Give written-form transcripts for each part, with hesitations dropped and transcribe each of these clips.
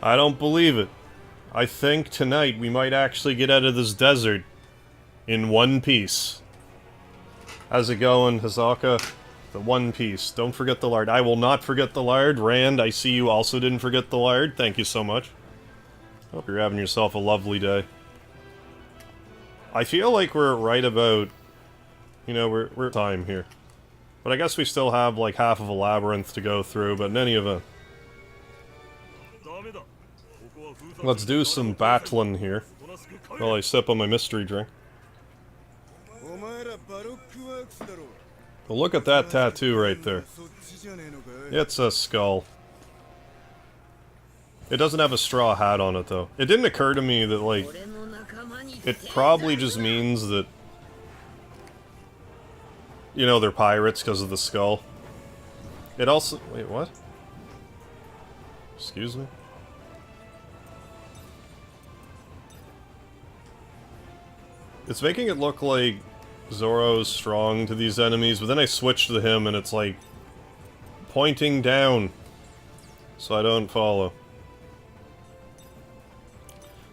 I don't believe it. I think tonight we might actually get out of this desert in one piece. How's it going, Hazaka? The one piece. Don't forget the lard. I will not forget the lard. Rand, I see you also didn't forget the lard. Thank you so much. Hope you're having yourself a lovely day. I feel like we're right about... You know, we're time here. But I guess we still have like half of a labyrinth to go through, but in any event. Let's do some battling here. While I sip on my mystery drink. Well, look at that tattoo right there. It's a skull. It doesn't have a straw hat on it, though. It didn't occur to me that, like... It probably just means that... You know, they're pirates because of the skull. It also... Wait, what? Excuse me? It's making it look like Zoro's strong to these enemies, but then I switched to him and it's like... pointing down. So I don't follow.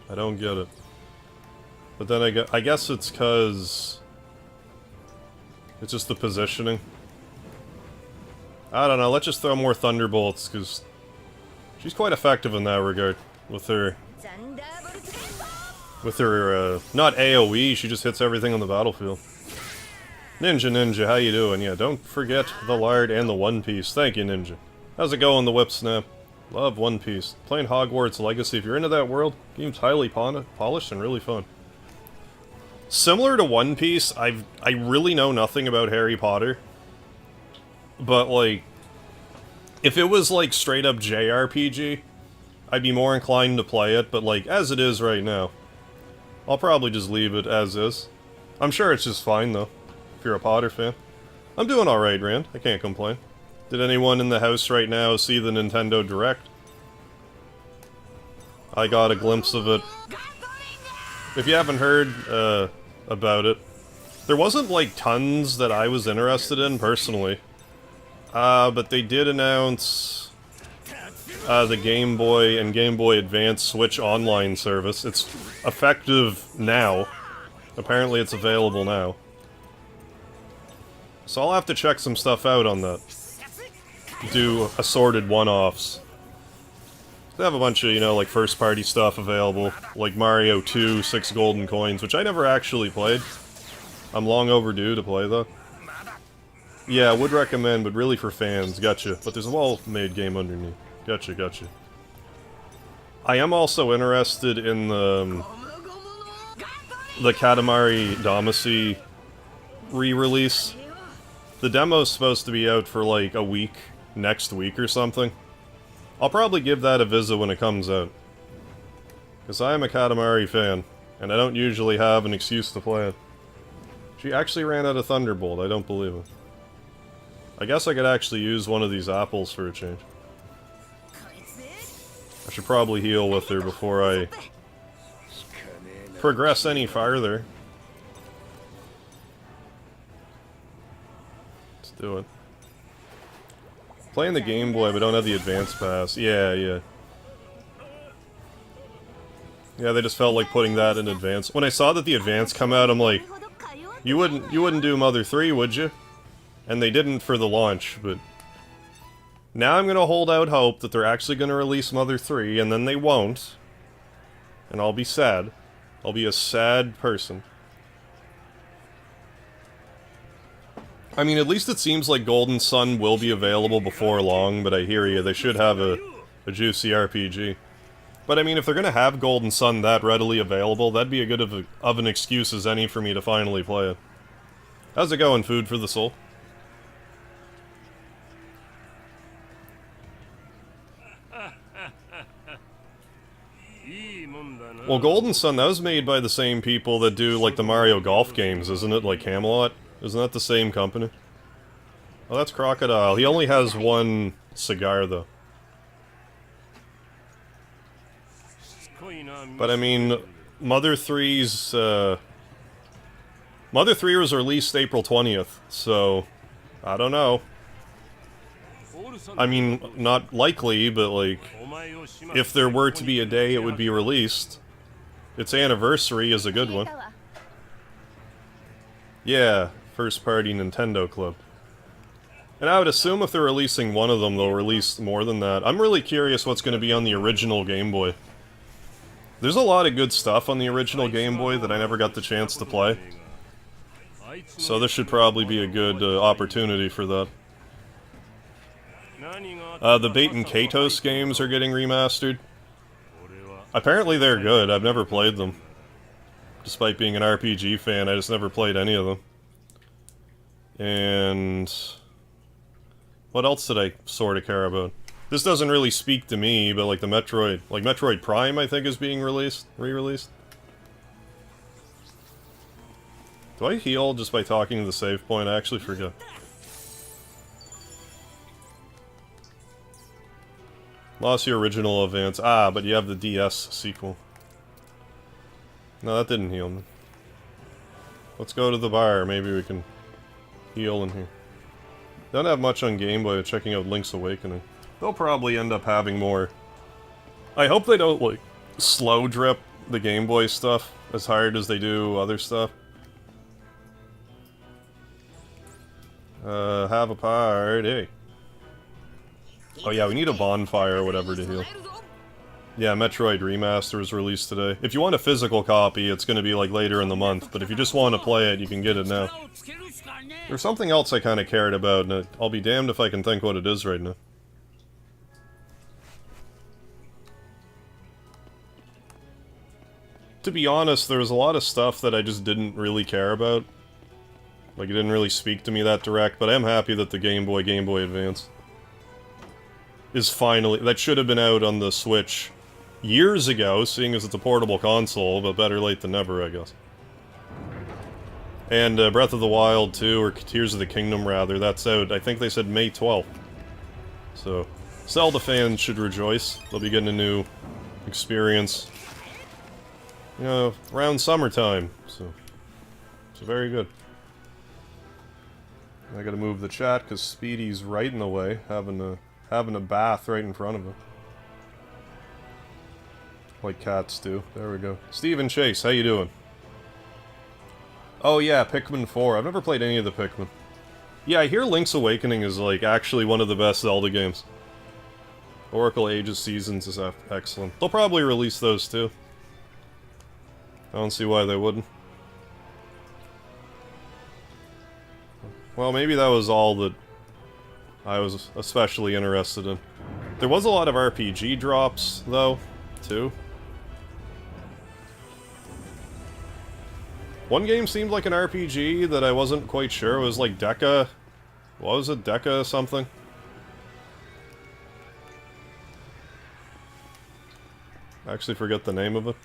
I don't get it. But then I guess it's because... It's just the positioning. I don't know, let's just throw more thunderbolts, because... She's quite effective in that regard. With her... not AoE, she just hits everything on the battlefield. Ninja, how you doing? Yeah, don't forget the lard and the One Piece. Thank you, Ninja. How's it going, the Whip Snap? Love One Piece. Playing Hogwarts Legacy, if you're into that world, game's highly polished and really fun. Similar to One Piece, I really know nothing about Harry Potter. But, like, if it was, like, straight up JRPG, I'd be more inclined to play it, but, like, as it is right now, I'll probably just leave it as is. I'm sure it's just fine, though, if you're a Potter fan. I'm doing alright, Rand. I can't complain. Did anyone in the house right now see the Nintendo Direct? I got a glimpse of it. If you haven't heard about it, there wasn't like tons that I was interested in personally, but they did announce the Game Boy and Game Boy Advance Switch online service. It's effective now. Apparently it's available now. So I'll have to check some stuff out on that. Do assorted one-offs. They have a bunch of, you know, like, first-party stuff available, like Mario 2, 6 golden coins, which I never actually played. I'm long overdue to play, though. Yeah, would recommend, but really for fans, gotcha. But there's a well-made game underneath. Gotcha. I am also interested in the Katamari Damacy re-release. The demo's supposed to be out for, like, a week, next week or something. I'll probably give that a visit when it comes out. Because I am a Katamari fan, and I don't usually have an excuse to play it. She actually ran out of Thunderbolt, I don't believe it. I guess I could actually use one of these apples for a change. I should probably heal with her before I progress any farther. Let's do it. Playing the Game Boy, but don't have the Advance Pass. Yeah. Yeah, they just felt like putting that in Advance. When I saw that the Advance come out, I'm like, you wouldn't do Mother 3, would you? And they didn't for the launch, but... Now I'm gonna hold out hope that they're actually gonna release Mother 3, and then they won't. And I'll be sad. I'll be a sad person. I mean, at least it seems like Golden Sun will be available before long, but I hear you, they should have a juicy RPG. But I mean, if they're gonna have Golden Sun that readily available, that'd be a good of an excuse as any for me to finally play it. How's it going, Food for the Soul? Well, Golden Sun, that was made by the same people that do, like, the Mario Golf games, isn't it? Like Camelot? Isn't that the same company? Oh, that's Crocodile. He only has one cigar, though. But, I mean, Mother 3's, Mother 3 was released April 20th, so... I don't know. I mean, not likely, but, like... if there were to be a day it would be released. Its anniversary is a good one. Yeah, first party Nintendo Club. And I would assume if they're releasing one of them, they'll release more than that. I'm really curious what's going to be on the original Game Boy. There's a lot of good stuff on the original Game Boy that I never got the chance to play. So this should probably be a good opportunity for that. The Bait and Katos games are getting remastered. Apparently they're good. I've never played them. Despite being an RPG fan, I just never played any of them. And what else did I sort of care about? This doesn't really speak to me, but like the Metroid Prime, I think, is being re-released. Do I heal just by talking to the save point? I actually forget. Lost your original Advance. Ah, but you have the DS sequel. No, that didn't heal me. Let's go to the bar. Maybe we can heal in here. Don't have much on Game Boy checking out Link's Awakening. They'll probably end up having more. I hope they don't, like, slow drip the Game Boy stuff as hard as they do other stuff. Have a party. Oh yeah, we need a bonfire or whatever to heal. Yeah, Metroid Remaster was released today. If you want a physical copy, it's gonna be like later in the month, but if you just want to play it, you can get it now. There's something else I kinda cared about, and I'll be damned if I can think what it is right now. To be honest, there was a lot of stuff that I just didn't really care about. Like, it didn't really speak to me that direct, but I am happy that the Game Boy Advance is finally... That should have been out on the Switch years ago, seeing as it's a portable console, but better late than never, I guess. And Breath of the Wild 2, or Tears of the Kingdom, rather, that's out, I think they said May 12th. So, Zelda fans should rejoice. They'll be getting a new experience, you know, around summertime, so it's very good. I gotta move the chat, because Speedy's right in the way, having a bath right in front of him. Like cats do. There we go. Steven Chase, how you doing? Oh yeah, Pikmin 4. I've never played any of the Pikmin. Yeah, I hear Link's Awakening is, like, actually one of the best Zelda games. Oracle Ages Seasons is excellent. They'll probably release those too. I don't see why they wouldn't. Well, maybe that was all that I was especially interested in. There was a lot of RPG drops, though, too. One game seemed like an RPG that I wasn't quite sure. It was like Deca... What was it? Deca something? I actually forget the name of it.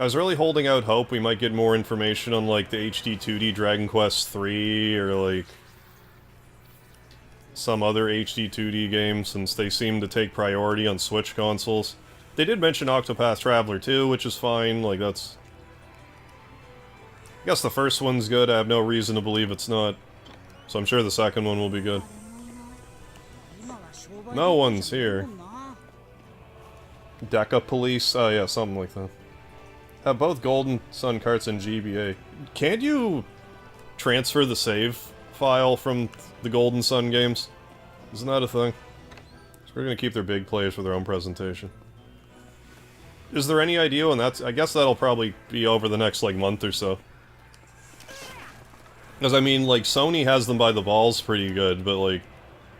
I was really holding out hope we might get more information on, like, the HD 2D Dragon Quest III, or, like, some other HD 2D game, since they seem to take priority on Switch consoles. They did mention Octopath Traveler 2, which is fine, like, that's... I guess the first one's good, I have no reason to believe it's not. So I'm sure the second one will be good. No one's here. Deca Police? Oh yeah, something like that. Have both Golden Sun carts and GBA. Can't you transfer the save file from the Golden Sun games? Isn't that a thing? So we're gonna keep their big plays for their own presentation. Is there any idea when that's... I guess that'll probably be over the next, like, month or so. Because, I mean, like, Sony has them by the balls pretty good, but, like...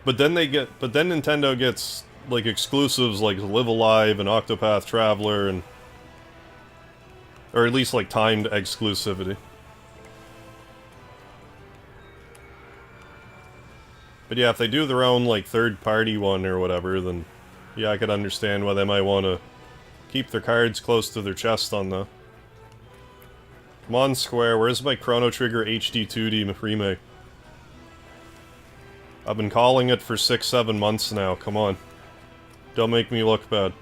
But then Nintendo gets, like, exclusives like Live Alive and Octopath Traveler and... Or at least, like, timed exclusivity. But yeah, if they do their own, like, third-party one or whatever, then... Yeah, I could understand why they might want to keep their cards close to their chest on that. Come on, Square, where's my Chrono Trigger HD 2D remake? I've been calling it for 6-7 months now, come on. Don't make me look bad.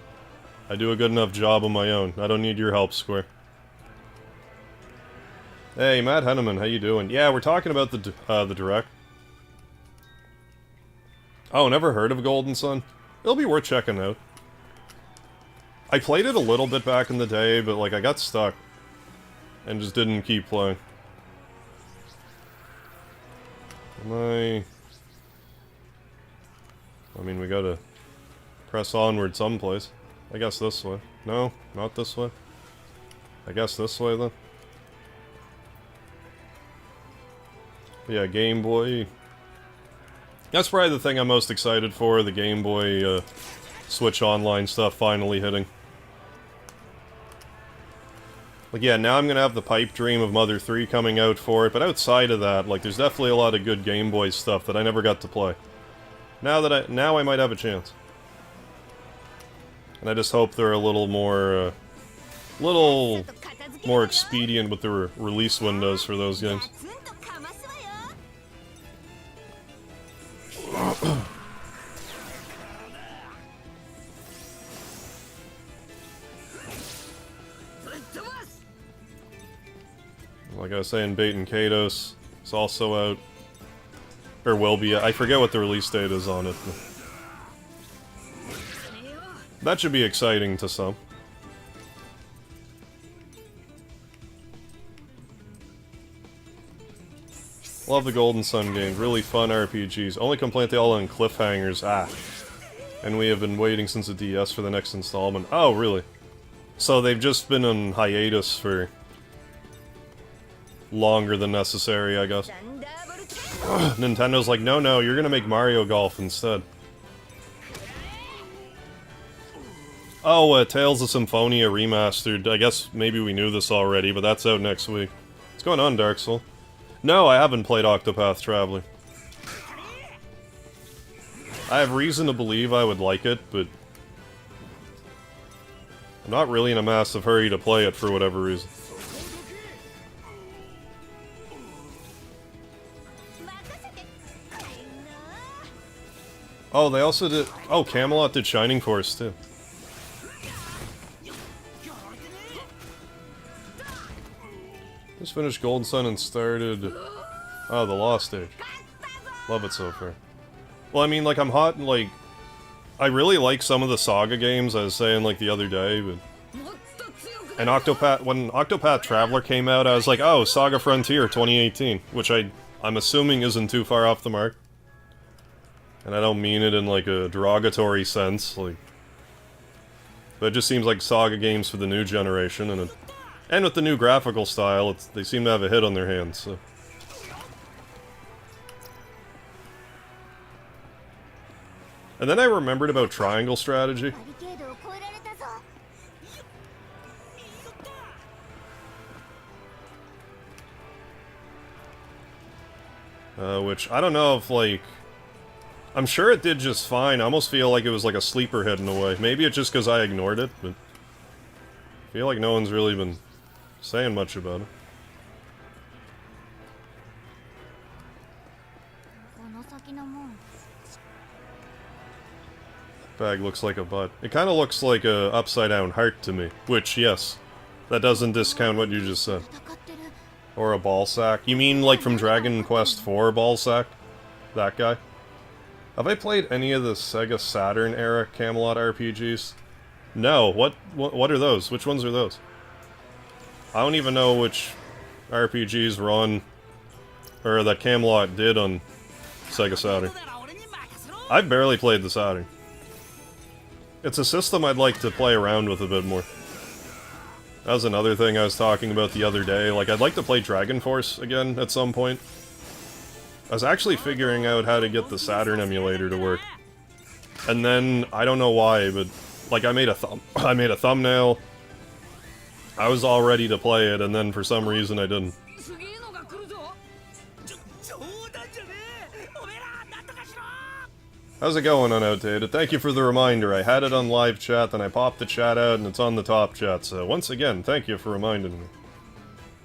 I do a good enough job on my own. I don't need your help, Square. Hey, Matt Henneman, how you doing? Yeah, we're talking about the Direct. Oh, never heard of Golden Sun? It'll be worth checking out. I played it a little bit back in the day, but like I got stuck. And just didn't keep playing. I mean, we gotta press onward someplace. I guess this way. No, not this way. I guess this way then. Yeah, Game Boy. That's probably the thing I'm most excited for, the Game Boy Switch Online stuff finally hitting. Like, yeah, now I'm gonna have the pipe dream of Mother 3 coming out for it, but outside of that, like, there's definitely a lot of good Game Boy stuff that I never got to play. Now I might have a chance. And I just hope they're a little more expedient with the release windows for those games. Like I was saying, Bait and Kados is also out. Or will be. I forget what the release date is on it. That should be exciting to some. Love the Golden Sun games. Really fun RPGs. Only complaint they all end cliffhangers. Ah. And we have been waiting since the DS for the next installment. Oh, really? So they've just been on hiatus for longer than necessary, I guess. Nintendo's like, no, you're gonna make Mario Golf instead. Oh, Tales of Symphonia Remastered. I guess maybe we knew this already, but that's out next week. What's going on, Dark Soul? No, I haven't played Octopath Traveler. I have reason to believe I would like it, but I'm not really in a massive hurry to play it for whatever reason. Oh, they also did... Oh, Camelot did Shining Force, too. Just finished Golden Sun and started... Oh, the Lost Age. Love it so far. Well, I mean, like, I'm hot, like... I really like some of the Saga games, I was saying, like, the other day, but... And when Octopath Traveler came out, I was like, oh, Saga Frontier 2018, which I'm assuming isn't too far off the mark. And I don't mean it in, like, a derogatory sense, like... But it just seems like Saga games for the new generation, and with the new graphical style, they seem to have a hit on their hands, so... And then I remembered about Triangle Strategy. Which, I don't know if, like... I'm sure it did just fine. I almost feel like it was like a sleeper hit in a way. Maybe it's just because I ignored it, but... I feel like no one's really been saying much about it. Bag looks like a butt. It kind of looks like a upside-down heart to me. Which, yes. That doesn't discount what you just said. Or a ball sack. You mean like from Dragon Quest IV ball sack? That guy? Have I played any of the Sega Saturn era Camelot RPGs? No. What are those? Which ones are those? I don't even know which RPGs were on... Or that Camelot did on Sega Saturn. I've barely played the Saturn. It's a system I'd like to play around with a bit more. That was another thing I was talking about the other day. Like, I'd like to play Dragon Force again at some point. I was actually figuring out how to get the Saturn emulator to work. And then, I don't know why, but... Like, I made a thumbnail. I was all ready to play it, and then for some reason I didn't. How's it going, Unoutdated? Thank you for the reminder. I had it on live chat, then I popped the chat out, and it's on the top chat. So, once again, thank you for reminding me.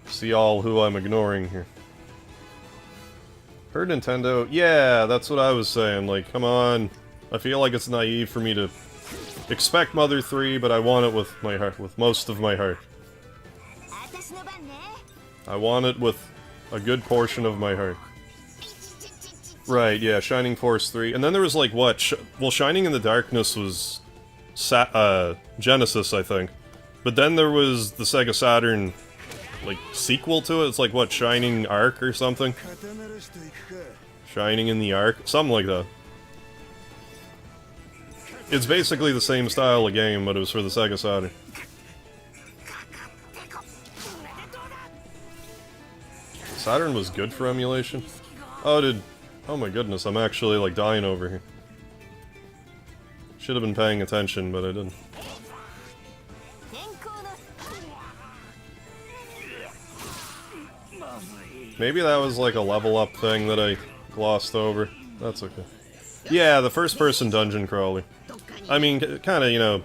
See all who I'm ignoring here. Heard Nintendo? Yeah, that's what I was saying. Like, come on. I feel like it's naive for me to expect Mother 3, but I want it with my heart, with most of my heart. I want it with a good portion of my heart. Right, yeah, Shining Force 3. And then there was like, what? Well, Shining in the Darkness was Genesis, I think. But then there was the Sega Saturn, like, sequel to it. It's like, what, Shining Arc or something? Shining in the Arc? Something like that. It's basically the same style of game, but it was for the Sega Saturn. Saturn was good for emulation? Oh my goodness, I'm actually, like, dying over here. Should have been paying attention, but I didn't. Maybe that was, like, a level up thing that I glossed over. That's okay. Yeah, the first-person dungeon crawler. I mean, kinda, you know...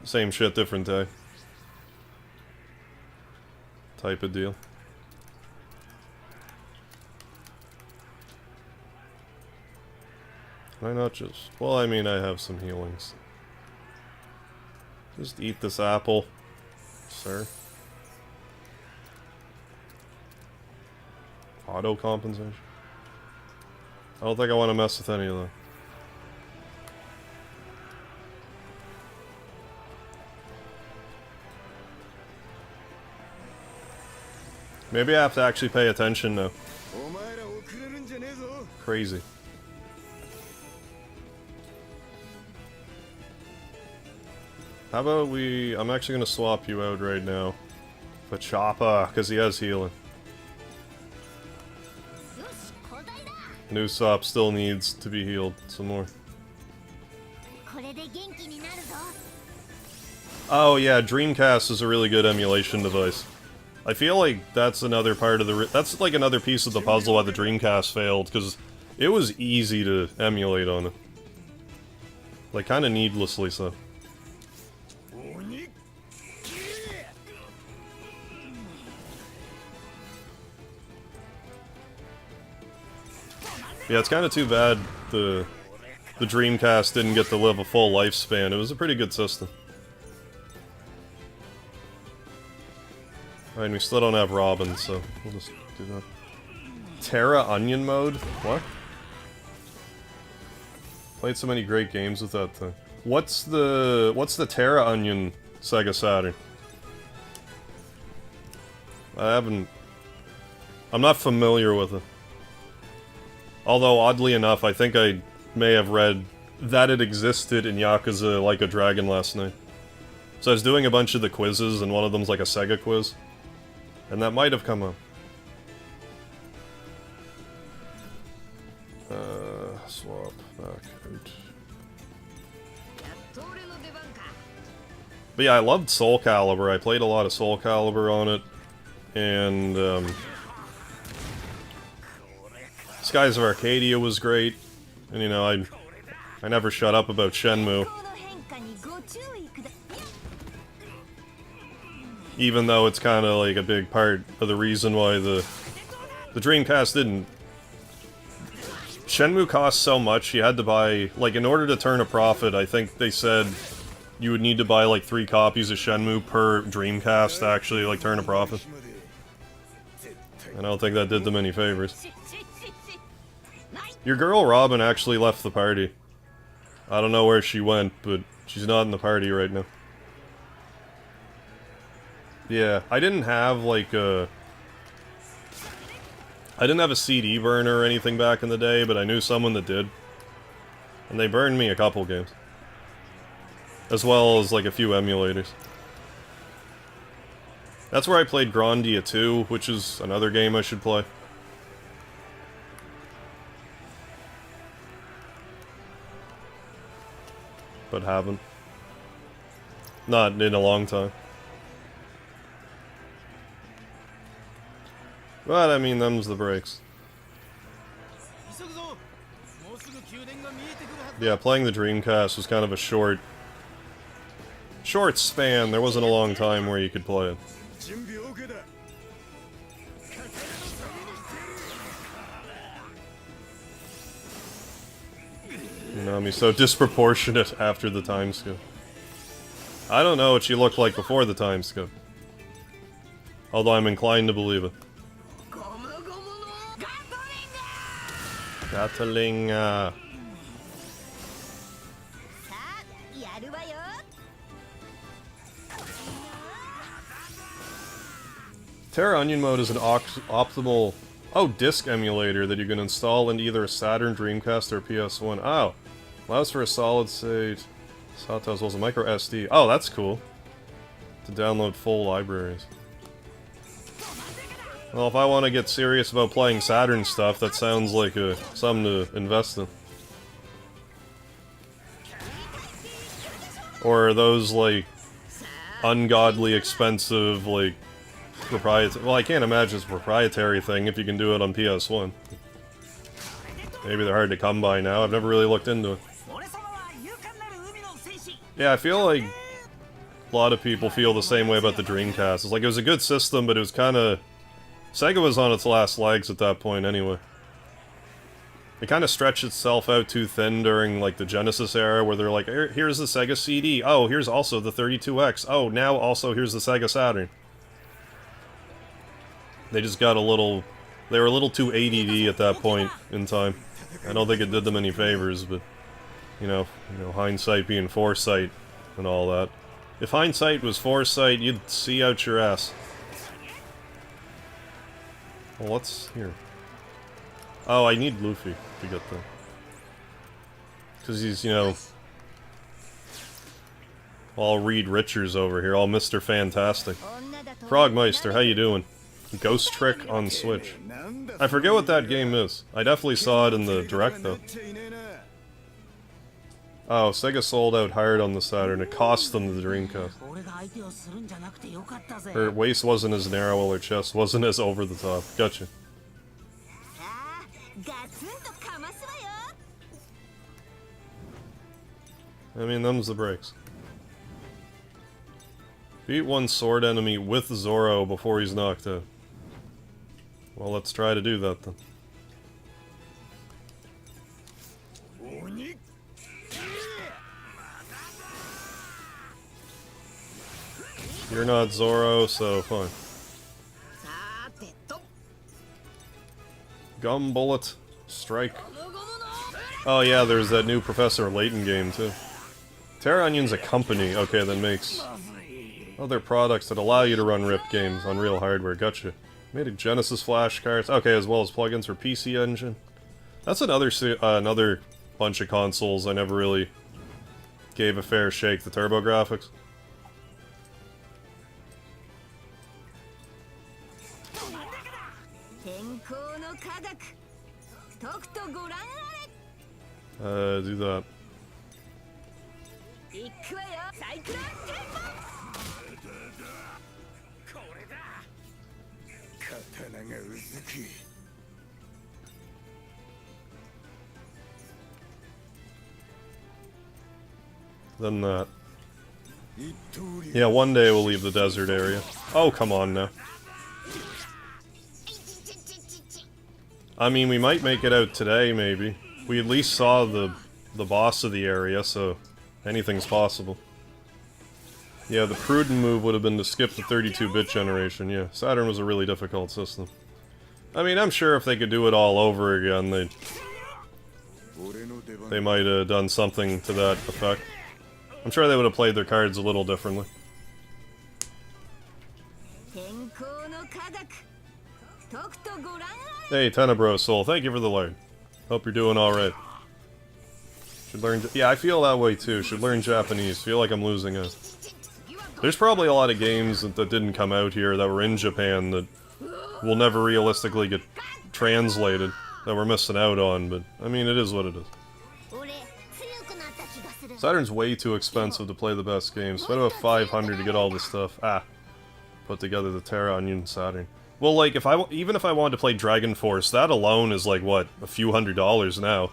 Same shit, different day. Type of deal. Why not just... Well, I mean, I have some healings. Just eat this apple, sir. Auto compensation? I don't think I want to mess with any of that. Maybe I have to actually pay attention now. Crazy. How about we... I'm actually gonna swap you out right now. For Choppa, because he has healing. Nusop still needs to be healed some more. Oh yeah, Dreamcast is a really good emulation device. I feel like that's another part of the... That's like another piece of the puzzle why the Dreamcast failed, because it was easy to emulate on it. Like, kinda needlessly so. Yeah, it's kind of too bad the Dreamcast didn't get to live a full lifespan. It was a pretty good system. Alright, and we still don't have Robin, so we'll just do that. Terra Onion mode? What? Played so many great games with that thing. What's the Terra Onion Sega Saturn? I'm not familiar with it. Although, oddly enough, I think I may have read that it existed in Yakuza Like a Dragon last night. So I was doing a bunch of the quizzes, and one of them's like a Sega quiz. And that might have come up. Swap back out. But yeah, I loved Soul Calibur. I played a lot of Soul Calibur on it. And, Skies of Arcadia was great, and you know, I never shut up about Shenmue. Even though it's kind of like a big part of the reason why the Dreamcast didn't. Shenmue cost so much, you had to buy, like, in order to turn a profit, I think they said you would need to buy like 3 copies of Shenmue per Dreamcast to actually, like, turn a profit. And I don't think that did them any favors. Your girl Robin actually left the party. I don't know where she went, but she's not in the party right now. Yeah, I didn't have like a... I didn't have a CD burner or anything back in the day, but I knew someone that did. And they burned me a couple games. As well as like a few emulators. That's where I played Grandia 2, which is another game I should play. But haven't. Not in a long time. But, I mean, them's the breaks. Yeah, playing the Dreamcast was kind of a short span. There wasn't a long time where you could play it. Nami's so disproportionate after the time skip. I don't know what she looked like before the time skip. Although I'm inclined to believe it. Gatling, Terra Onion mode is an optimal disk emulator that you can install in either a Saturn, Dreamcast, or PS1. Oh, allows for a solid state SATA as well as a micro SD. Oh, that's cool. To download full libraries. Well, if I want to get serious about playing Saturn stuff, that sounds like something to invest in. Or those, like, ungodly expensive, like, proprietary... Well, I can't imagine it's a proprietary thing if you can do it on PS1. Maybe they're hard to come by now. I've never really looked into it. Yeah, I feel like a lot of people feel the same way about the Dreamcast. It's like, it was a good system, but it was kinda... Sega was on its last legs at that point, anyway. It kind of stretched itself out too thin during, like, the Genesis era, where they're like, here's the Sega CD, oh, here's also the 32X, oh, now also here's the Sega Saturn. They just got a little... They were a little too ADD at that point in time. I don't think it did them any favors, but... You know, hindsight being foresight and all that. If hindsight was foresight, you'd see out your ass. Well, what's here? Oh, I need Luffy to get that. Because he's, you know... all Reed Richards over here, all Mr. Fantastic. Frogmeister, how you doing? Ghost Trick on Switch. I forget what that game is. I definitely saw it in the Direct, though. Oh, Sega sold out hard on the Saturn. It cost them the Dreamcast. Her waist wasn't as narrow, while her chest wasn't as over the top. Gotcha. I mean, them's the breaks. Beat one sword enemy with Zoro before he's knocked out. Well, let's try to do that then. You're not Zoro, so fine. Gum Bullet. Strike. Oh yeah, there's that new Professor Layton game too. Terra Onion's a company, okay, that makes other products that allow you to run RIP games on real hardware. Gotcha. Made a Genesis flashcards. Okay, as well as plugins for PC Engine. That's another bunch of consoles I never really gave a fair shake. The TurboGrafx. Do that. Then that. Yeah, one day we'll leave the desert area. Oh, come on now. I mean, we might make it out today, maybe. We at least saw the boss of the area, so anything's possible. Yeah, the prudent move would have been to skip the 32-bit generation, yeah. Saturn was a really difficult system. I mean, I'm sure if they could do it all over again, they might have done something to that effect. I'm sure they would have played their cards a little differently. Hey, Tenebro Soul, thank you for the learn. Hope you're doing alright. Should learn... Yeah, I feel that way too. Should learn Japanese. Feel like I'm losing it. There's probably a lot of games that didn't come out here that were in Japan that will never realistically get translated, that we're missing out on, but, I mean, it is what it is. Saturn's way too expensive to play the best games. Spent about 500 to get all this stuff. Put together the Terra Onion Saturn. Well, like, even if I wanted to play Dragon Force, that alone is like, what, a few $100s now.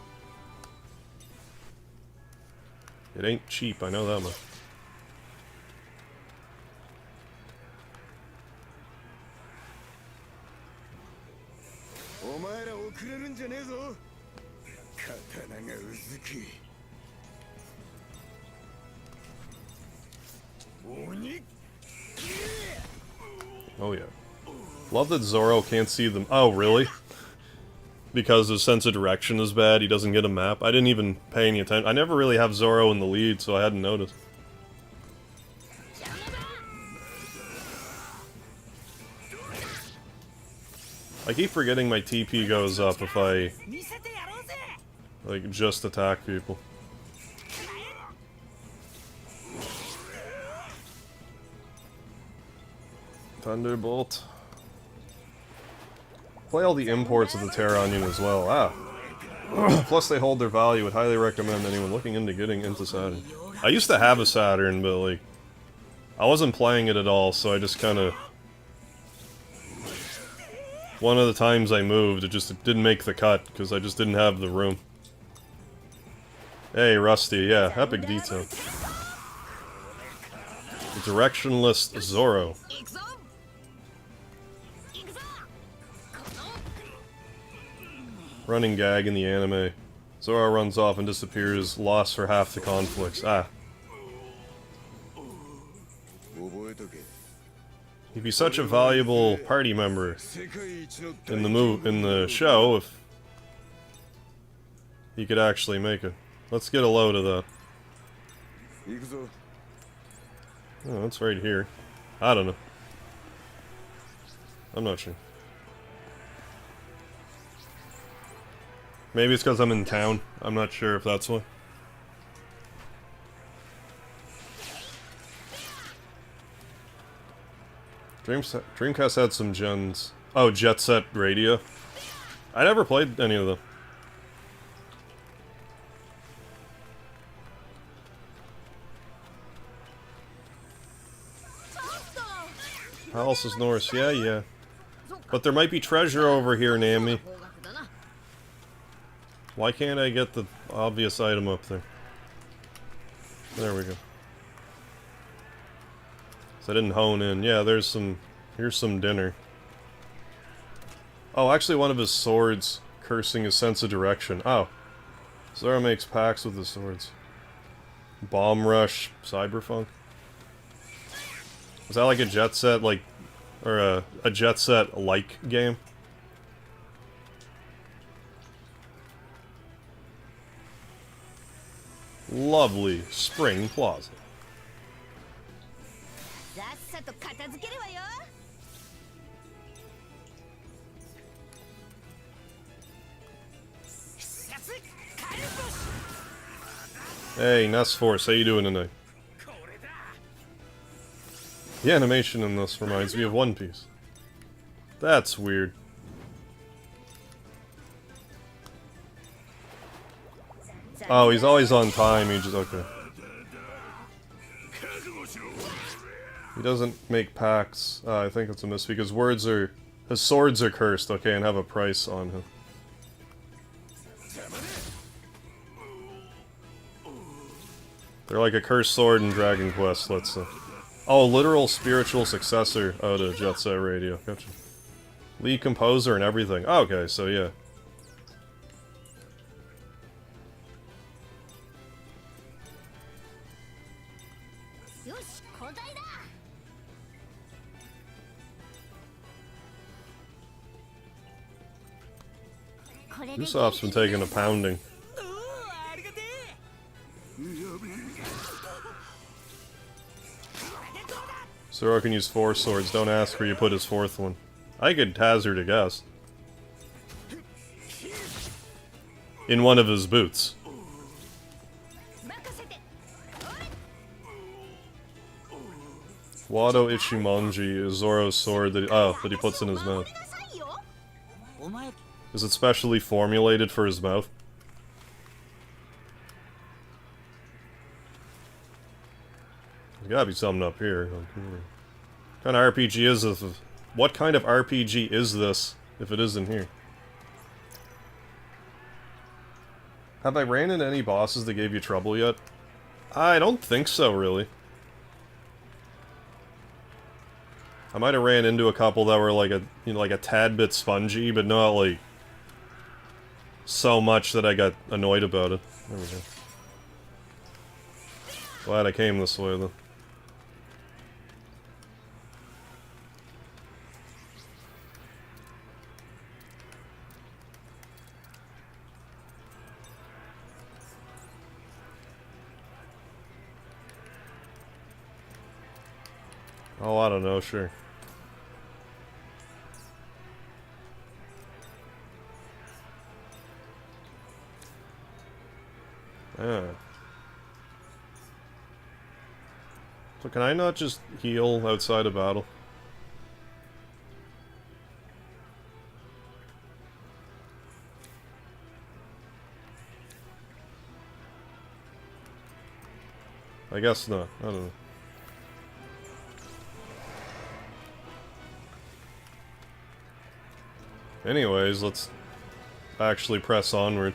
It ain't cheap, I know that much. Oh yeah. Love that Zoro can't see them. Oh, really? Because his sense of direction is bad, he doesn't get a map? I didn't even pay any attention. I never really have Zoro in the lead, so I hadn't noticed. I keep forgetting my TP goes up if I, like, just attack people. Thunderbolt. Play all the imports of the Terra Onion as well. Ah. Plus they hold their value. Would highly recommend anyone looking into getting into Saturn. I used to have a Saturn, but like, I wasn't playing it at all, so I just kinda... One of the times I moved, it didn't make the cut, because I just didn't have the room. Hey, Rusty, yeah, epic detail. Directionless Zoro. Running gag in the anime. Zoro runs off and disappears, lost for half the conflicts. Ah. He'd be such a valuable party member in the show if he could actually make it. Let's get a load of that. Oh, that's right here. I don't know. I'm not sure. Maybe it's because I'm in town. I'm not sure if that's why. Dreamcast had some gens. Oh, Jet Set Radio. I never played any of them. Palace is Norse. Yeah, yeah. But there might be treasure over here, Nami. Why can't I get the obvious item up there? There we go. So I didn't hone in. Yeah, there's some... Here's some dinner. Oh, actually one of his swords cursing his sense of direction. Oh. Zoro makes pacts with his swords. Bomb Rush Cyberpunk? Is that like a Jet Set, like... Or a Jet Set-like game? Lovely Spring Plaza. Hey, Nest Force, how you doing tonight? The animation in this reminds me of One Piece. That's weird. Oh, he's always on time, he just... okay. He doesn't make pacts. I think it's a miss because his swords are cursed, okay, and have a price on him. They're like a cursed sword in Dragon Quest, let's say. Oh, literal spiritual successor to Jet Set Radio. Gotcha. Lead composer and everything. Oh, okay, so yeah. Usopp's been taking a pounding. Zoro can use 4 swords, don't ask where you put his 4th one. I could hazard a guess. In one of his boots. Wado Ichimonji is Zoro's sword that he puts in his mouth. Is it specially formulated for his mouth? There's gotta be something up here. What kind of RPG is this? What kind of RPG is this, if it isn't here? Have I ran into any bosses that gave you trouble yet? I don't think so, really. I might have ran into a couple that were like like a tad bit spongy, but not like so much that I got annoyed about it. There we go. Glad I came this way, though. Oh, I don't know, sure. Yeah. So can I not just heal outside of battle? I guess not. I don't know. Anyways, let's actually press onward.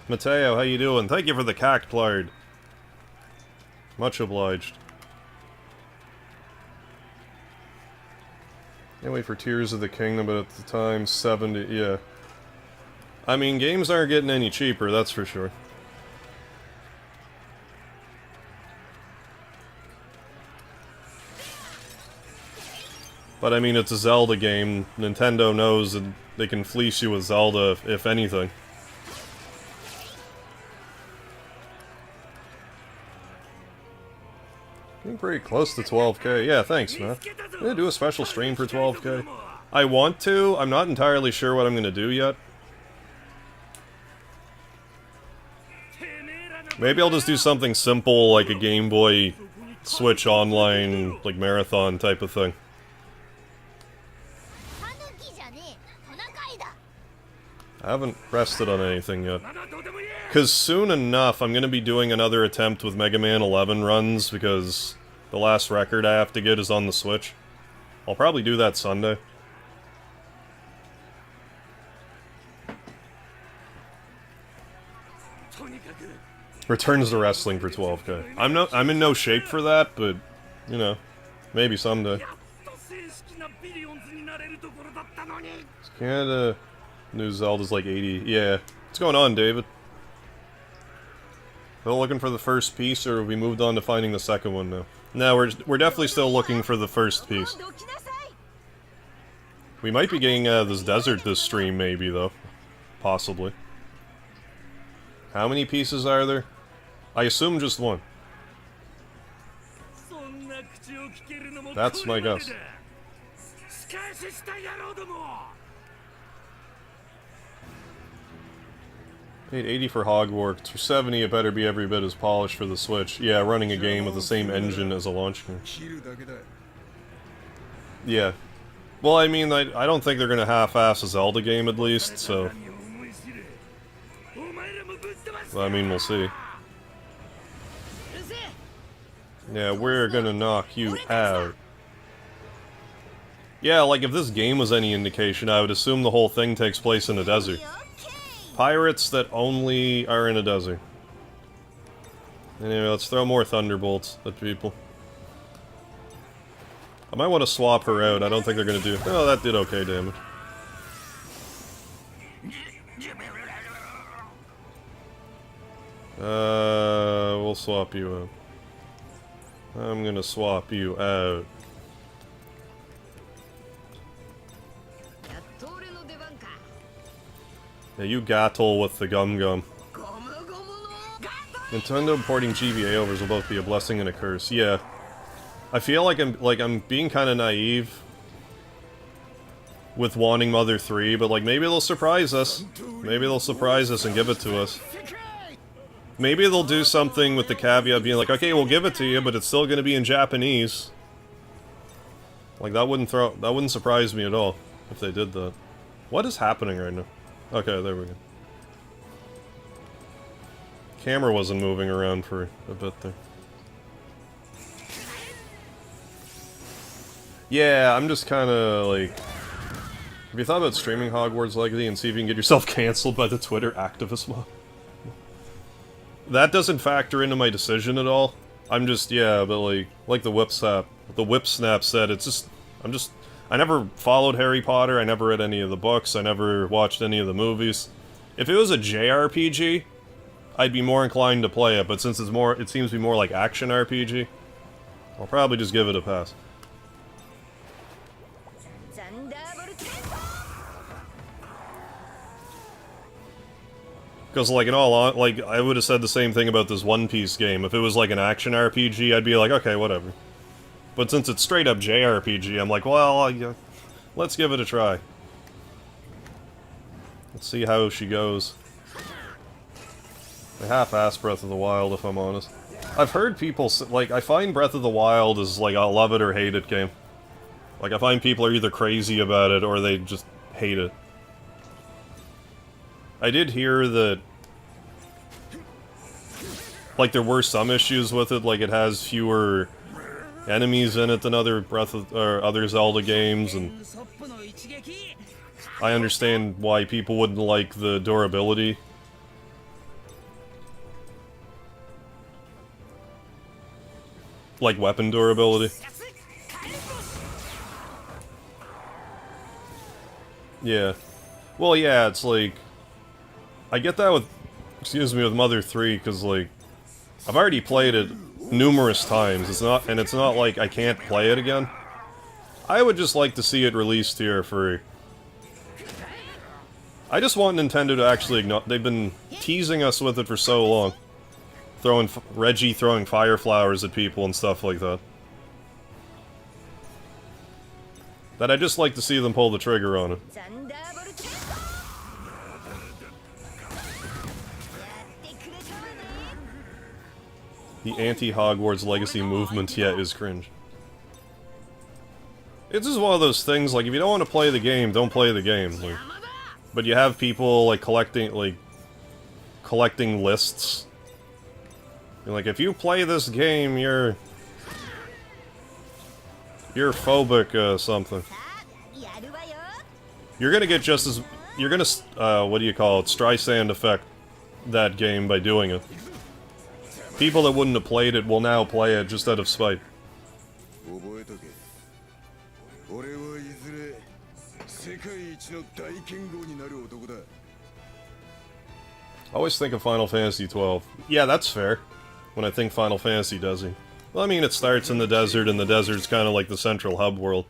Mateo, how you doing? Thank you for the cactplard. Much obliged. Can't wait for Tears of the Kingdom, but at the time, 70, yeah. I mean, games aren't getting any cheaper, that's for sure. But I mean, it's a Zelda game. Nintendo knows that they can fleece you with Zelda, if anything. Getting pretty close to 12k. Yeah, thanks, man. I'm gonna do a special stream for 12k. I want to. I'm not entirely sure what I'm gonna do yet. Maybe I'll just do something simple, like a Game Boy Switch Online, like, marathon type of thing. I haven't rested on anything yet. Because soon enough, I'm going to be doing another attempt with Mega Man 11 runs, because the last record I have to get is on the Switch. I'll probably do that Sunday. Returns to wrestling for 12k. I'm in no shape for that, but, you know, maybe someday. Canada... New Zelda's like 80. Yeah. What's going on, David? Still looking for the first piece, or have we moved on to finding the second one now? No, we're definitely still looking for the first piece. We might be getting this desert this stream, maybe, though. Possibly. How many pieces are there? I assume just one. That's my guess. 880 for Hogwarts. For 70, it better be every bit as polished for the Switch. Yeah, running a game with the same engine as a launch game. Yeah. Well, I mean, I don't think they're gonna half-ass a Zelda game, at least, so... Well, I mean, we'll see. Yeah, we're gonna knock you out. Yeah, like, if this game was any indication, I would assume the whole thing takes place in a desert. Pirates that only are in a desert. Anyway, let's throw more thunderbolts at people. I might want to swap her out. I don't think they're gonna do... Oh, that did okay damage. We'll swap you out. I'm gonna swap you out. Yeah, you gattle with the gum-gum. Nintendo porting GBA overs will both be a blessing and a curse. Yeah. I feel like I'm being kind of naive with wanting Mother 3, but like maybe they'll surprise us. Maybe they'll surprise us and give it to us. Maybe they'll do something with the caveat being like, okay, we'll give it to you, but it's still gonna be in Japanese. Like that wouldn't surprise me at all if they did that. What is happening right now? Okay, there we go. Camera wasn't moving around for a bit there. Yeah, I'm just kinda like... Have you thought about streaming Hogwarts Legacy and see if you can get yourself cancelled by the Twitter activist mob? That doesn't factor into my decision at all. I'm just, yeah, but like the Whip Snap said, it's just, I never followed Harry Potter, I never read any of the books, I never watched any of the movies. If it was a JRPG, I'd be more inclined to play it, but since it seems to be more like action RPG, I'll probably just give it a pass. Because, like, in all like, I would have said the same thing about this One Piece game. If it was like an action RPG, I'd be like, okay, whatever. But since it's straight up JRPG, I'm like, well, yeah, let's give it a try. Let's see how she goes. I half-assed Breath of the Wild, if I'm honest. I've heard people, like, I find Breath of the Wild is, like, a love it or hate it game. Like, I find people are either crazy about it or they just hate it. I did hear that, like, there were some issues with it, like, it has fewer enemies in it than other other Zelda games, and I understand why people wouldn't like the durability. Like, weapon durability. Yeah. Well, yeah, it's like... I get that with... Excuse me, with Mother 3, because, like... I've already played it numerous times. It's not like I can't play it again. I would just like to see it released here for... I just want Nintendo to actually acknowledge... They've been teasing us with it for so long. Reggie throwing fire flowers at people and stuff like that. That I'd just like to see them pull the trigger on it. The anti-Hogwarts Legacy movement, yeah, is cringe. It's just one of those things, like, if you don't want to play the game, don't play the game. Like, but you have people, like, collecting lists. And, like, if you play this game, you're phobic, something. You're gonna get just as... You're gonna, what do you call it? Streisand effect that game by doing it. People that wouldn't have played it will now play it just out of spite. I always think of Final Fantasy XII. Yeah, that's fair. When I think Final Fantasy does he. Well, I mean, it starts in the desert, and the desert's kind of like the central hub world.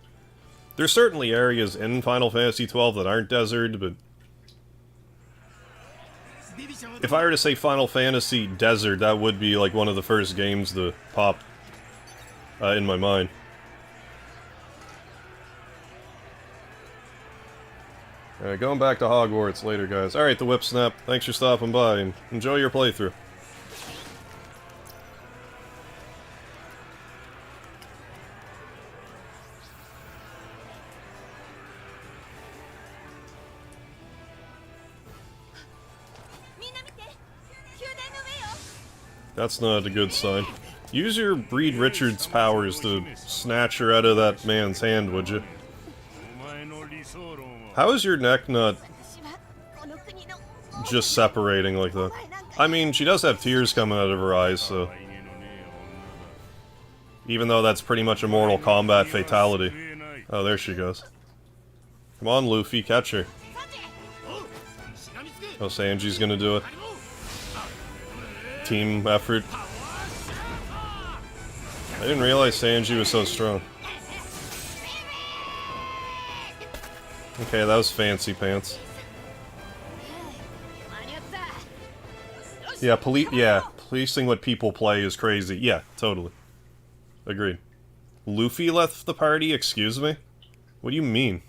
There's certainly areas in Final Fantasy XII that aren't desert, but... If I were to say Final Fantasy Desert, that would be like one of the first games to pop in my mind. Alright, going back to Hogwarts later, guys. Alright, the Whip Snap, thanks for stopping by, and enjoy your playthrough. That's not a good sign. Use your Reed Richards powers to snatch her out of that man's hand, would you? How is your neck not just separating like that? I mean, she does have tears coming out of her eyes, so... Even though that's pretty much a Mortal Kombat fatality. Oh, there she goes. Come on, Luffy, catch her. Oh, Sanji's gonna do it. Team effort. I didn't realize Sanji was so strong. Okay, that was fancy pants. Yeah, policing what people play is crazy. Yeah, totally. Agreed. Luffy left the party? Excuse me? What do you mean?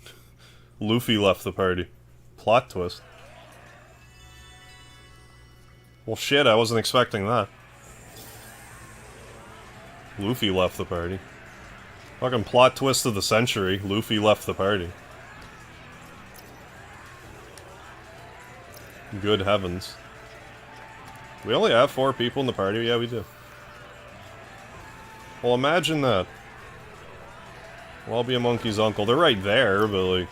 Luffy left the party. Plot twist. Well, shit, I wasn't expecting that. Luffy left the party. Fucking plot twist of the century. Luffy left the party. Good heavens. We only have 4 people in the party? Yeah, we do. Well, imagine that. Well, I'll be a monkey's uncle. They're right there, but, like...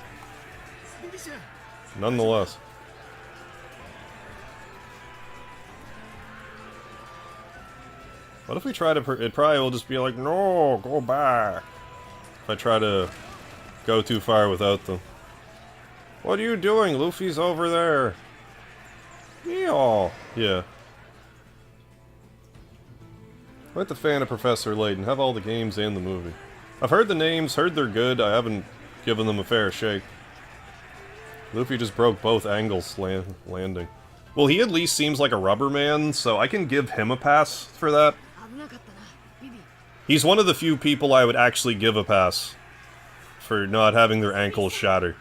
Nonetheless. What if we try to... It probably will just be like, no, go back. If I try to go too far without them. What are you doing? Luffy's over there. Yeehaw. Yeah. Quite the fan of Professor Layton. Have all the games and the movie. I've heard the names, heard they're good. I haven't given them a fair shake. Luffy just broke both angles landing. Well, he at least seems like a rubber man, so I can give him a pass for that. He's one of the few people I would actually give a pass for not having their ankles shatter.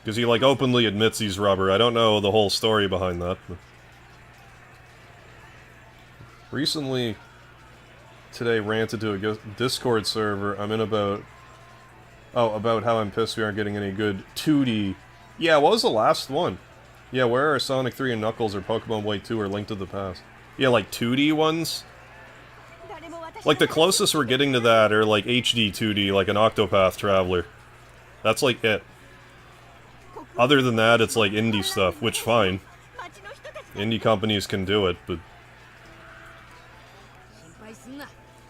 Because he, like, openly admits he's rubber. I don't know the whole story behind that. But recently, today, ranted to a Discord server I'm in about... Oh, about how I'm pissed we aren't getting any good 2D... Yeah, what was the last one? Yeah, where are Sonic 3 and Knuckles or Pokemon White 2 or Link to the Past? Yeah, like 2D ones? Like, the closest we're getting to that are, like, HD 2D, like an Octopath Traveler. That's, like, it. Other than that, it's, like, indie stuff, which, fine. Indie companies can do it, but...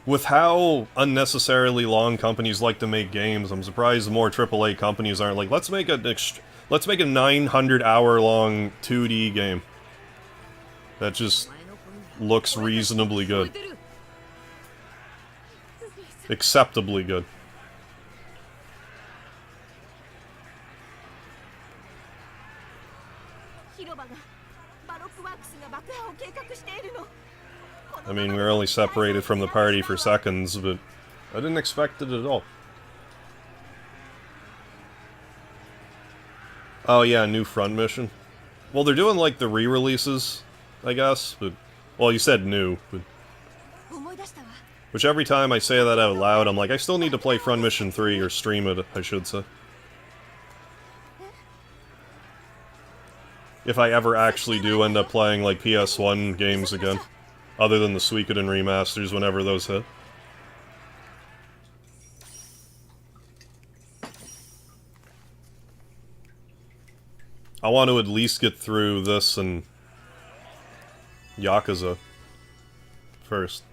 With how unnecessarily long companies like to make games, I'm surprised more AAA companies aren't like, let's make a 900-hour-long 2D game. That just looks reasonably good. Acceptably good. I mean, we were only separated from the party for seconds, but I didn't expect it at all. Oh yeah, new front mission. Well, they're doing, like, the re-releases, I guess, but... Well, you said new, but... Which every time I say that out loud, I'm like, I still need to play Front Mission 3, or stream it, I should say. If I ever actually do end up playing, like, PS1 games again. Other than the Suikoden remasters, whenever those hit. I want to at least get through this and Yakuza first.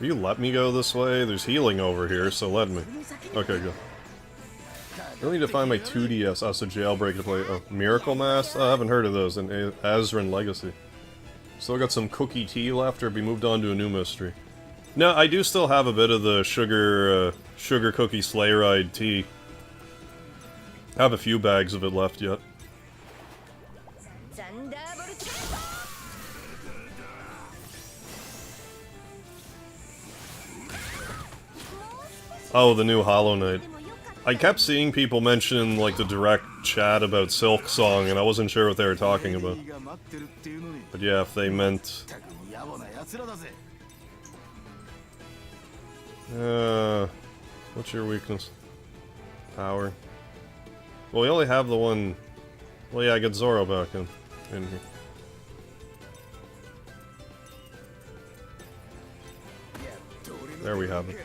Will you let me go this way? There's healing over here, so let me. Okay, good. I really need to find my 2DS. Also, jailbreak to play. Oh, Miracle Mass? Oh, I haven't heard of those. And Azran Legacy. Still got some cookie tea left, or be moved on to a new mystery. No, I do still have a bit of the sugar cookie sleigh ride tea. I have a few bags of it left yet. Oh, the new Hollow Knight. I kept seeing people mention, like, the direct chat about Silk Song, and I wasn't sure what they were talking about. But yeah, if they meant... what's your weakness? Power. Well, we only have the one... Well, yeah, I get Zoro back in here. There we have it.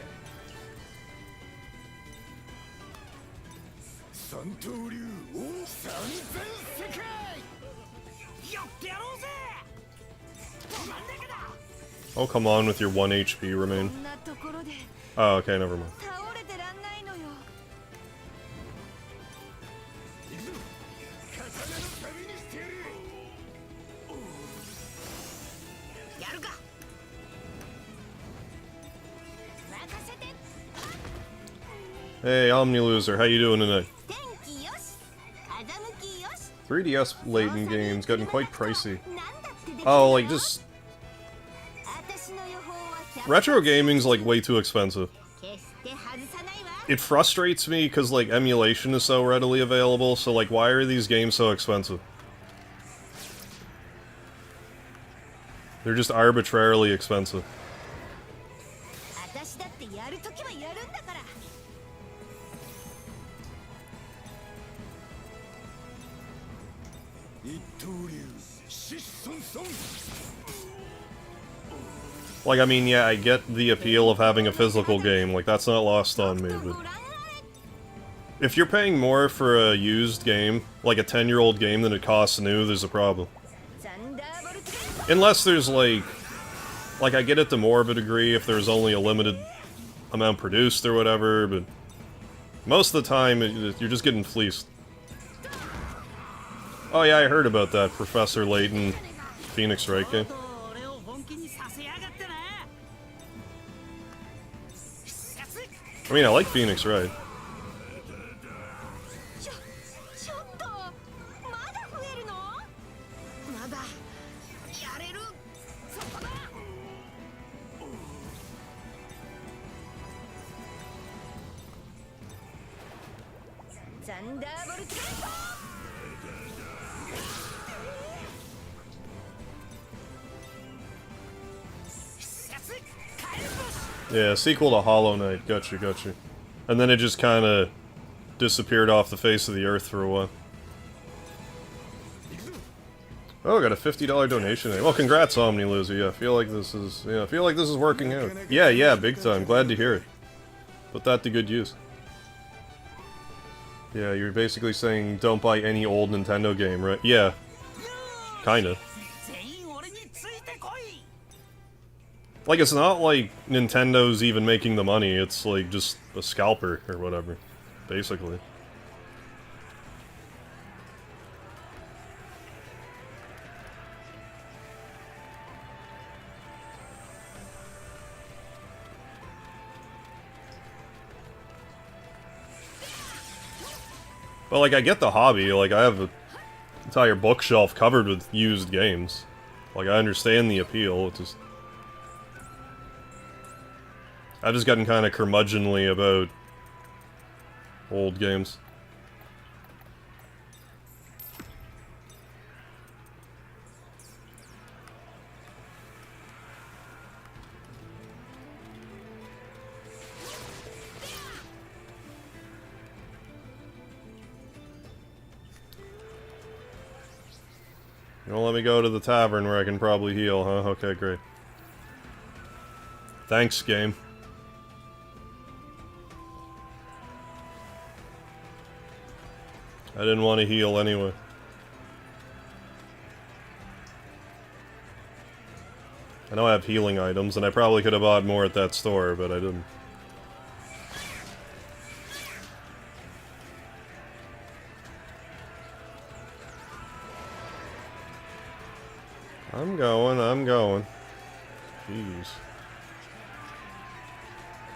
Oh, come on with your 1 HP remain. Oh, okay, never mind. Hey, Omni Loser, how you doing tonight? 3DS latent games getting quite pricey. Oh, like, just... Retro gaming's, like, way too expensive. It frustrates me because, like, emulation is so readily available, so, like, why are these games so expensive? They're just arbitrarily expensive. Like, I mean, yeah, I get the appeal of having a physical game, like, that's not lost on me, but... If you're paying more for a used game, like a 10-year-old game, than it costs new, there's a problem. Unless there's, like, I get it to more of a degree if there's only a limited amount produced or whatever, but... Most of the time, you're just getting fleeced. Oh yeah, I heard about that Professor Layton Phoenix Wright game. I mean, I like Phoenix Wright. Yeah, sequel to Hollow Knight. Gotcha, gotcha. And then it just kind of disappeared off the face of the earth for a while. Oh, got a $50 donation. Well, congrats, Omni Loser. Yeah, I feel like this is working out. Yeah, yeah, big time. Glad to hear it. Put that to good use. Yeah, you're basically saying don't buy any old Nintendo game, right? Yeah. Kinda. Like, it's not like Nintendo's even making the money, it's like just a scalper or whatever, basically. But like, I get the hobby, like, I have an entire bookshelf covered with used games. Like, I understand the appeal, it's just... I've just gotten kind of curmudgeonly about old games. You won't let me go to the tavern where I can probably heal, huh? Okay, great. Thanks, game. I didn't want to heal anyway. I know I have healing items, and I probably could have bought more at that store, but I didn't. I'm going. Jeez.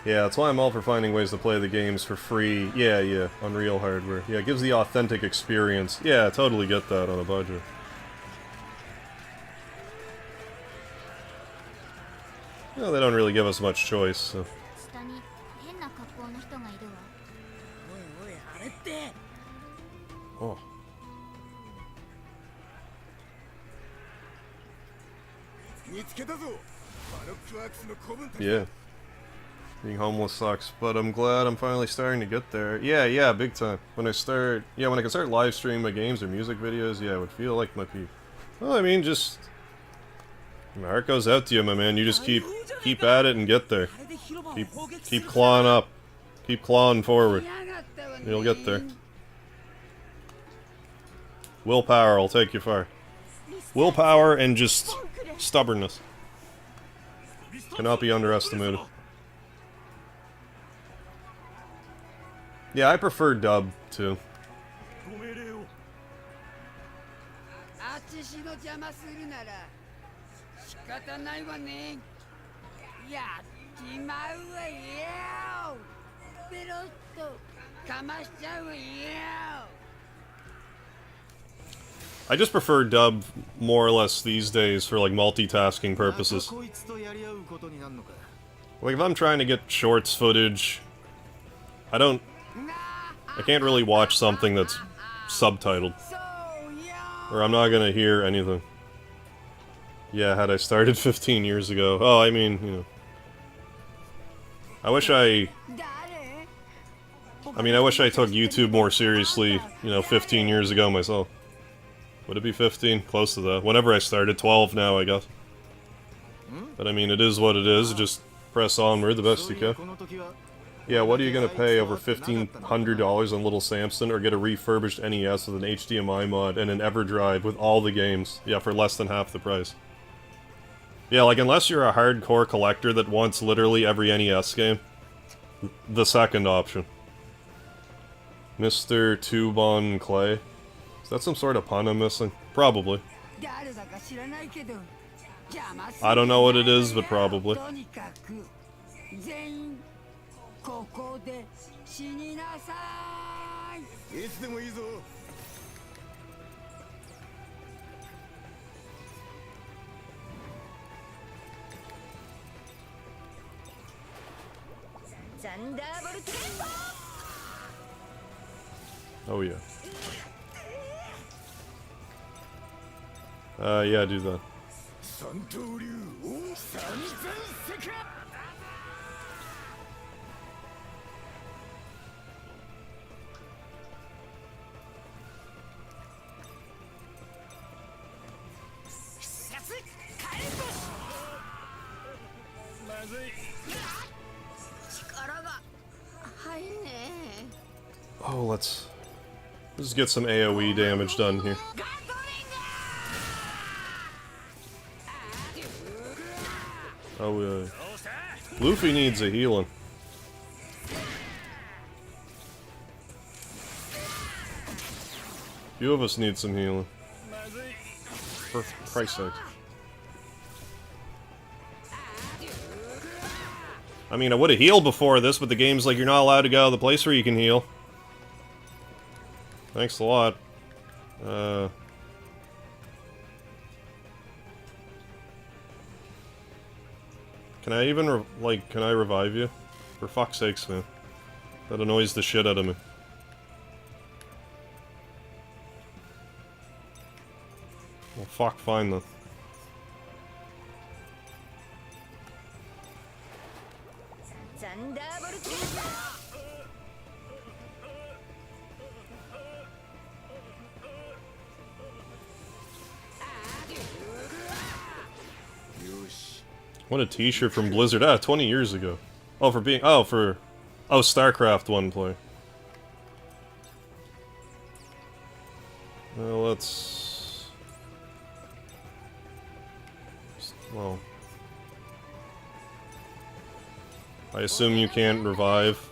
Yeah, that's why I'm all for finding ways to play the games for free. Yeah, yeah, Unreal hardware. Yeah, it gives the authentic experience. Yeah, I totally get that on a budget. Well, they don't really give us much choice, so... Oh. Yeah. Being homeless sucks, but I'm glad I'm finally starting to get there. Yeah, yeah, big time. When I can start live streaming my games or music videos, yeah, it would feel like my peak. Well, I mean, just... My heart goes out to you, my man. You just keep at it and get there. Keep clawing up. Keep clawing forward. You'll get there. Willpower will take you far. Willpower and just stubbornness. Cannot be underestimated. Yeah, I prefer dub, too. I just prefer dub more or less these days for like multitasking purposes. Like if I'm trying to get shorts footage, I can't really watch something that's subtitled. Or I'm not gonna hear anything. Yeah, had I started 15 years ago. Oh, I mean, you know. I wish I took YouTube more seriously, you know, 15 years ago myself. Would it be 15? Close to that. Whenever I started, 12 now, I guess. But I mean, it is what it is. Just press onward the best you can. Yeah, what are you gonna pay over $1,500 on Little Samson, or get a refurbished NES with an HDMI mod and an EverDrive with all the games? Yeah, for less than half the price. Yeah, like, unless you're a hardcore collector that wants literally every NES game, the second option. Mr. Tubon Clay. Is that some sort of pun I'm missing? Probably. I don't know what it is, but probably. Oh yeah. Yeah, do that. Oh, let's get some AoE damage done here. Oh, Luffy needs a healing. Few of us need some healing. For Christ's sake. I mean, I would have healed before this, but the game's like, you're not allowed to go to the place where you can heal. Thanks a lot. Can I even, can I revive you? For fuck's sakes, man. That annoys the shit out of me. Well, fuck, fine then. What a t-shirt from Blizzard. 20 years ago. Oh, for being... Oh, for... Oh, StarCraft 1 play. Well, let's... Well... I assume you can't revive.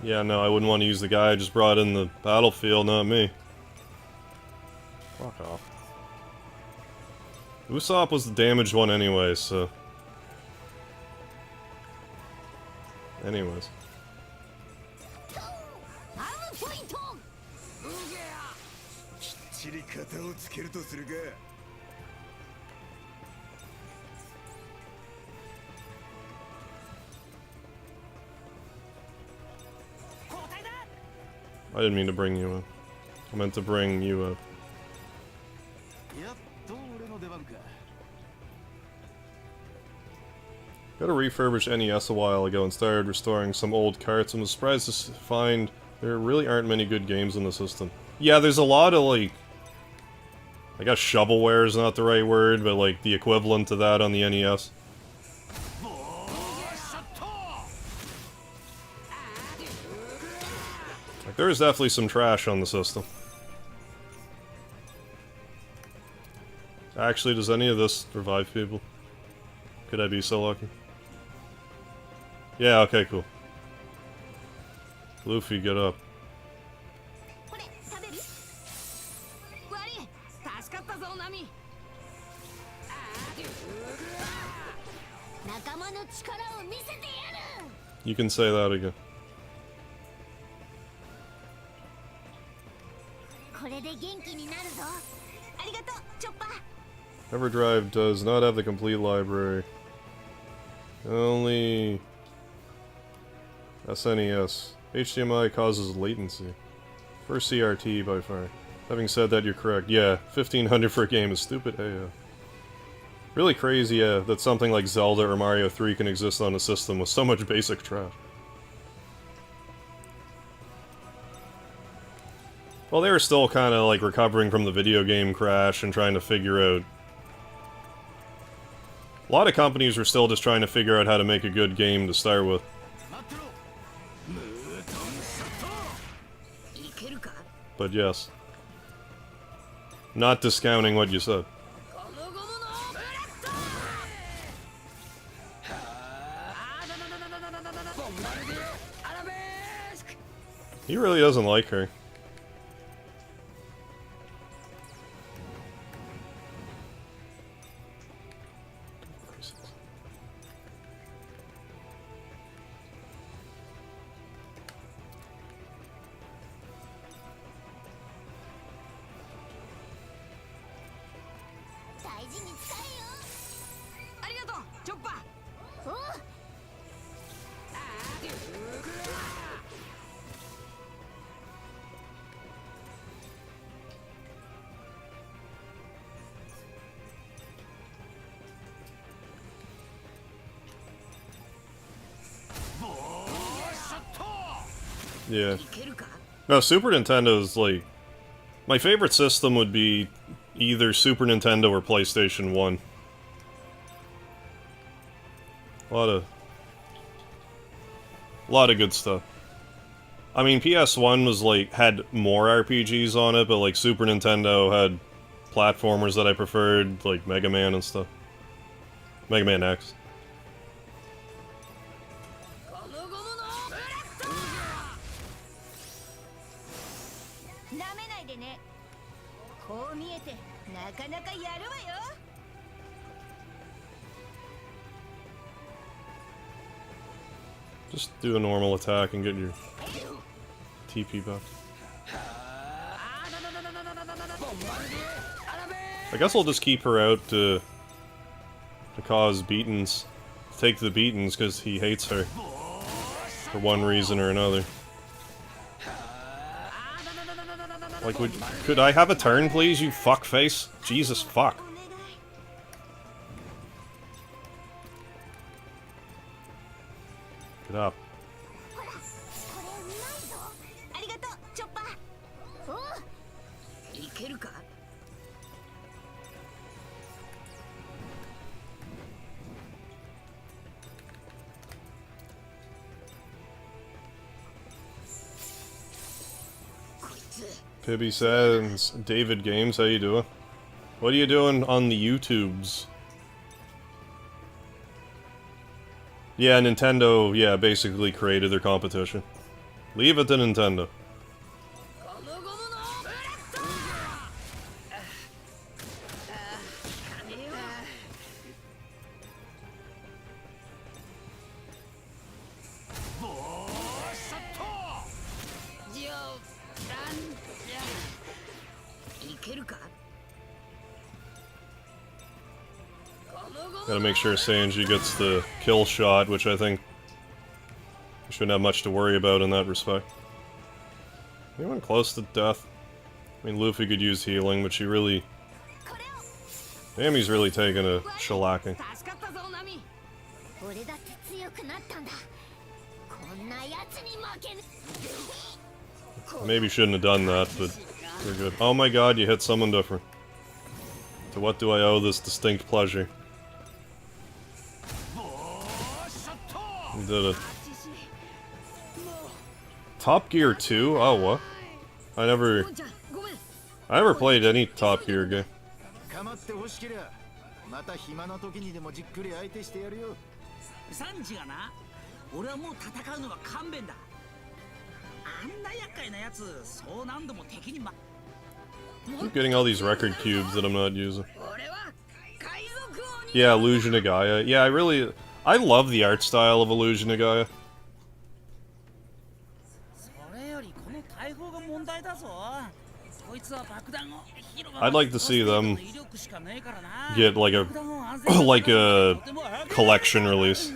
Yeah, no, I wouldn't want to use the guy I just brought in the battlefield, not me. Fuck off. Usopp was the damaged one anyway, so... Anyways. I didn't mean to bring you up. I meant to bring you up. Got a refurbished NES a while ago and started restoring some old carts and was surprised to find there really aren't many good games in the system. Yeah, there's a lot of, like... I guess shovelware is not the right word, but like the equivalent to that on the NES. Like, there is definitely some trash on the system. Actually, does any of this revive people? Could I be so lucky? Yeah, okay, cool. Luffy, get up. You can say that again. EverDrive does not have the complete library. Only SNES. HDMI causes latency. First CRT by far. Having said that, you're correct. Yeah, 1500 for a game is stupid AF. Really crazy that something like Zelda or Mario 3 can exist on a system with so much basic trash. Well, they were still kind of like recovering from the video game crash and trying to figure out... A lot of companies were still just trying to figure out how to make a good game to start with. But yes. Not discounting what you said. He really doesn't like her. Yeah. No, Super Nintendo's like... My favorite system would be either Super Nintendo or PlayStation 1. A lot of good stuff. I mean, PS1 was like, had more RPGs on it, but like Super Nintendo had platformers that I preferred, like Mega Man and stuff. Mega Man X. Just do a normal attack and get your TP back. I guess I'll just keep her out to cause beatings. Take the beatings because he hates her. For one reason or another. Like, could I have a turn, please, you fuckface? Jesus fuck. Get up. Pibby says, David Games, how you doing? What are you doing on the YouTubes? Yeah, Nintendo, yeah, basically created their competition. Leave it to Nintendo. Gotta make sure Sanji gets the kill shot, which I think we shouldn't have much to worry about in that respect. Anyone close to death? I mean, Luffy could use healing, but she really... Damn, he's really taking a shellacking. I maybe shouldn't have done that, but we're good. Oh my god, you hit someone different. To what do I owe this distinct pleasure? You did it. Top Gear 2? Oh, what? I never played any Top Gear game. Keep getting all these record cubes that I'm not using. Yeah, Illusion of Gaia. Yeah, I love the art style of Illusion of Gaia. I'd like to see them get like a collection release.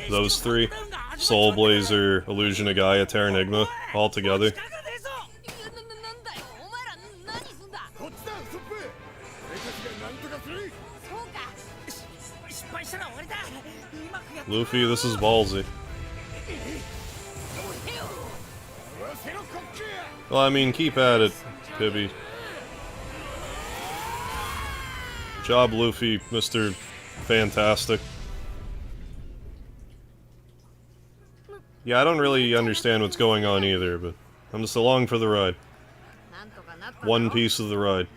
Those three. Soul Blazer, Illusion of Gaia, Terranigma, all together. Luffy, this is ballsy. Well, I mean, keep at it, Pibby. Job, Luffy, Mr. Fantastic. Yeah, I don't really understand what's going on either, but I'm just along for the ride. One piece of the ride.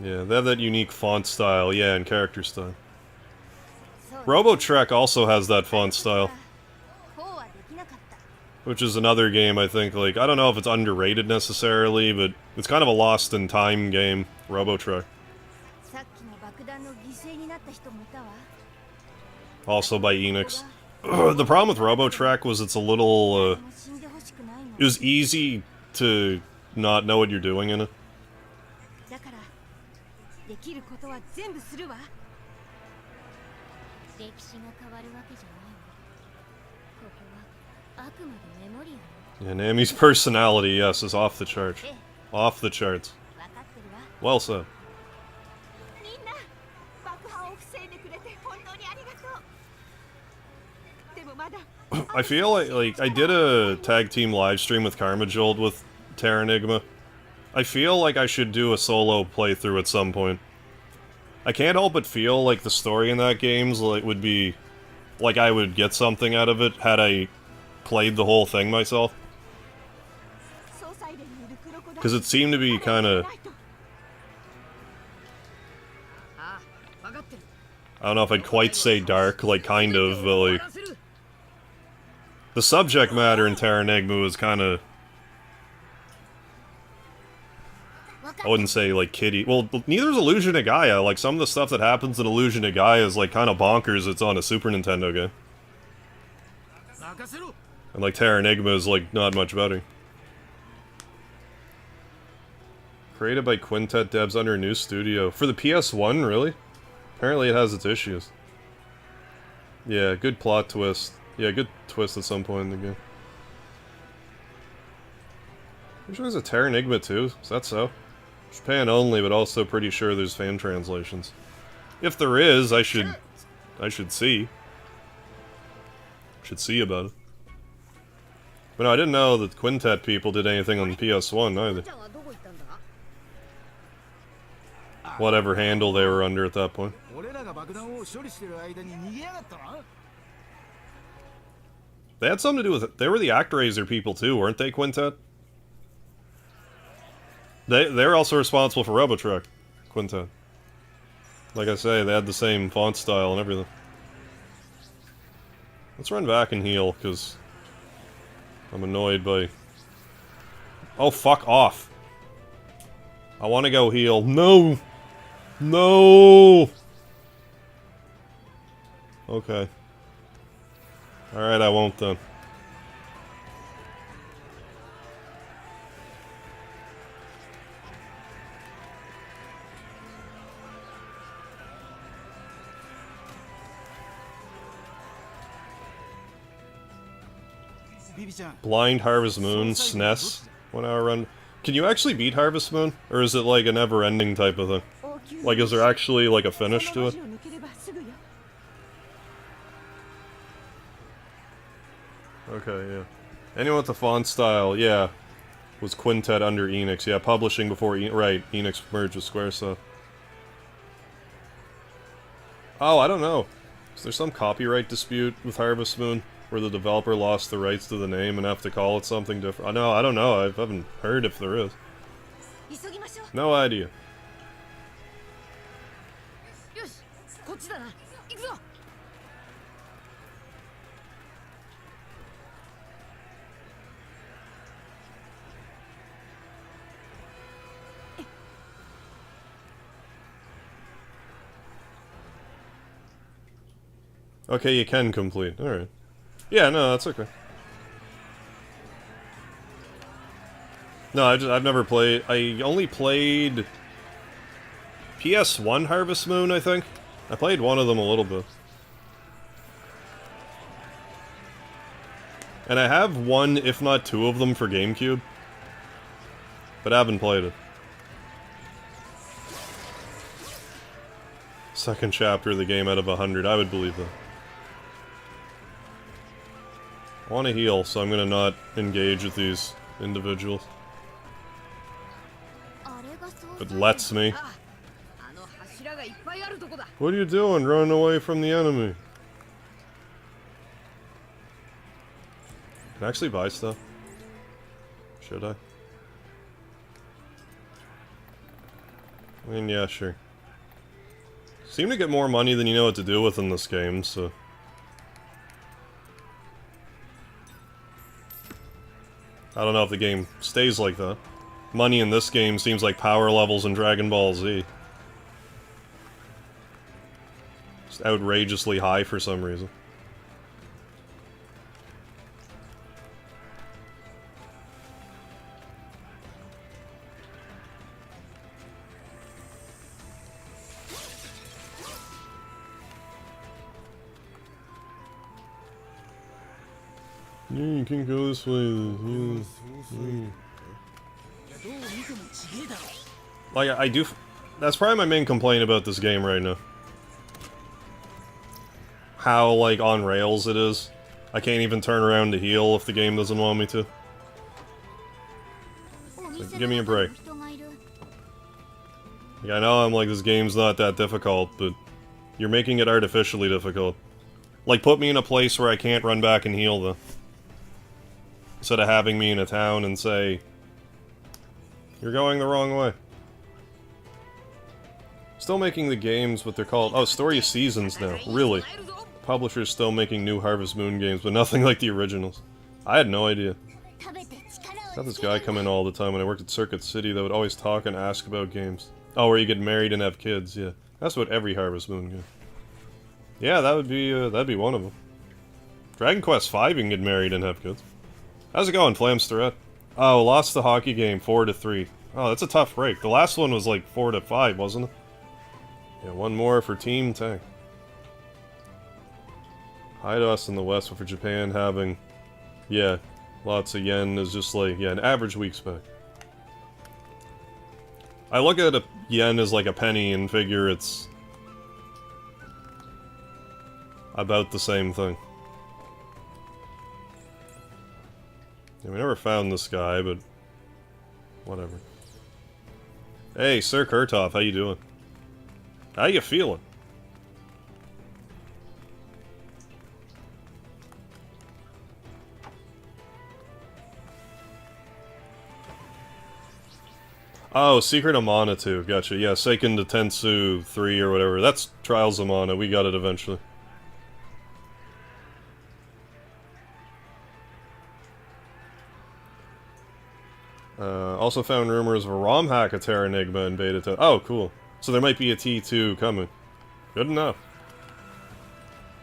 Yeah, they have that unique font style, yeah, and character style. Robo-Trek also has that font style. Which is another game, I think, like, I don't know if it's underrated necessarily, but it's kind of a lost-in-time game, Robo-Trek. Also by Enix. The problem with Robo-Trek was it's a little, it was easy to not know what you're doing in it. Yeah, Nami's personality, yes, is off the charts. Off the charts. Well said. I feel like I did a tag team live stream with Karmajold with Terranigma. I feel like I should do a solo playthrough at some point. I can't help but feel like the story in that game would be like I would get something out of it had I played the whole thing myself. Because it seemed to be kind of... I don't know if I'd quite say dark, like kind of, but like... The subject matter in Terranigma was kind of... I wouldn't say, like, kiddie. Well, neither is Illusion of Gaia. Like, some of the stuff that happens in Illusion of Gaia is, like, kind of bonkers. It's on a Super Nintendo game. And, like, Terranigma is, like, not much better. Created by Quintet devs under a new studio. For the PS1, really? Apparently it has its issues. Yeah, good plot twist. Yeah, good twist at some point in the game. I'm sure there's a Terranigma too. Is that so? Japan only, but also pretty sure there's fan translations. If there is, I should see. Should see about it. But no, I didn't know that Quintet people did anything on the PS1 either. Whatever handle they were under at that point. They had something to do with it. They were the ActRaiser people too, weren't they, Quintet? They're also responsible for Robotrek, Quintet. Like I say, they had the same font style and everything. Let's run back and heal, because I'm annoyed by... Oh, fuck off. I want to go heal. No! No! Okay. Alright, I won't then. Blind Harvest Moon, SNES, 1 hour run. Can you actually beat Harvest Moon? Or is it like a never-ending type of thing? Like, is there actually like a finish to it? Okay, yeah. Anyone with the font style, yeah, was Quintet under Enix. Yeah, publishing before, right, Enix merged with Squaresoft. Oh, I don't know. Is there some copyright dispute with Harvest Moon? Where the developer lost the rights to the name and have to call it something different? No, I don't know. I haven't heard if there is. No idea. Okay, you can complete. Alright. Yeah, no, that's okay. No, I've never played... I only played... PS1 Harvest Moon, I think. I played one of them a little bit. And I have one, if not two of them, for GameCube. But I haven't played it. Second chapter of the game out of 100, I would believe that. I want to heal, so I'm gonna not engage with these individuals. It lets me. What are you doing? Running away from the enemy. Can I actually buy stuff? Should I? I mean, yeah, sure. Seem to get more money than you know what to do with in this game, so... I don't know if the game stays like that. Money in this game seems like power levels in Dragon Ball Z. Just outrageously high for some reason. You can go this way. Like, I do... That's probably my main complaint about this game right now. How, like, on rails it is. I can't even turn around to heal if the game doesn't want me to. Like, give me a break. Like, I know I'm like, this game's not that difficult, but you're making it artificially difficult. Like, put me in a place where I can't run back and heal, though. Instead of having me in a town and say, you're going the wrong way. Still making the games what they're called. Oh, Story of Seasons now. Really? Publishers still making new Harvest Moon games, but nothing like the originals. I had no idea. Got this guy come in all the time when I worked at Circuit City that would always talk and ask about games. Oh, where you get married and have kids, yeah. That's what every Harvest Moon game. Yeah, that'd be one of them. Dragon Quest V, you can get married and have kids. How's it going, Flamsterette? Oh, lost the hockey game 4-3. Oh, that's a tough break. The last one was like 4-5, wasn't it? Yeah, one more for Team Tank. Hi to us in the West, but for Japan having, yeah, lots of yen is just like, yeah, an average week's pay. I look at a yen as like a penny and figure it's about the same thing. Yeah, we never found this guy, but whatever. Hey, Sir Kurtov, how you doing? How you feeling? Oh, Secret of Mana 2, gotcha. Yeah, Seiken to Tensu 3 or whatever. That's Trials of Mana, we got it eventually. Also found rumors of a ROM hack of Terra Enigma in beta test. Oh, cool. So there might be a T2 coming. Good enough.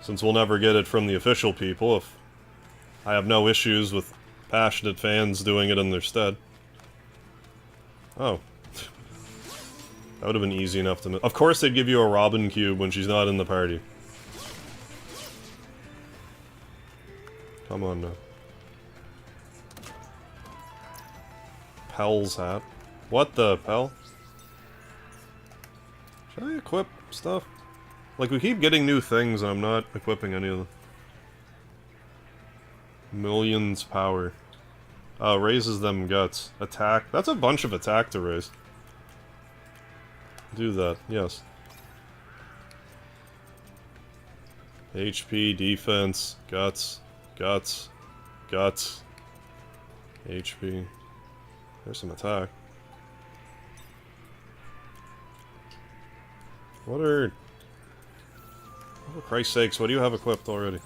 Since we'll never get it from the official people, if I have no issues with passionate fans doing it in their stead. Oh. That would have been easy enough to miss. Of course they'd give you a Robin cube when she's not in the party. Come on now. Pell's hat. What the Pell? Should I equip stuff? Like, we keep getting new things and I'm not equipping any of them. Millions power. Oh, raises them guts. Attack. That's a bunch of attack to raise. Do that, yes. HP, defense, guts, guts, guts. HP. There's some attack. What are... Oh, for Christ's sakes, what do you have equipped already?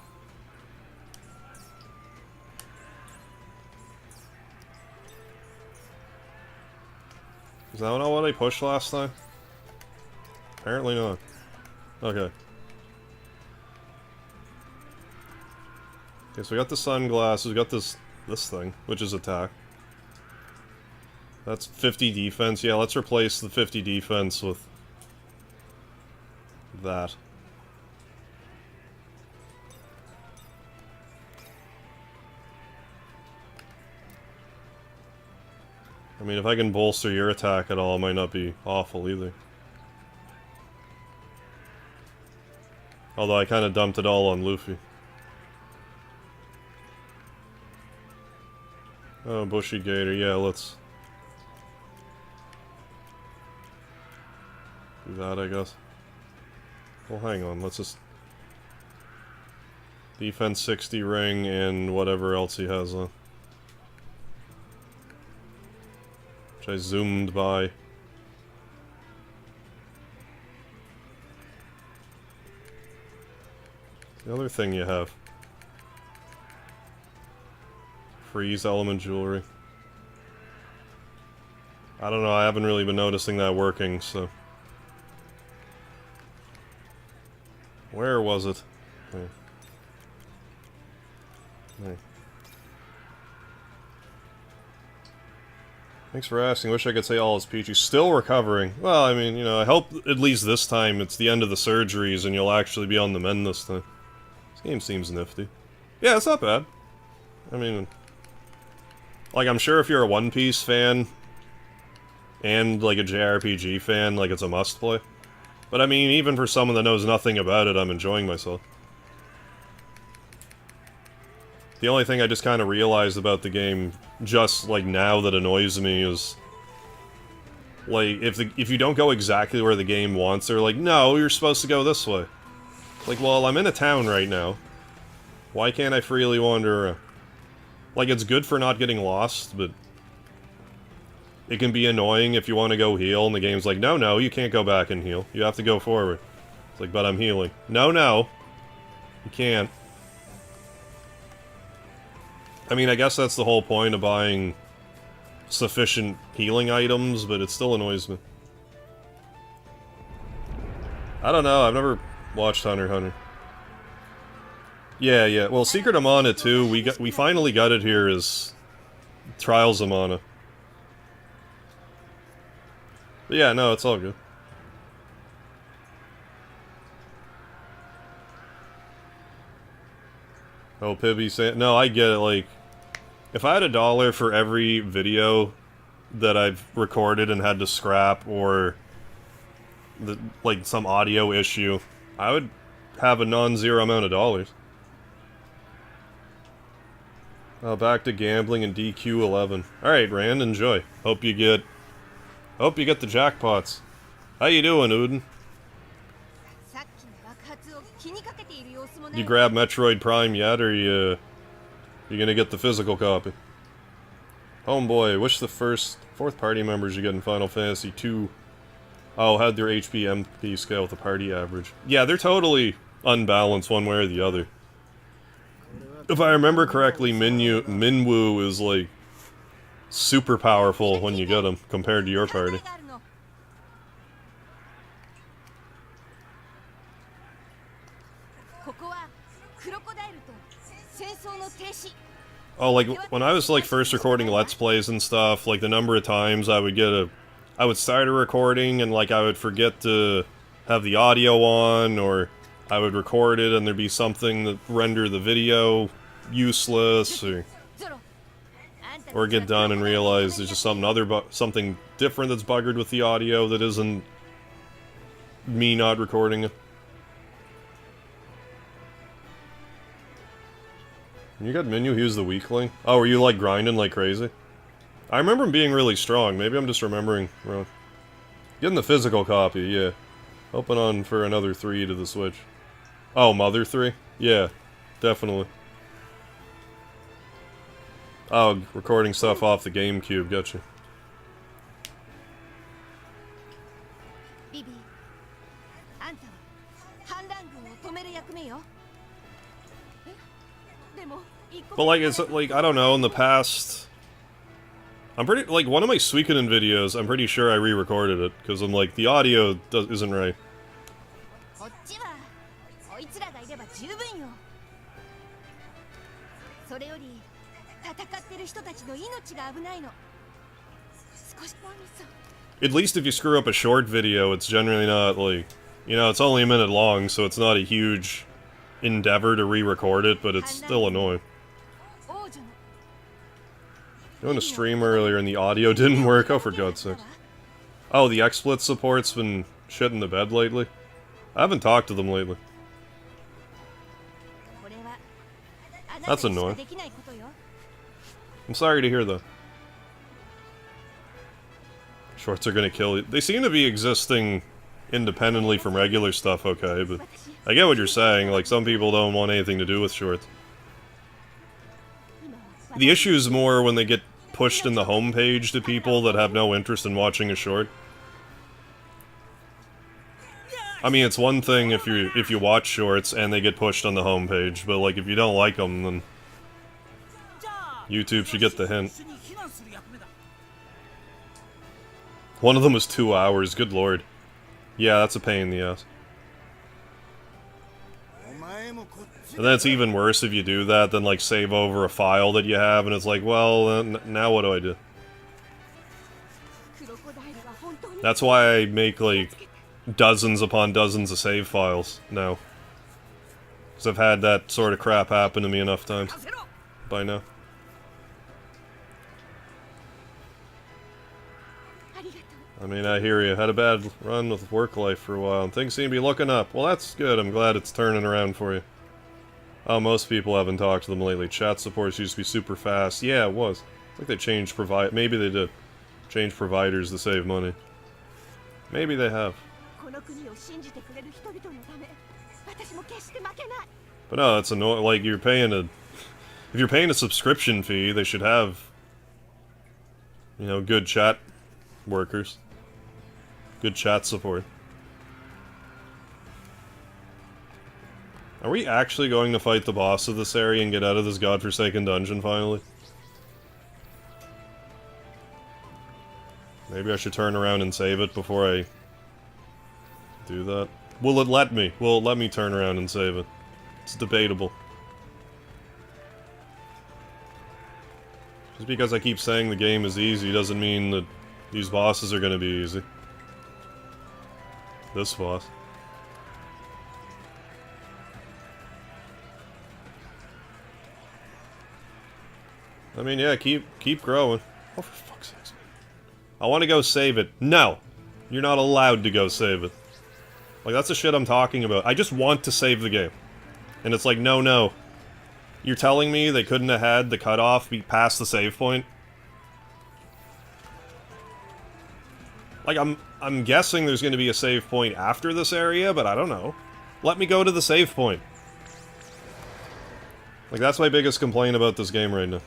Is that not what I pushed last time? Apparently not. Okay. Okay, so we got the sunglasses, we got this thing, which is attack. That's 50 defense. Yeah, let's replace the 50 defense with that. I mean, if I can bolster your attack at all, it might not be awful either. Although I kind of dumped it all on Luffy. Oh, Bushy Gator, yeah, let's do that, I guess. Well, hang on, let's just... Defense 60 ring and whatever else he has on. Which I zoomed by. The other thing you have. Freeze element jewelry. I don't know, I haven't really been noticing that working, so... Where was it? There. There. Thanks for asking. Wish I could say all is peachy. Still recovering. Well, I mean, you know, I hope at least this time it's the end of the surgeries and you'll actually be on the mend this time. This game seems nifty. Yeah, it's not bad. I mean... Like, I'm sure if you're a One Piece fan, and, like, a JRPG fan, like, it's a must-play. But, I mean, even for someone that knows nothing about it, I'm enjoying myself. The only thing I just kind of realized about the game, just, like, now that annoys me is... Like, if you don't go exactly where the game wants, they're like, no, you're supposed to go this way. Like, well, I'm in a town right now. Why can't I freely wander around? Like, it's good for not getting lost, but... It can be annoying if you want to go heal, and the game's like, no, no, you can't go back and heal. You have to go forward. It's like, but I'm healing. No, no. You can't. I mean, I guess that's the whole point of buying sufficient healing items, but it still annoys me. I don't know, I've never watched Hunter x Hunter. Yeah, yeah. Well, Secret of Mana 2, we finally got it here as Trials of Mana. But yeah, no, it's all good. Oh, Pibby saying... No, I get it, like... If I had $1 for every video that I've recorded and had to scrap, or... like, some audio issue, I would have a non-zero amount of dollars. Back to gambling and DQ11. Alright, Rand, enjoy. Hope you get the jackpots. How you doing, Uden? You grab Metroid Prime yet, or you gonna get the physical copy? Homeboy, wish the fourth party members you get in Final Fantasy II had their HP MP scale with the party average. Yeah, they're totally unbalanced one way or the other. If I remember correctly, Minwoo is, like, super powerful when you get him, compared to your party. Oh, like, when I was, like, first recording Let's Plays and stuff, like, the number of times I would start a recording and, like, I would forget to have the audio on, or I would record it and there'd be something that rendered the video useless, or get done and realize there's just something different that's buggered with the audio that isn't me not recording it. You got Minu, he was the weakling? Oh, were you, like, grinding like crazy? I remember him being really strong, maybe I'm just remembering wrong. Getting the physical copy, yeah. Hoping on for another 3 to the Switch. Oh, Mother 3? Yeah, definitely. Oh, recording stuff off the GameCube, gotcha. But, like, it's, like, I don't know, in the past... I'm pretty, like, one of my Suikoden videos, I'm pretty sure I re-recorded it, because I'm like, the audio isn't right. At least if you screw up a short video, it's generally not, like... You know, it's only a minute long, so it's not a huge endeavor to re-record it, but it's still annoying. Doing a stream earlier and the audio didn't work. Oh, for God's sakes. Oh, the XSplit support's been shitting the bed lately? I haven't talked to them lately. That's annoying. I'm sorry to hear that. Shorts are gonna kill you. They seem to be existing independently from regular stuff, okay, but... I get what you're saying, like, some people don't want anything to do with shorts. The issue is more when they get pushed in the homepage to people that have no interest in watching a short. I mean, it's one thing if you watch shorts and they get pushed on the homepage, but, like, if you don't like them, then YouTube should get the hint. One of them was 2 hours, good lord. Yeah, that's a pain in the ass. And then it's even worse if you do that than, like, save over a file that you have, and it's like, well, now what do I do? That's why I make, like, dozens upon dozens of save files now. Because I've had that sort of crap happen to me enough times by now. I mean, I hear you. Had a bad run with work life for a while, and things seem to be looking up. Well, that's good. I'm glad it's turning around for you. Oh, most people haven't talked to them lately. Chat supports used to be super fast. Yeah, it was. I think they changed maybe they did. Change providers to save money. Maybe they have. But no, that's annoying. Like, you're paying a... If you're paying a subscription fee, they should have... You know, good chat workers. Good chat support. Are we actually going to fight the boss of this area and get out of this godforsaken dungeon finally? Maybe I should turn around and save it before I do that. Will it let me? Will it let me turn around and save it? It's debatable. Just because I keep saying the game is easy doesn't mean that these bosses are gonna be easy. This boss. I mean, yeah, keep growing. Oh, for fuck's sake. I want to go save it. No! You're not allowed to go save it. Like, that's the shit I'm talking about. I just want to save the game. And it's like, no, no. You're telling me they couldn't have had the cutoff be past the save point? Like, I'm guessing there's going to be a save point after this area, but I don't know. Let me go to the save point. Like, that's my biggest complaint about this game right now.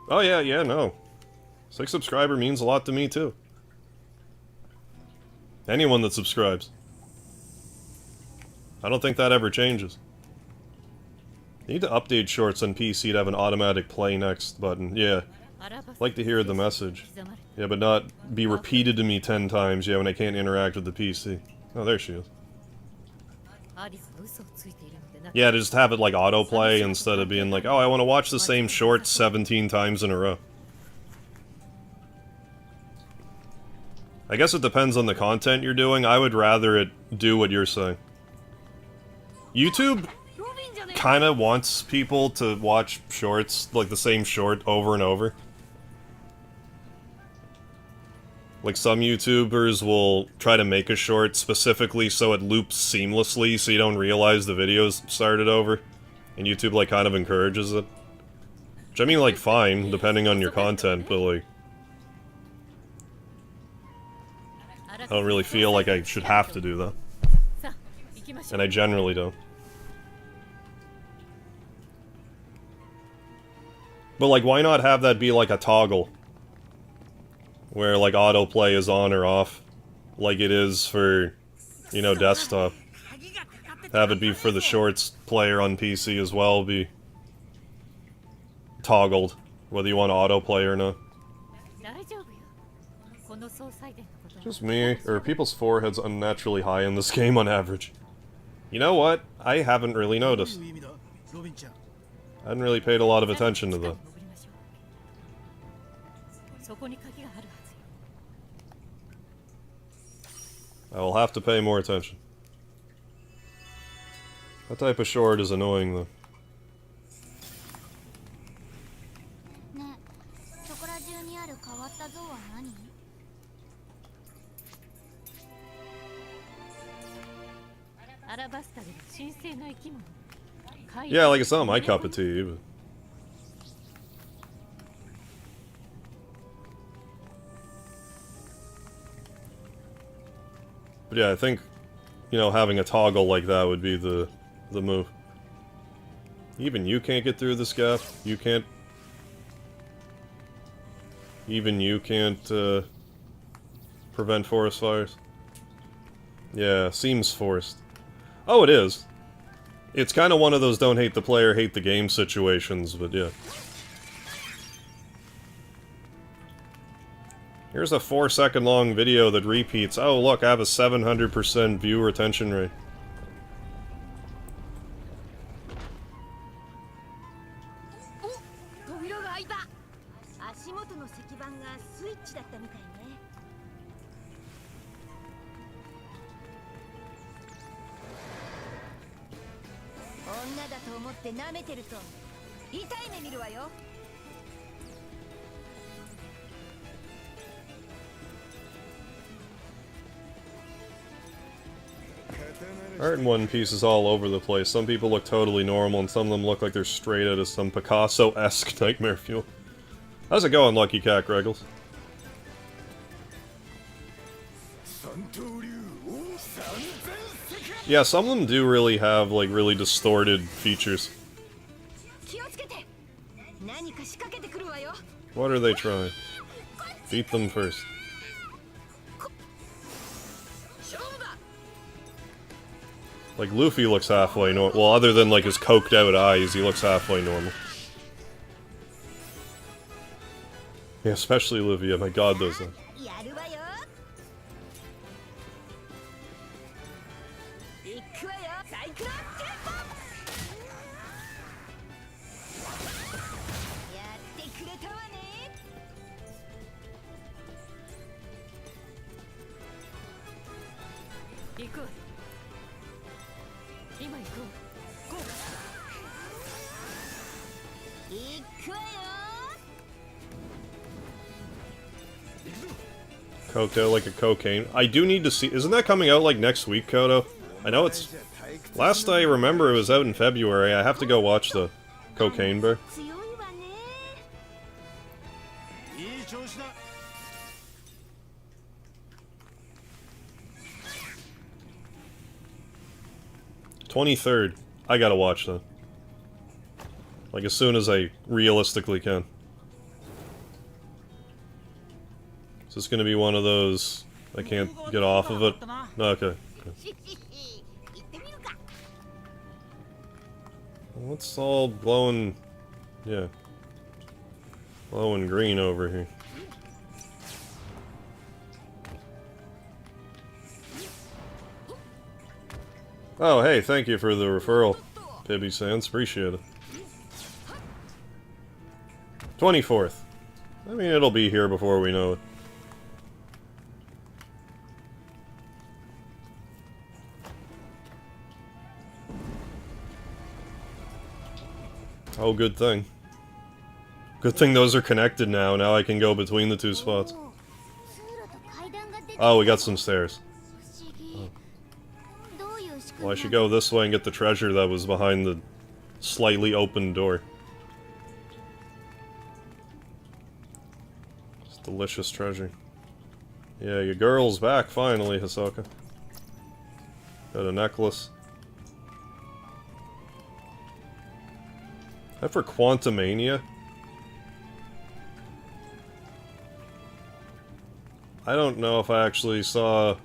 Oh yeah, no. 6 subscriber means a lot to me too. Anyone that subscribes. I don't think that ever changes. You need to update shorts on PC to have an automatic play next button. Yeah. Like to hear the message. Yeah, but not be repeated to me 10 times, yeah, when I can't interact with the PC. Oh, there she is. Yeah, to just have it like autoplay instead of being like, oh, I want to watch the same short 17 times in a row. I guess it depends on the content you're doing. I would rather it do what you're saying. YouTube kind of wants people to watch shorts, like the same short over and over. Like, some YouTubers will try to make a short specifically so it loops seamlessly so you don't realize the video's started over. And YouTube, like, kind of encourages it. Which, I mean, like, fine, depending on your content, but, like... I don't really feel like I should have to do that. And I generally don't. But, like, why not have that be, like, a toggle? Where, like, autoplay is on or off. Like it is for, you know, desktop. Have it be for the shorts player on PC as well, be toggled. Whether you want autoplay or not. Just me, or people's foreheads unnaturally high in this game on average. You know what? I haven't really noticed. I hadn't really paid a lot of attention to that. I will have to pay more attention. That type of short is annoying, though. Yeah, like it's not my cup of tea, but... But yeah, I think, you know, having a toggle like that would be the move. Even you can't get through this gap. You can't... Even you can't, prevent forest fires. Yeah, seems forced. Oh, it is. It's kind of one of those don't hate the player, hate the game situations, but yeah. Here's a 4-second long video that repeats. Oh, look, I have a 700% view retention rate. Art in One Piece is all over the place. Some people look totally normal, and some of them look like they're straight out of some Picasso-esque Nightmare Fuel. How's it going, Lucky Cat Greggles? Yeah, some of them do really have, like, really distorted features. What are they trying? Beat them first. Like, Luffy looks halfway normal. Well, other than, like, his coked-out eyes, he looks halfway normal. Yeah, especially Luffy. Oh my god, those things. Coked out like a cocaine. I do need to see... Isn't that coming out, like, next week, Kodo? I know it's... Last I remember, it was out in February. I have to go watch the Cocaine Bear. '23rd. I gotta watch that. Like, as soon as I realistically can. Is this gonna be one of those... I can't get off of it? No, okay. What's all glowing... Yeah. Glowing green over here. Oh, hey, thank you for the referral, Pibby Sands. Appreciate it. 24th. I mean, it'll be here before we know it. Oh, good thing. Good thing those are connected now. Now I can go between the two spots. Oh, we got some stairs. Oh. Well, I should go this way and get the treasure that was behind the slightly open door. It's delicious treasure. Yeah, your girl's back finally, Hisoka. Got a necklace. That for Quantumania? I don't know if I actually saw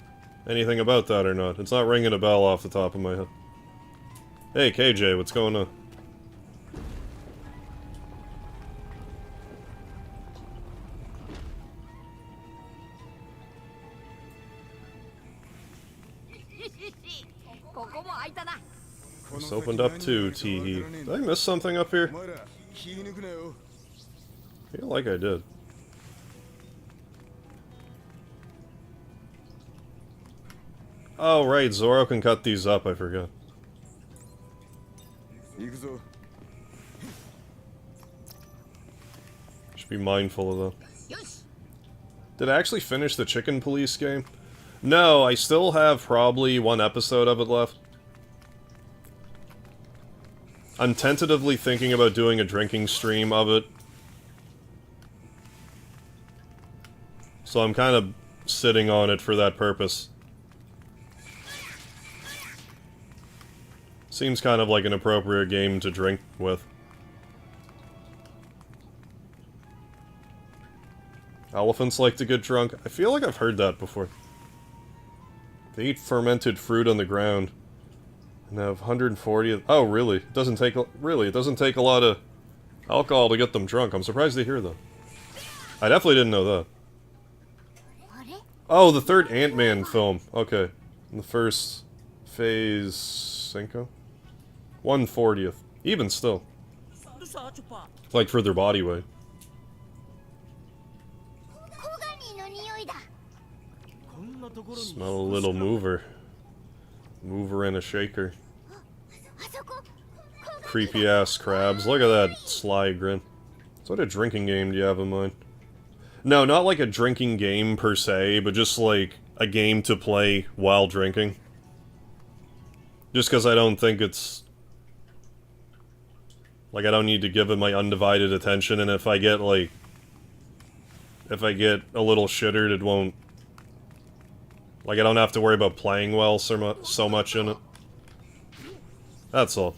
anything about that or not. It's not ringing a bell off the top of my head. Hey, KJ, what's going on? It's opened up too, teehee. Did I miss something up here? I feel like I did. Oh, right, Zoro can cut these up, I forgot. Should be mindful of that. Did I actually finish the Chicken Police game? No, I still have probably one episode of it left. I'm tentatively thinking about doing a drinking stream of it. So I'm kind of sitting on it for that purpose. Seems kind of like an appropriate game to drink with. Elephants like to get drunk? I feel like I've heard that before. They eat fermented fruit on the ground. And have 140... Oh, really? It doesn't take... Really, it doesn't take a lot of alcohol to get them drunk. I'm surprised to hear that. I definitely didn't know that. Oh, the third Ant-Man film. Okay. The first phase... Cinco? 1/40th. Even still. Like for their body weight. Smell a little mover. Mover and a shaker. creepy-ass crabs. Look at that sly grin. So what a drinking game do you have in mind? No, not like a drinking game per se, but just like a game to play while drinking. Just because I don't think it's... like, I don't need to give it my undivided attention, and if I get, like... if I get a little shittered, it won't... like, I don't have to worry about playing well so much in it. That's all.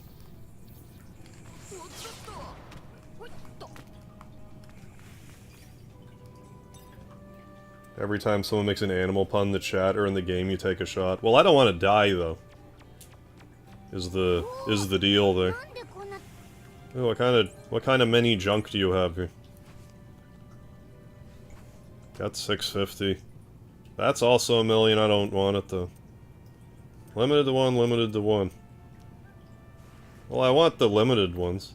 Every time someone makes an animal pun in the chat or in the game, you take a shot. Well, I don't want to die, though. Is the deal there. Ooh, what kind of mini junk do you have here? Got 650. That's also a million, I don't want it, though. Limited to one, limited to one. Well, I want the limited ones.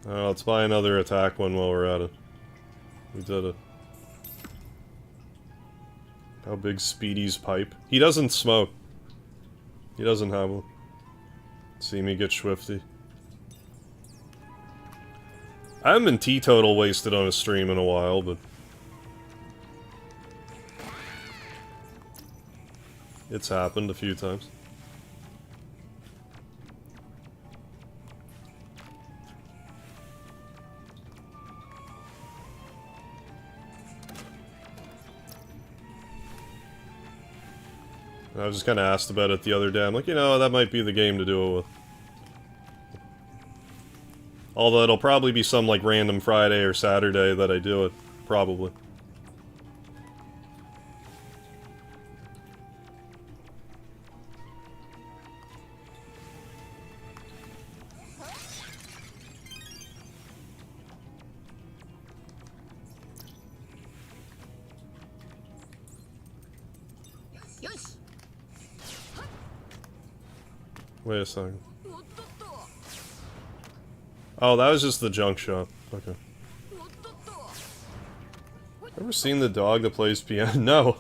Let's buy another attack one while we're at it. We did it. How big's Speedy's pipe? He doesn't smoke. He doesn't have one. See me get swifty. I haven't been teetotal wasted on a stream in a while, but... it's happened a few times. I was just kind of asked about it the other day. I'm like, you know, that might be the game to do it with. Although it'll probably be some, like, random Friday or Saturday that I do it. Probably. Wait a second. Oh, that was just the junk shop. Okay. Ever seen the dog that plays piano? No!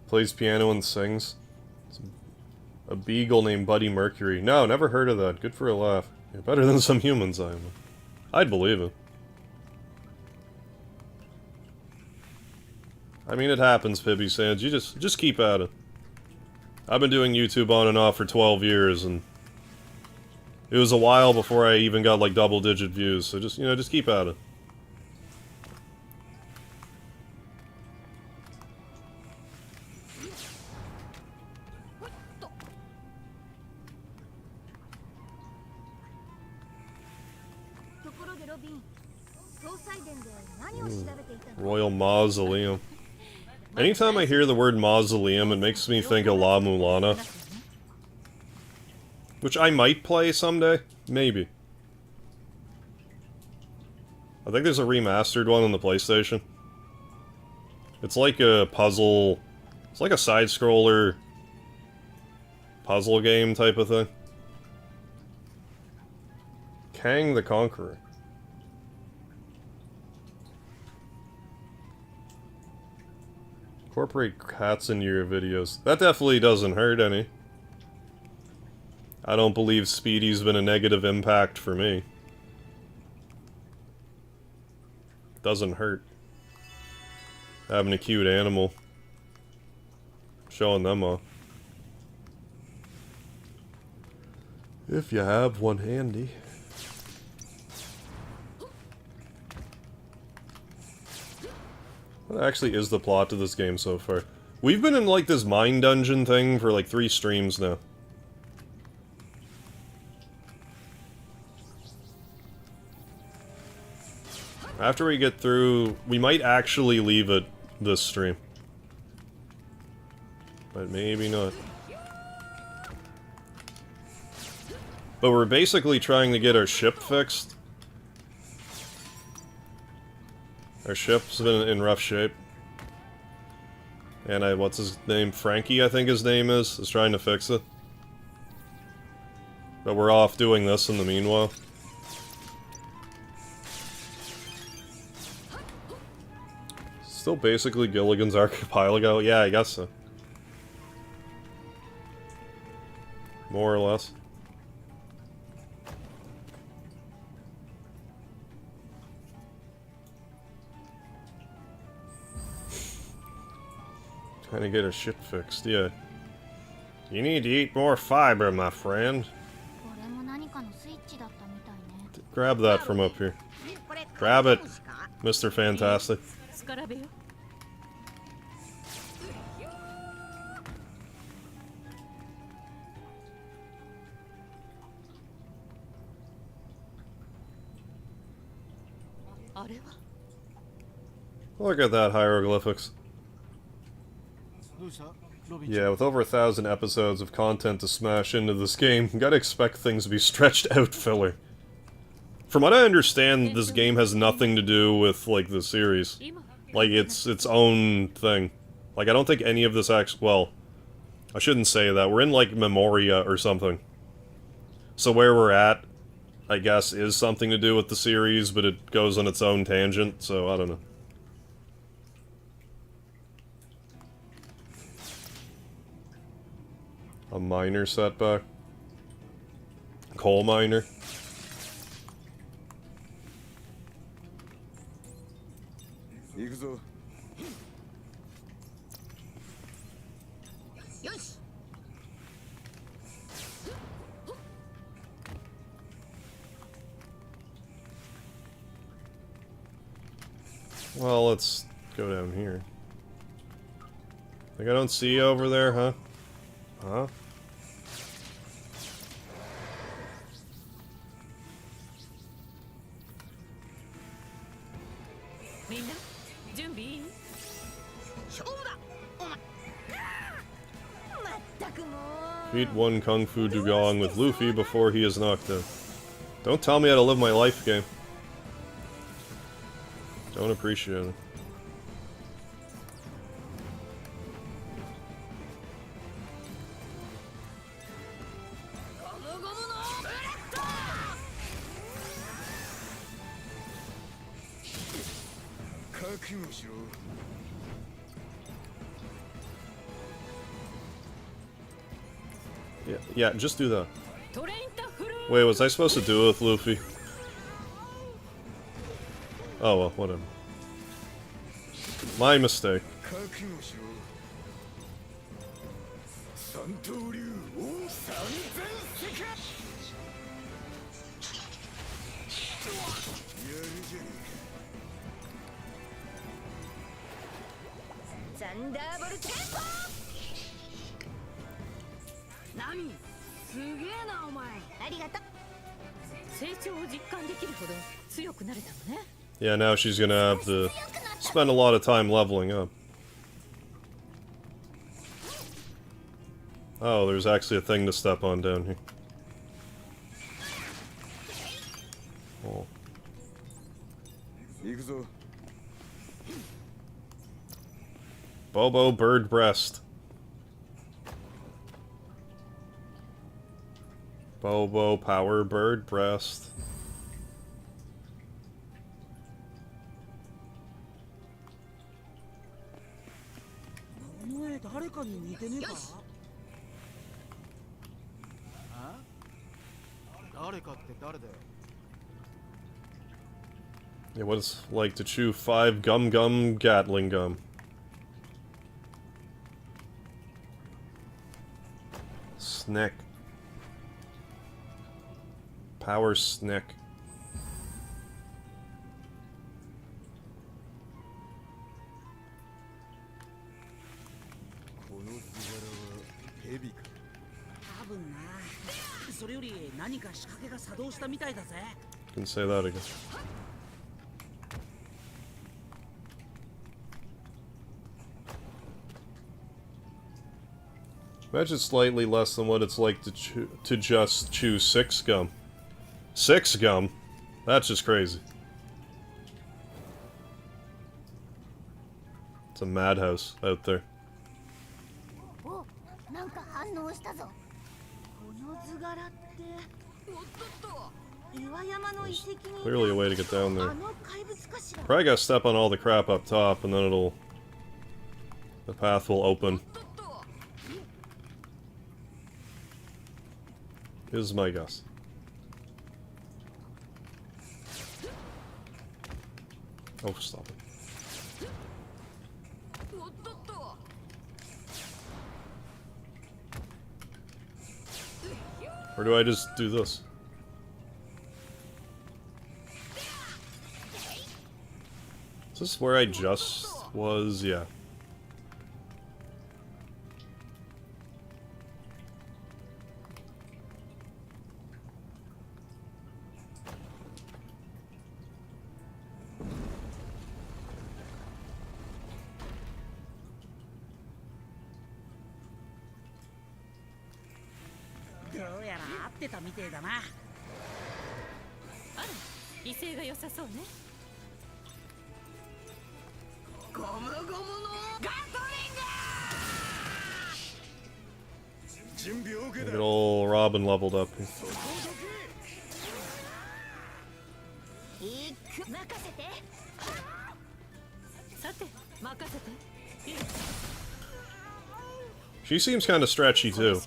Plays piano and sings. It's a beagle named Buddy Mercury. No, never heard of that. Good for a laugh. Yeah, better than some humans, I'd believe it. I mean, it happens, Pibby Sands. You just keep at it. I've been doing YouTube on and off for 12 years, and... it was a while before I even got, like, double-digit views, so just, you know, just keep at it. Royal Mausoleum. Anytime I hear the word mausoleum, it makes me think of La Mulana. Which I might play someday. Maybe. I think there's a remastered one on the PlayStation. It's like a puzzle... it's like a side-scroller... puzzle game type of thing. Kang the Conqueror. Incorporate cats into your videos. That definitely doesn't hurt any. I don't believe Speedy's been a negative impact for me. Doesn't hurt. Having a cute animal. Showing them off. If you have one handy. What actually is the plot to this game so far? We've been in, like, this mine dungeon thing for, like, 3 streams now. After we get through... we might actually leave it this stream. But maybe not. But we're basically trying to get our ship fixed. Our ship's been in rough shape. And what's his name? Frankie, I think his name is trying to fix it. But we're off doing this in the meanwhile. Still basically Gilligan's Archipelago? Yeah, I guess so. More or less. Trying to get her shit fixed, yeah. You need to eat more fiber, my friend. Grab that from up here. Grab it, Mr. Fantastic. Look at that hieroglyphics. Yeah, with over 1,000 episodes of content to smash into this game, you gotta expect things to be stretched out filler. From what I understand, this game has nothing to do with, like, the series. Like, it's its own thing. Like, I don't think any of this actually... Well, I shouldn't say that. We're in, like, Memoria or something. So where we're at, I guess, is something to do with the series, but it goes on its own tangent, so I don't know. A minor setback. Coal miner. Well, let's go down here. Think I don't see you over there, huh? Huh? Beat one Kung Fu Dugong with Luffy before he is knocked out. Don't tell me how to live my life, game. Don't appreciate it. Yeah, just do that. Wait, was I supposed to do it with Luffy? Oh well, whatever. My mistake. Yeah, now she's gonna have to spend a lot of time leveling up. Oh, there's actually a thing to step on down here. Oh. Bobo Bird Breast. Bobo Power Bird Breast. Yeah, what it's like to chew 5 gum gum Gatling gum. Snick. Power Snick. Can say that again. Imagine slightly less than what it's like to just chew 6 gum. 6 gum? That's just crazy. It's a madhouse out there. There's clearly a way to get down there. Probably gotta step on all the crap up top and then it'll... the path will open. Is my guess. Oh, stop it. Or do I just do this? Is this where I just was? Yeah. Get old Robin leveled up. She seems kind of stretchy too.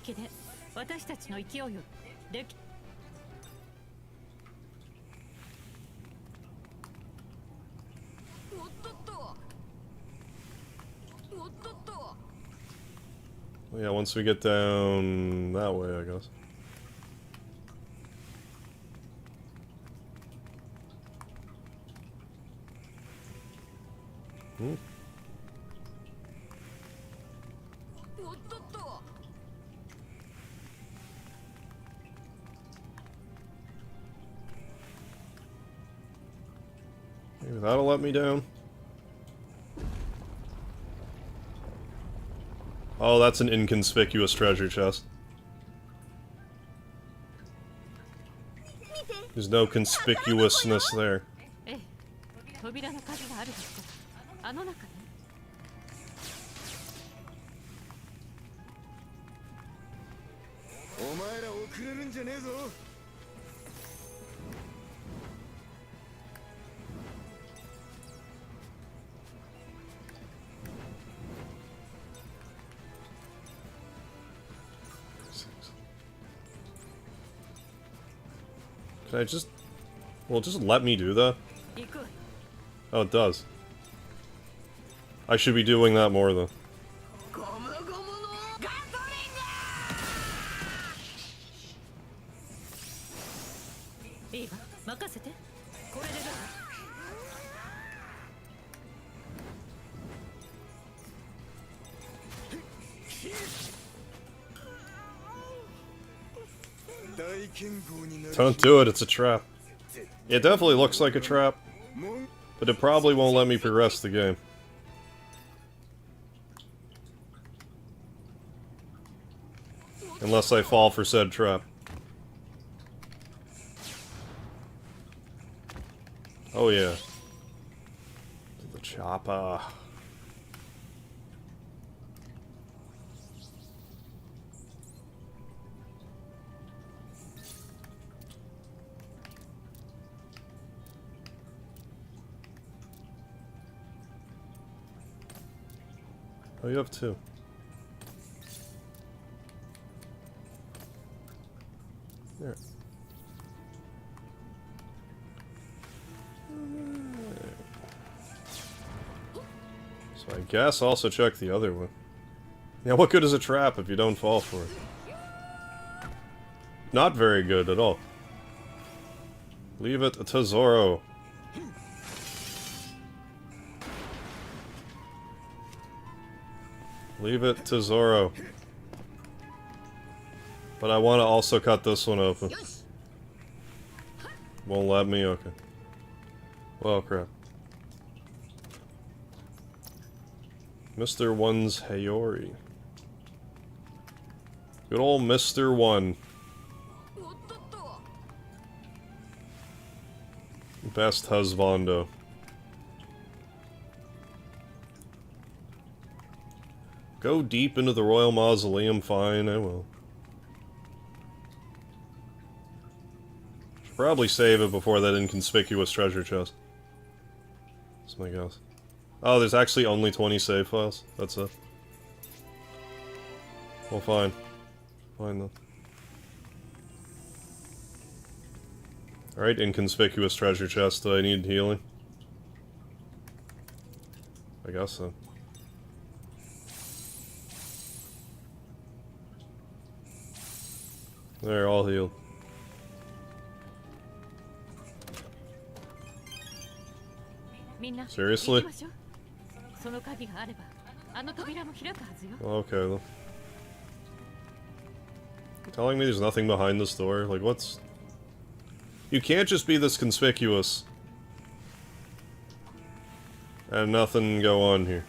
Yeah, once we get down that way, I guess. Maybe that'll let me down. Oh, that's an inconspicuous treasure chest. There's no conspicuousness there. Can I just... Well, just let me do that? Oh, it does. I should be doing that more, though. Don't do it, it's a trap. It definitely looks like a trap, but it probably won't let me progress the game. Unless I fall for said trap. Oh yeah. The chopper. Oh, you have two. There. So I guess also check the other one. Yeah, what good is a trap if you don't fall for it? Not very good at all. Leave it to Zoro. Leave it to Zoro. But I want to also cut this one open. Won't let me? Okay. Well, crap. Mr. One's Hayori. Good old Mr. One. Best husbando. Go deep into the Royal Mausoleum, fine, I will. Should probably save it before that inconspicuous treasure chest. That's my guess. Oh, there's actually only 20 save files? That's it. Well, fine. Fine then. Alright, inconspicuous treasure chest. Do I need healing? I guess so. They're all healed. Seriously? Okay then. Telling me there's nothing behind this door? Like, what's... You can't just be this conspicuous and nothing go on here.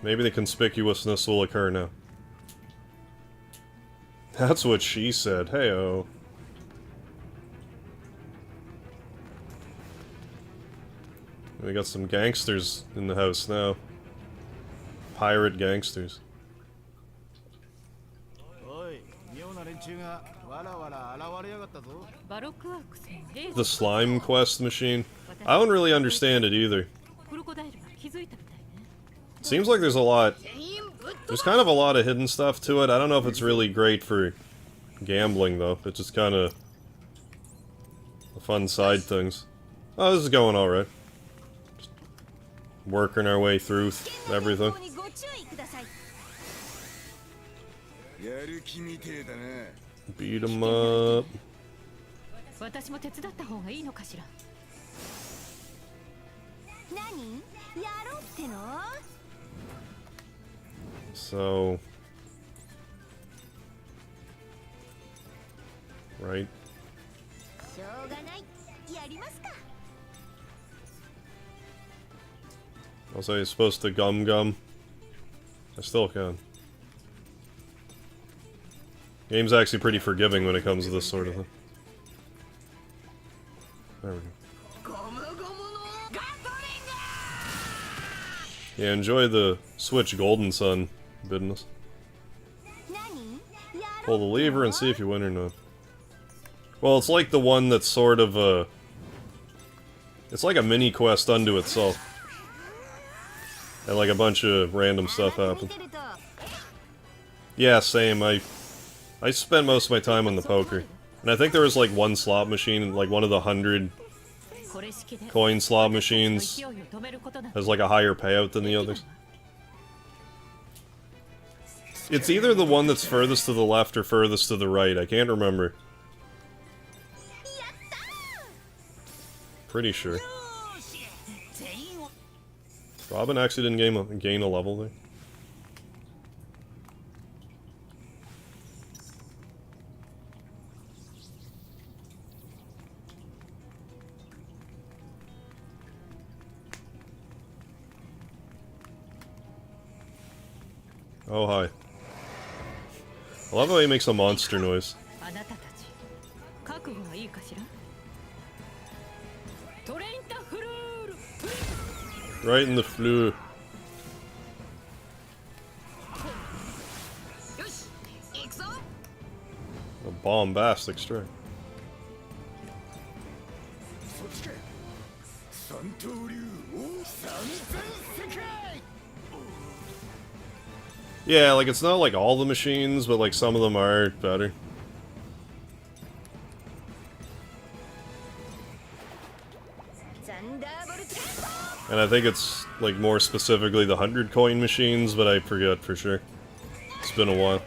Maybe the conspicuousness will occur now. That's what she said. Hey-oh. We got some gangsters in the house now. Pirate gangsters. The slime quest machine. I don't really understand it either. Seems like there's a lot. There's kind of a lot of hidden stuff to it. I don't know if it's really great for gambling though. It's just kind of the fun side things. Oh, this is going alright. Working our way through everything. Beat 'em up. So... Right. I'll say it's supposed to gum. I still can. Game's actually pretty forgiving when it comes to this sort of thing. There we go. Yeah, enjoy the Switch Golden Sun business. Pull the lever and see if you win or not. Well, it's like the one that's sort of a... It's like a mini quest unto itself. And like a bunch of random stuff happens. Yeah, same. I spent most of my time on the poker. And I think there was like one slot machine, like one of the 100 coin slot machines has like a higher payout than the others. It's either the one that's furthest to the left or furthest to the right. I can't remember. Pretty sure. Robin actually didn't gain a level there. Oh, hi. I love how he makes a monster noise. Right in the flu. A bombastic strike. Yeah, like it's not like all the machines, but like some of them are better. And I think it's like more specifically the 100 coin machines, but I forget for sure. It's been a while.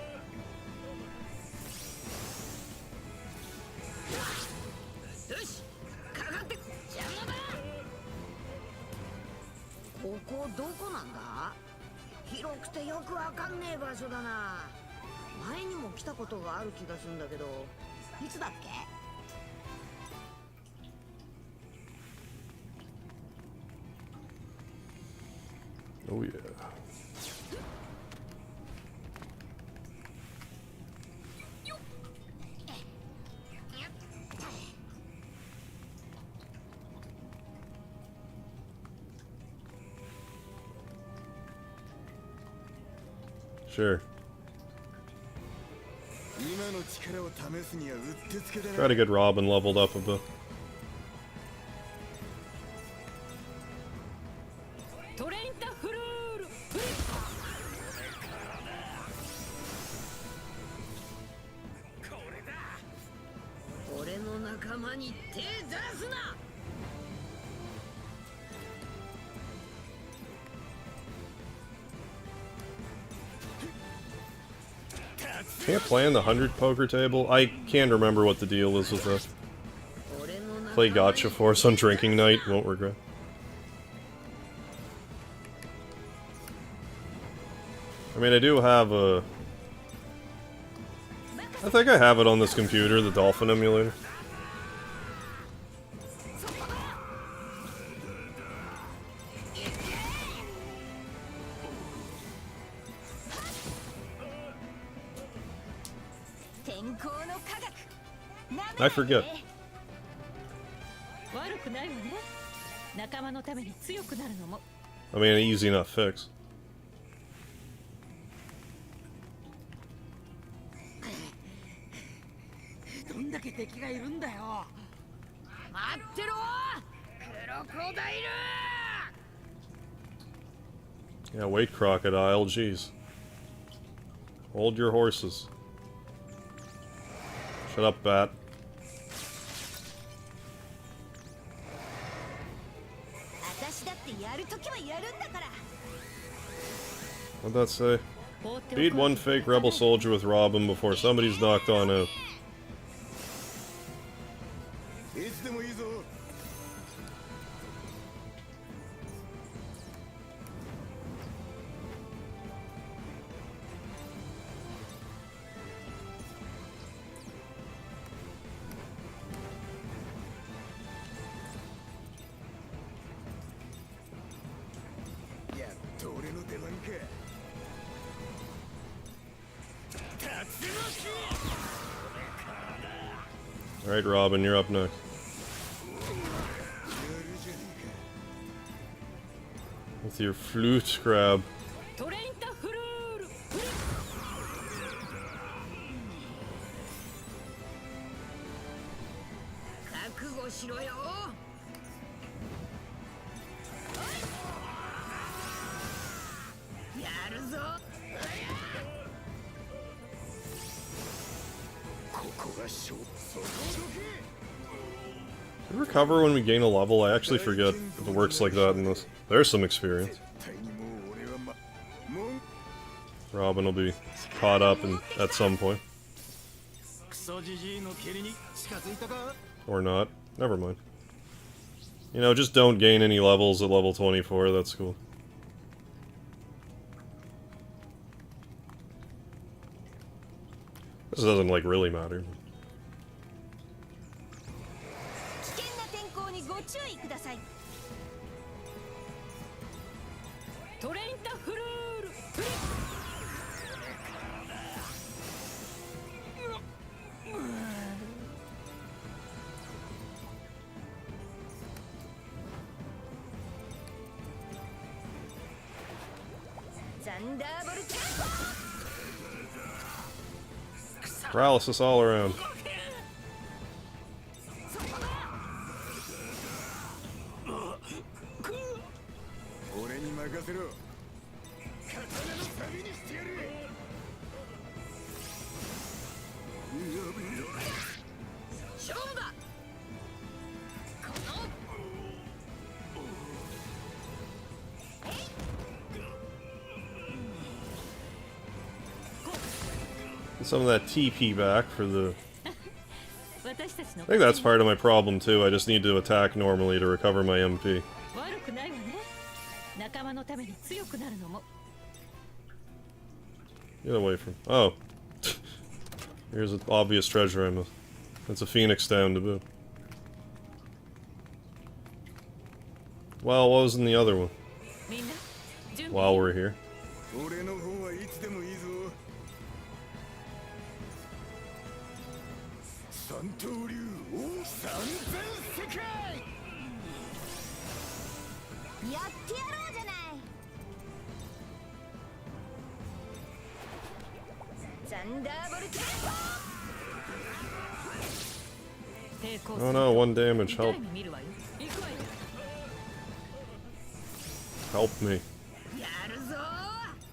Oh yeah. Sure. Try to get Robin leveled up a bit. Can't play in the 100 poker table? I can't remember what the deal is with that. Play Gotcha Force on drinking night, won't regret. I mean, I do have a... I think I have it on this computer, the Dolphin emulator. I forget. I mean, an easy enough fix. Yeah, wait, crocodile, jeez. Hold your horses. Shut up, bat. What'd that say? Beat one fake rebel soldier with Robin before somebody's knocked on out. Alright, Robin, you're up next. With your flute grab. Did we recover when we gain a level? I actually forget if it works like that in this. There's some experience. Robin will be caught up at some point. Or not. Never mind. You know, just don't gain any levels at level 24, that's cool. This doesn't, like, really matter. Paralysis all around. Some of that TP back for the... I think that's part of my problem too, I just need to attack normally to recover my MP. Get away from... Oh. Here's an obvious treasure I missed. That's a Phoenix down to boot. Well, what was in the other one? While we're here. Oh no, 1 damage, help. Help me.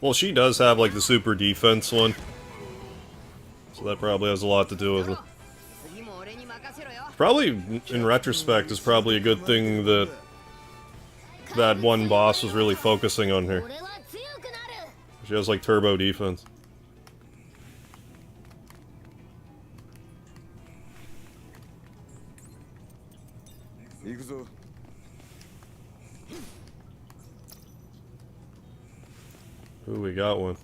Well, she does have like the super defense one. So that probably has a lot to do with it. Probably, in retrospect, is probably a good thing that that one boss was really focusing on her. She has like turbo defense. Ooh, we got one.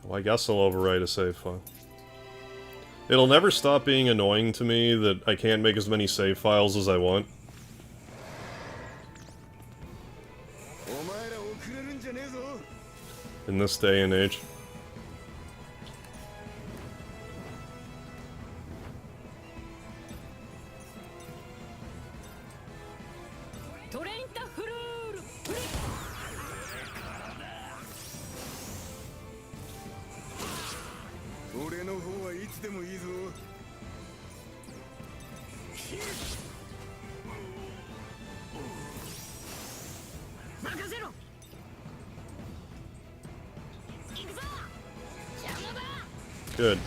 Well, I guess I'll overwrite a save file. It'll never stop being annoying to me that I can't make as many save files as I want. In this day and age. Good.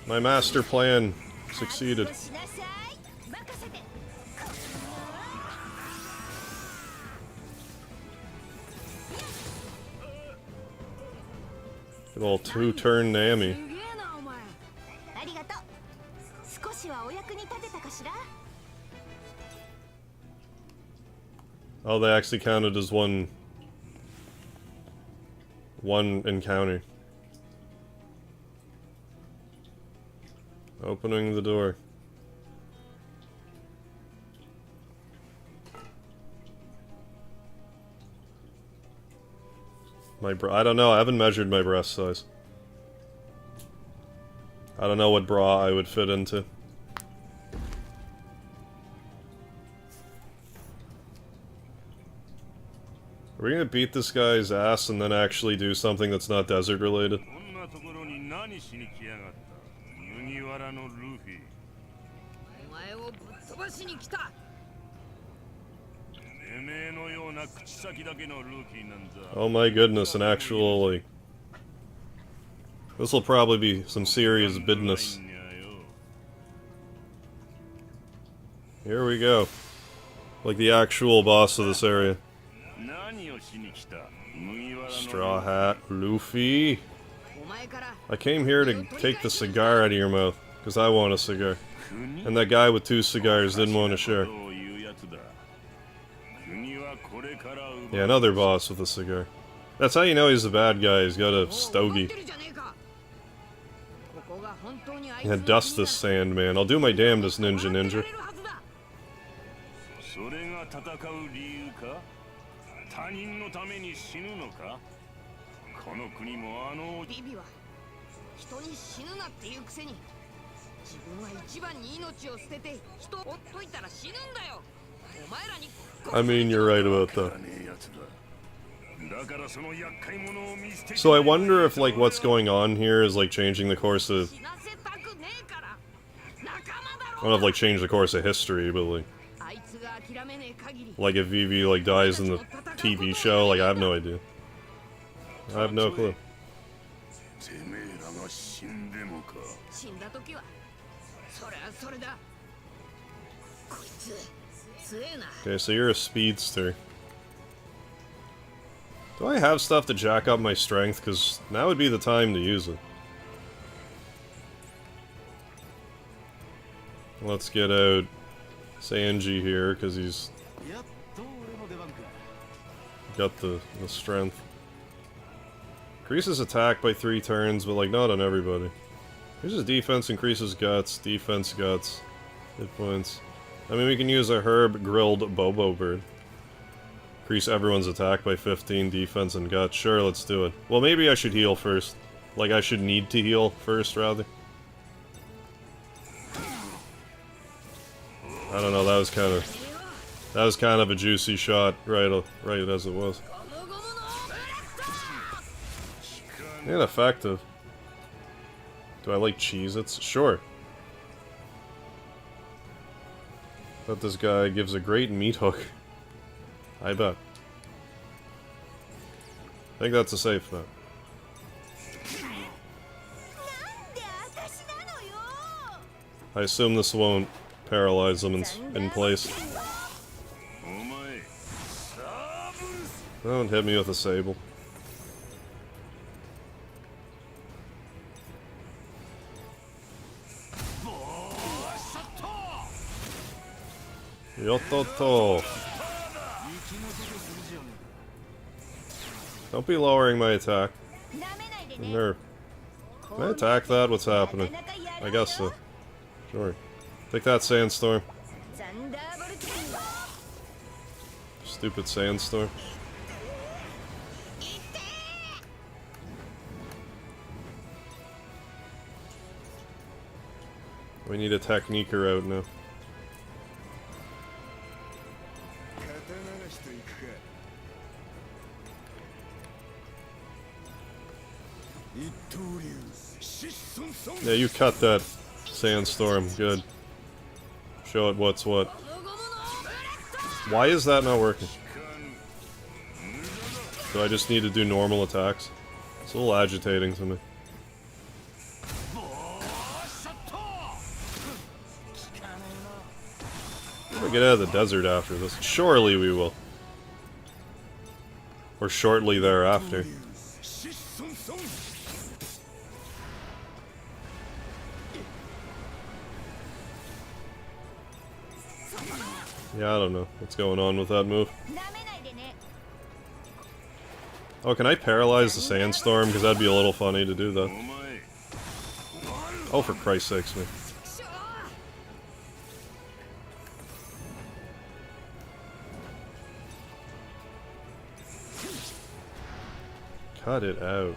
My master plan succeeded. Good old two-turn Nami. Oh, they actually counted as one encounter. Opening the door. I don't know, I haven't measured my breast size. I don't know what bra I would fit into. Are we gonna beat this guy's ass and then actually do something that's not desert related? Oh my goodness, an actual, like... This'll probably be some serious business. Here we go. Like the actual boss of this area. Straw Hat, Luffy. I came here to take the cigar out of your mouth, because I want a cigar. And that guy with 2 cigars didn't want to share. Yeah, another boss with a cigar. That's how you know he's a bad guy, he's got a stogie. Yeah, dust this sand, man. I'll do my damnedest, Ninja. I mean, you're right about that. So I wonder if, like, what's going on here is, like, changing the course of... I don't know if, like, change the course of history, but, like... Like, if Vivi, like, dies in the TV show, like, I have no idea. I have no clue. Okay, so you're a speedster. Do I have stuff to jack up my strength? Because now would be the time to use it. Let's get out Sanji here, because he's got the strength. Increases attack by 3 turns, but like not on everybody. Increases defense, increases guts, defense guts, hit points. I mean, we can use a herb grilled Bobo bird. Increase everyone's attack by 15, defense and guts. Sure, let's do it. Well, maybe I should heal first. Like, I should need to heal first, rather. I don't know, that was kind of a juicy shot, right as it was. And effective. Do I like Cheez-Its? Sure. Bet this guy gives a great meat hook. I bet. I think that's a safe bet. I assume this won't paralyze them in place. Don't hit me with a sable. Yototo. Don't be lowering my attack. Nerf. Can I attack that? What's happening? I guess so. Sure. Take that, Sandstorm. Stupid Sandstorm. We need a Techniker out now. Yeah, you cut that, Sandstorm. Good. Show it what's what. Why is that not working? Do I just need to do normal attacks? It's a little agitating to me. We'll get out of the desert after this. Surely we will. Or shortly thereafter. Yeah, I don't know what's going on with that move. Oh, can I paralyze the Sandstorm? Because that'd be a little funny to do that. Oh, for Christ's sakes, man. Cut it out.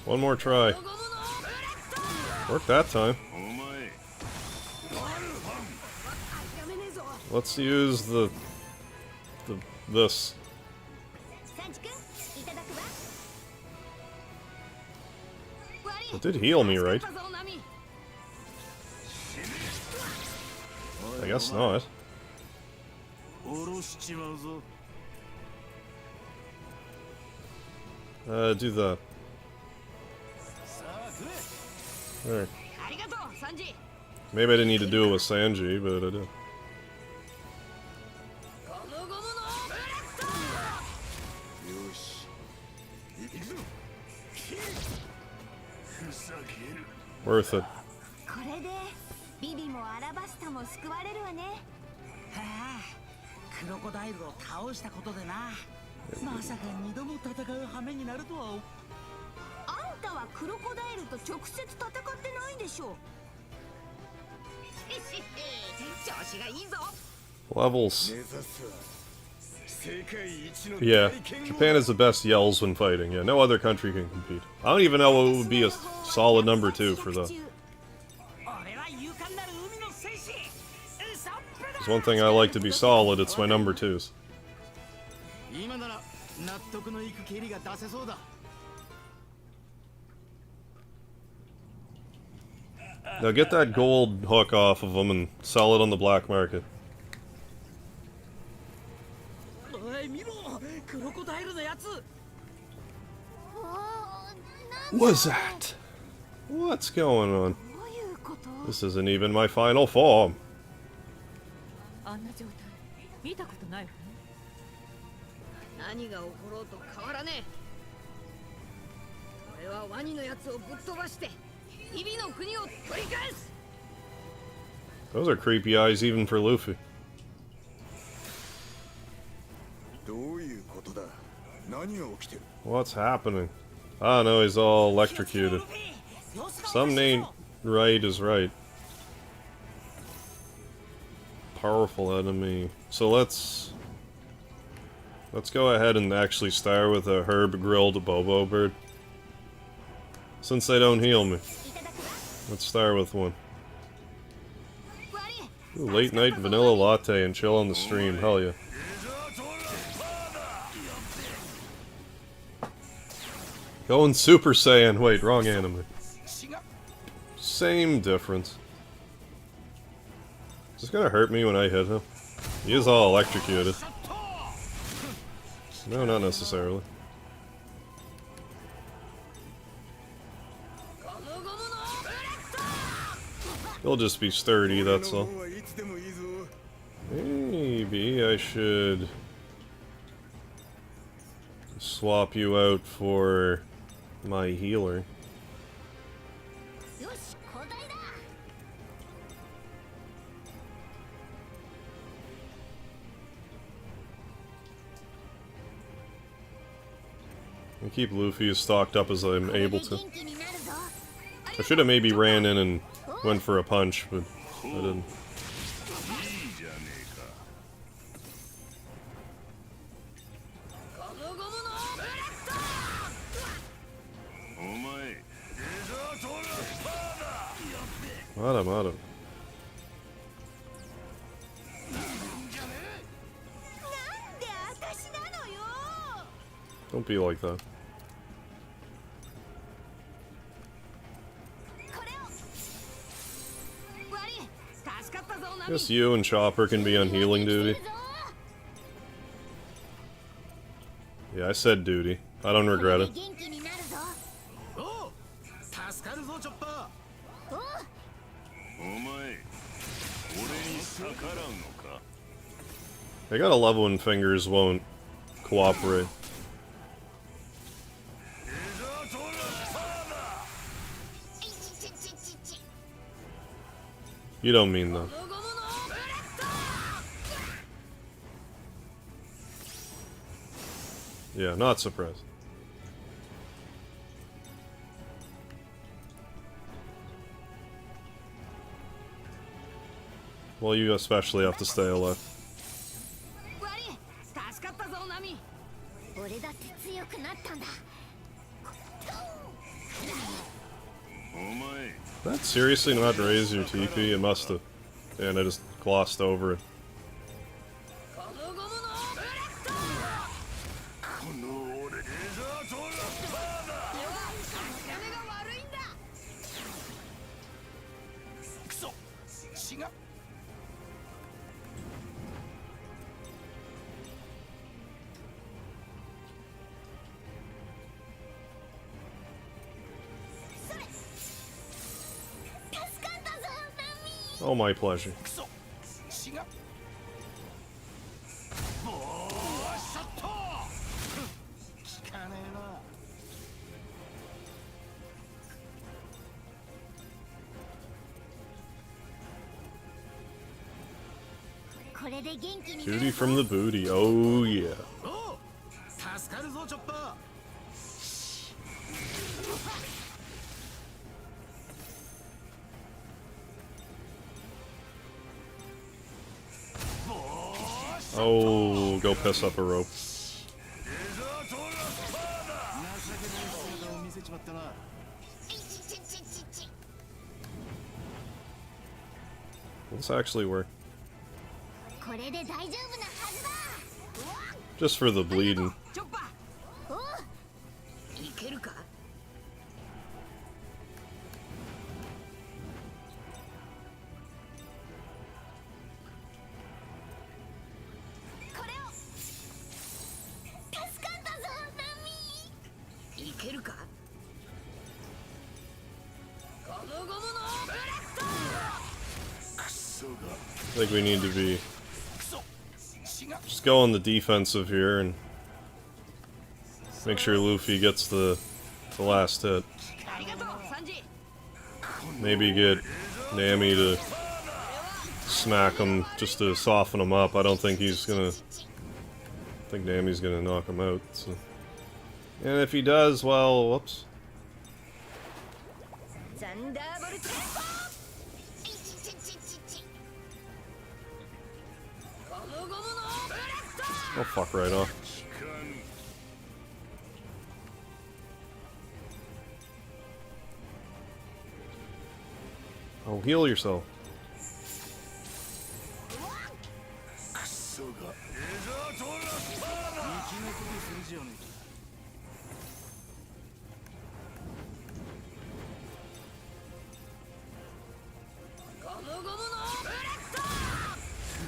One more try. Worked that time. Let's use this. It did heal me, right? I guess not. Do that. There. Maybe I didn't need to do it with Sanji, but I did. Worth it. Levels. Yeah, Japan is the best yells when fighting. Yeah, no other country can compete. I don't even know what would be a solid number 2 for the. There's one thing I like to be solid, it's my number 2s. Now get that gold hook off of them and sell it on the black market. What's that? What's going on? This isn't even my final form. Those are creepy eyes even for Luffy. What's happening? Ah, no, he's all electrocuted. Something ain't right is right. Powerful enemy. So let's... Let's go ahead and actually start with a herb grilled bobo bird. Since they don't heal me. Let's start with one. Ooh, late night vanilla latte and chill on the stream, hell yeah. Going Super Saiyan, wait, wrong anime. Same difference. Is this gonna hurt me when I hit him? He is all electrocuted. No, not necessarily. He'll just be sturdy, that's all. Maybe I should swap you out for my healer. I keep Luffy as stocked up as I'm able to. I should have maybe ran in and went for a punch, but I didn't. Mada. Don't be like that. Guess you and Chopper can be on healing duty. Yeah, I said duty. I don't regret it. I gotta love when fingers won't cooperate. You don't mean that. Yeah, not surprised. Well, you especially have to stay alive. Did that seriously not raise your TP? It must have. And I just glossed over it. Oh, my pleasure. Duty from the booty, oh yeah. Oh, go piss up a rope. This actually work. Just for the bleeding. I think we need to be just go on the defensive here and make sure Luffy gets the last hit. Maybe get Nami to smack him just to soften him up. I don't think he's gonna. I think Nami's gonna knock him out. So. And if he does, well, whoops. Oh, fuck right off. Oh, heal yourself.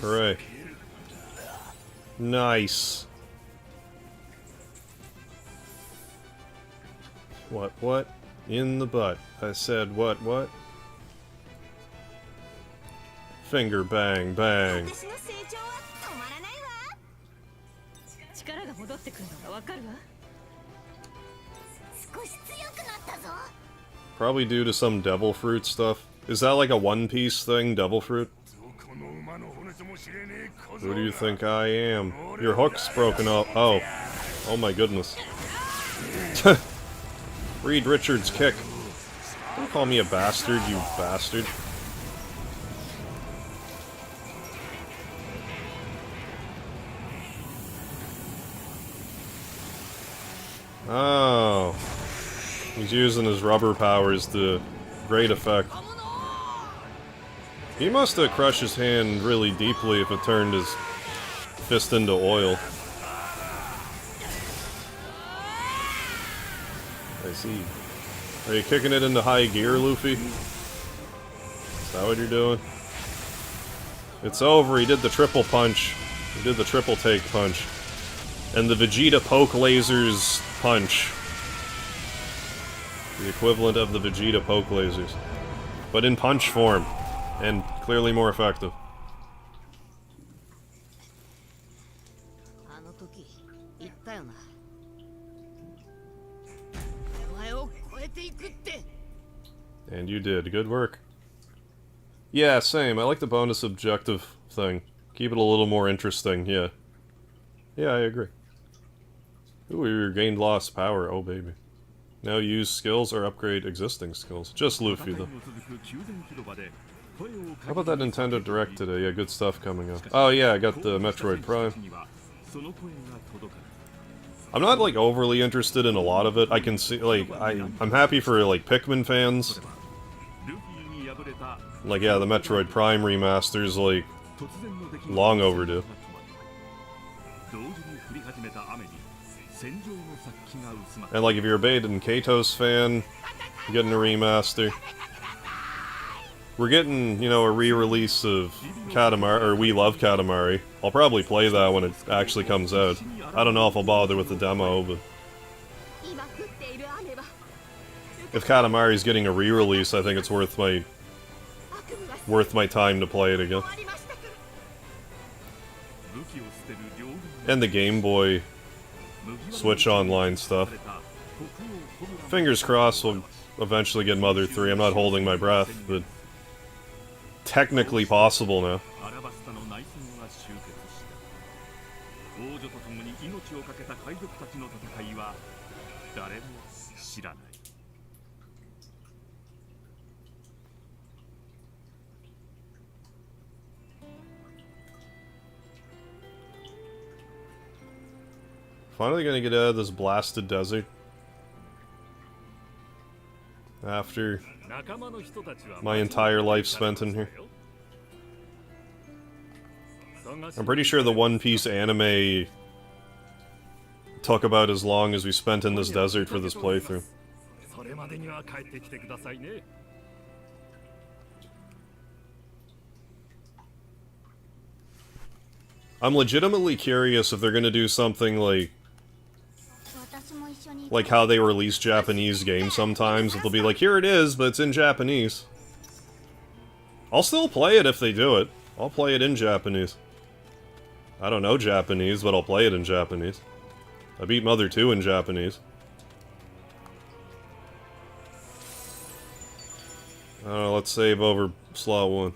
Hooray. Nice. What? In the butt. I said what? Finger bang, bang. Probably due to some devil fruit stuff. Is that like a One Piece thing, devil fruit? Who do you think I am? Your hook's broken up. Oh. Oh my goodness. Reed Richards' kick. Don't call me a bastard, you bastard. Oh. He's using his rubber powers to great effect. He must have crushed his hand really deeply if it turned his fist into oil. I see. Are you kicking it into high gear, Luffy? Is that what you're doing? It's over, he did the triple punch. He did the triple take punch. And the Vegeta poke lasers punch. The equivalent of the Vegeta poke lasers. But in punch form. And clearly more effective. And you did. Good work. Yeah, same. I like the bonus objective thing. Keep it a little more interesting, yeah. Yeah, I agree. Ooh, you gained lost power. Oh, baby. Now use skills or upgrade existing skills. Just Luffy, though. How about that Nintendo Direct today? Yeah, good stuff coming up. Oh yeah, I got the Metroid Prime. I'm not, like, overly interested in a lot of it. I can see, like, I'm happy for, like, Pikmin fans. Like, yeah, the Metroid Prime remaster's, like, long overdue. And, like, if you're a Baden Kato's fan, you're getting a remaster. We're getting, you know, a re-release of Katamari, or We Love Katamari. I'll probably play that when it actually comes out. I don't know if I'll bother with the demo, but... if Katamari's getting a re-release, I think it's worth my time to play it again. And the Game Boy Switch Online stuff. Fingers crossed we'll eventually get Mother 3. I'm not holding my breath, but... technically possible now. Finally gonna get out of this blasted desert. After my entire life spent in here. I'm pretty sure the One Piece anime took about as long as we spent in this desert for this playthrough. I'm legitimately curious if they're gonna do something like how they release Japanese games sometimes. If they'll be like, here it is, but it's in Japanese. I'll still play it if they do it. I'll play it in Japanese. I don't know Japanese, but I'll play it in Japanese. I beat Mother 2 in Japanese. I don't know, let's save over slot 1.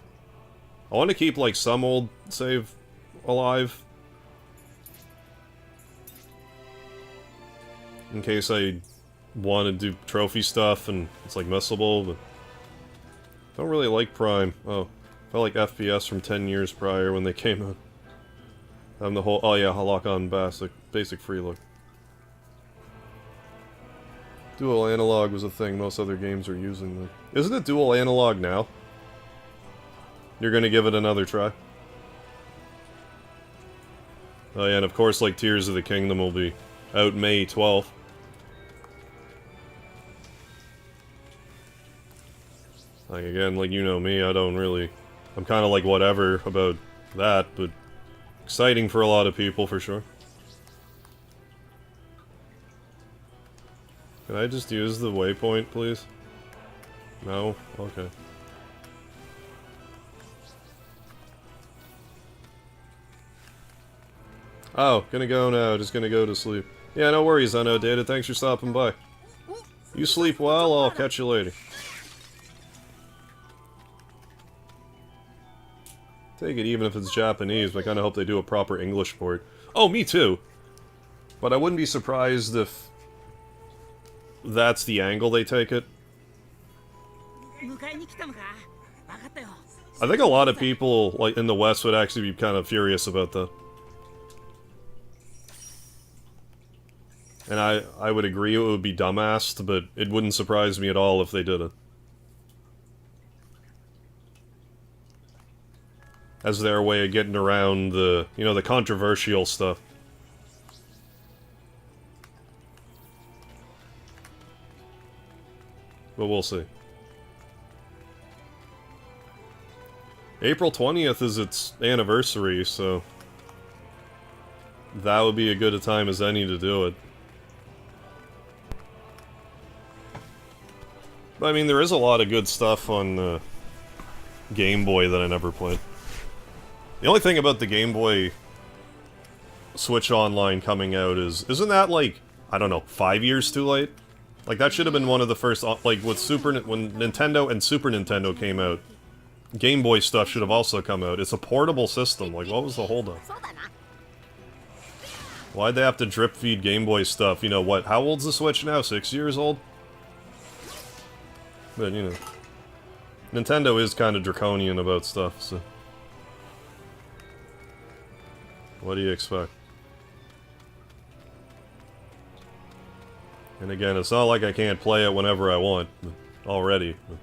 I want to keep, like, some old save alive. In case I want to do trophy stuff and it's, like, missable, but... don't really like Prime. Oh. Felt like FPS from 10 years prior when they came out. I'm the whole... oh yeah, I'll lock on basic free look. Dual analog was a thing most other games are using. Isn't it dual analog now? You're gonna give it another try? Oh yeah, and of course, like, Tears of the Kingdom will be out May 12th. Like, again, like, you know me, I don't really... I'm kind of like whatever about that, but exciting for a lot of people, for sure. Can I just use the waypoint, please? No? Okay. Oh, gonna go now, just gonna go to sleep. Yeah, no worries, I know, Data, thanks for stopping by. You sleep well, I'll catch you later. Take it even if it's Japanese, but I kinda hope they do a proper English port. Oh, me too! But I wouldn't be surprised if that's the angle they take it. I think a lot of people, like, in the West would actually be kind of furious about that. And I would agree it would be dumbassed, but it wouldn't surprise me at all if they did it. As their way of getting around the, you know, the controversial stuff. But we'll see. April 20th is its anniversary, so... that would be as good a time as any to do it. But, I mean, there is a lot of good stuff on Game Boy that I never played. The only thing about the Game Boy Switch Online coming out is... isn't that, like, I don't know, 5 years too late? Like, that should have been one of the first... like, with when Nintendo and Super Nintendo came out, Game Boy stuff should have also come out. It's a portable system. Like, what was the holdup? Why'd they have to drip feed Game Boy stuff? You know, what? How old's the Switch now? 6 years old? But, you know... Nintendo is kind of draconian about stuff, so... what do you expect? And again, it's not like I can't play it whenever I want, already. But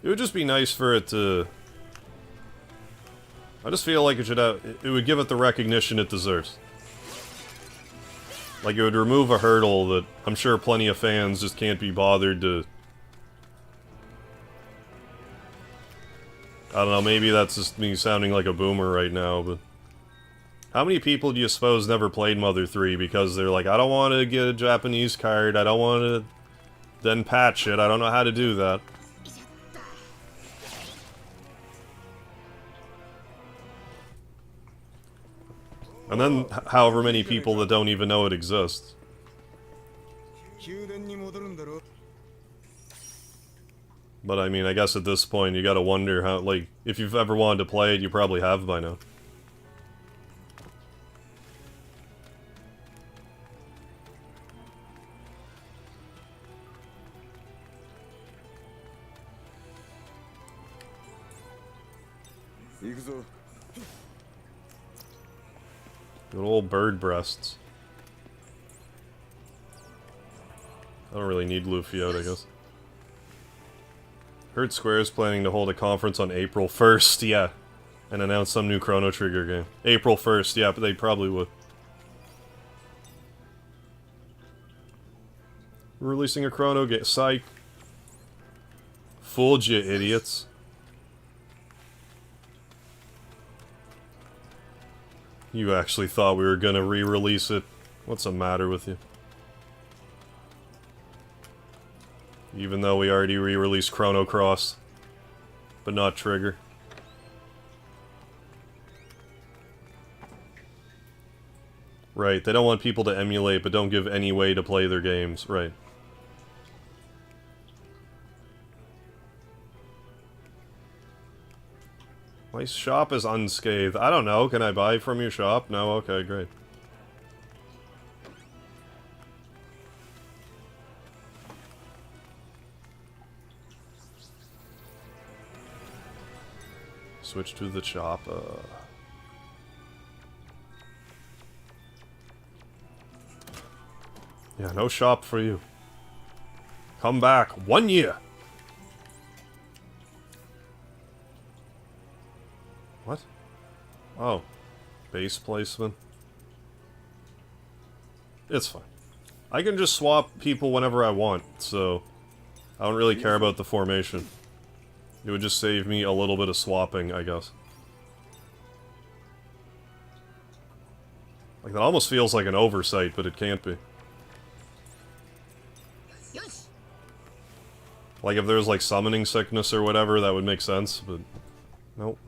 it would just be nice for it to... I just feel like it should have... it would give it the recognition it deserves. Like, it would remove a hurdle that I'm sure plenty of fans just can't be bothered to... I don't know, maybe that's just me sounding like a boomer right now, but... how many people do you suppose never played Mother 3 because they're like, I don't want to get a Japanese card, I don't want to then patch it, I don't know how to do that. And then, however many people that don't even know it exists. But I mean, I guess at this point you gotta wonder how, like, if you've ever wanted to play it, you probably have by now. Good old bird breasts. I don't really need Luffy-out, I guess. Heard Square's planning to hold a conference on April 1st, yeah. And announce some new Chrono Trigger game. April 1st, yeah, but they probably would. We're releasing a Chrono game. Psych. Fooled you, idiots. You actually thought we were gonna re-release it. What's the matter with you? Even though we already re-released Chrono Cross. But not Trigger. Right, they don't want people to emulate, but don't give any way to play their games. Right. My shop is unscathed. I don't know, can I buy from your shop? No? Okay, great. Switch to the shop. Yeah, no shop for you. Come back. 1 year! What? Oh. Base placement. It's fine. I can just swap people whenever I want, so I don't really care about the formation. It would just save me a little bit of swapping, I guess. Like, that almost feels like an oversight, but it can't be. Like, if there's, like, summoning sickness or whatever, that would make sense, but... Nope.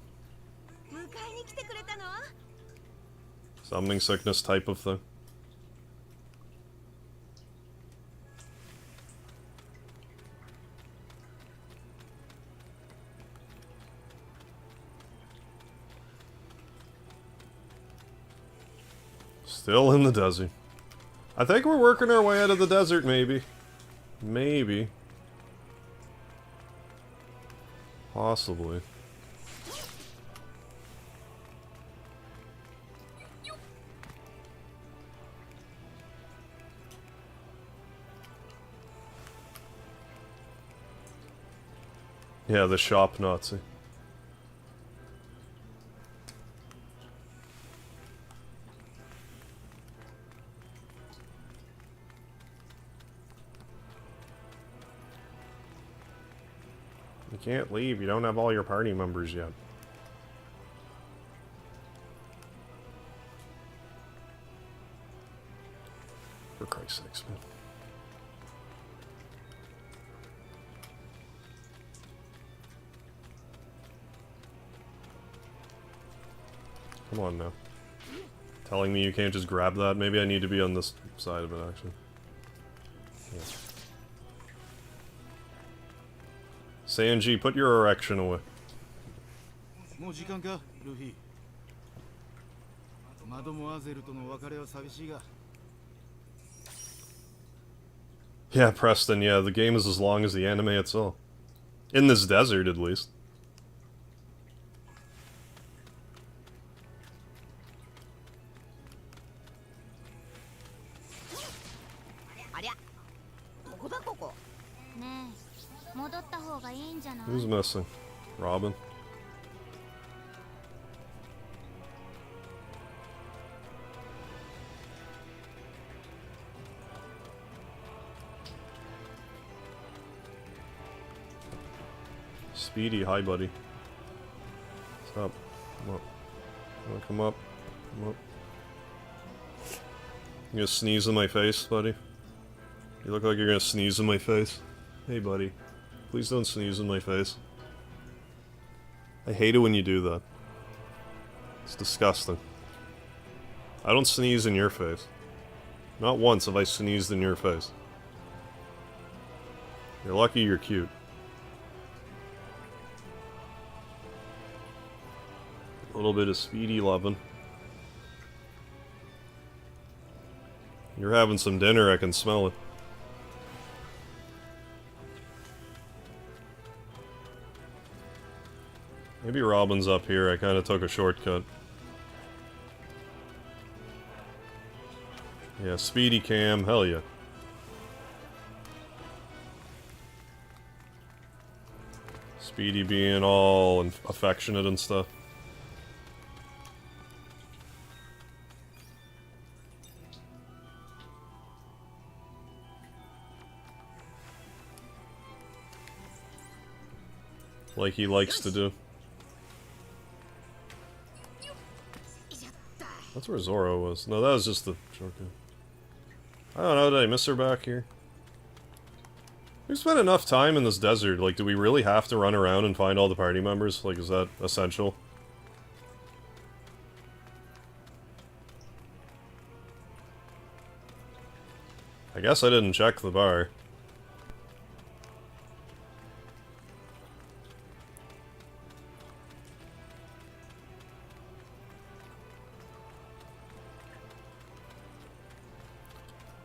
Summoning sickness type of thing. Still in the desert. I think we're working our way out of the desert, maybe. Maybe. Possibly. Yeah, the shop Nazi. You can't leave, you don't have all your party members yet. For Christ's sakes, man. Come on now. Telling me you can't just grab that? Maybe I need to be on this side of it, actually. Yeah. Sanji, put your erection away. Yeah, Preston, yeah, the game is as long as the anime itself. In this desert, at least. Who's missing? Robin? Speedy, hi buddy. What's up? Come up. Come up. Come up. You gonna sneeze in my face, buddy? You look like you're gonna sneeze in my face. Hey buddy. Please don't sneeze in my face. I hate it when you do that. It's disgusting. I don't sneeze in your face. Not once have I sneezed in your face. You're lucky you're cute. A little bit of speedy loving. You're having some dinner, I can smell it. Maybe Robin's up here, I kinda took a shortcut. Yeah, speedy cam, hell yeah. Speedy being all affectionate and stuff. Like he likes to do. That's where Zoro was. No, that was just the shortcut. I don't know, did I miss her back here? We've spent enough time in this desert, like, do we really have to run around and find all the party members? Like, is that essential? I guess I didn't check the bar.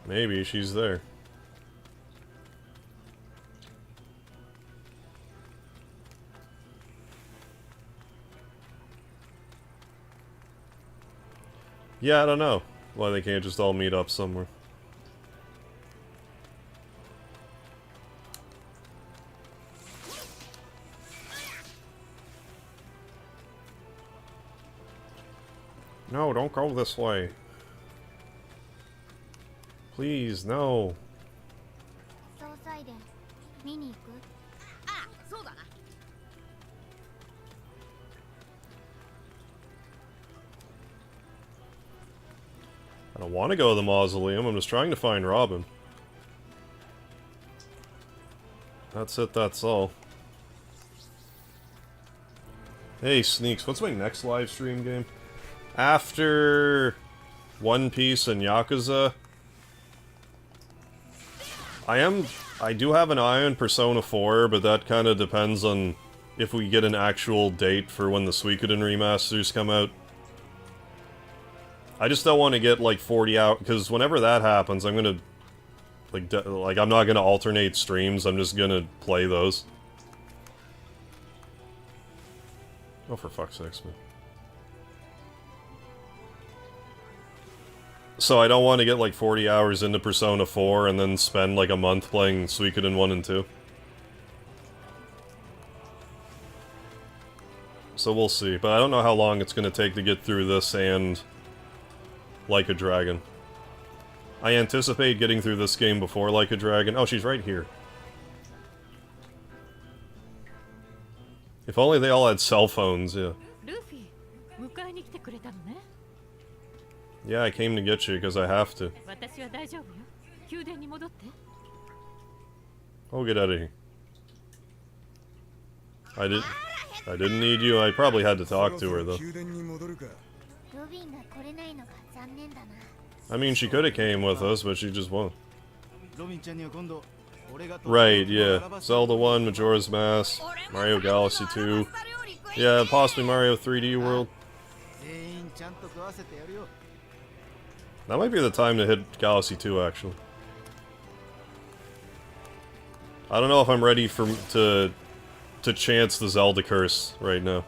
Maybe she's there. Yeah, I don't know why they can't just all meet up somewhere. No, don't go this way. Please, no. I don't want to go to the mausoleum, I'm just trying to find Robin. That's it, that's all. Hey, Sneaks, what's my next live stream game? After One Piece and Yakuza, I do have an eye on Persona 4, but that kind of depends on if we get an actual date for when the Suikoden remasters come out. I just don't want to get like 40 hours, because whenever that happens, I'm gonna like I'm not gonna alternate streams. I'm just gonna play those. Oh, for fuck's sakes, man. So I don't want to get like 40 hours into Persona 4 and then spend like a month playing Suikoden 1 and 2. So we'll see, but I don't know how long it's gonna take to get through this and Like a Dragon. I anticipate getting through this game before Like a Dragon. Oh, she's right here. If only they all had cell phones, yeah. Yeah, I came to get you because I have to. Oh, get out of here. I didn't need you. I probably had to talk to her, though. I mean, she could have came with us, but she just won't. Right, yeah. Zelda 1, Majora's Mask, Mario Galaxy 2. Yeah, possibly Mario 3D World. That might be the time to hit Galaxy 2, actually. I don't know if I'm ready to chance the Zelda curse right now.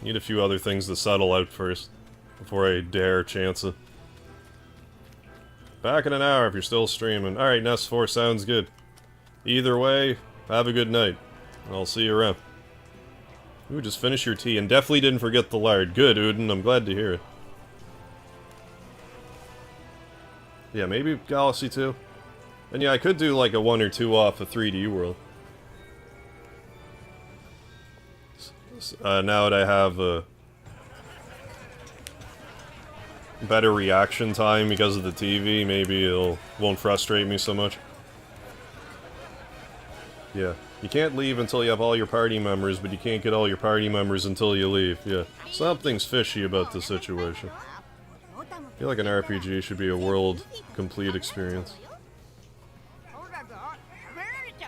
Need a few other things to settle out first, before I dare chance it. Back in an hour if you're still streaming. Alright, Nest 4 sounds good. Either way, have a good night. I'll see you around. Ooh, just finish your tea, and definitely didn't forget the lard. Good, Uden, I'm glad to hear it. Yeah, maybe Galaxy 2. And yeah, I could do like a 1 or 2 off a 3D World. Now that I have a better reaction time because of the TV, maybe won't frustrate me so much. Yeah, you can't leave until you have all your party members, but you can't get all your party members until you leave. Yeah, something's fishy about this situation. I feel like an RPG should be a world complete experience.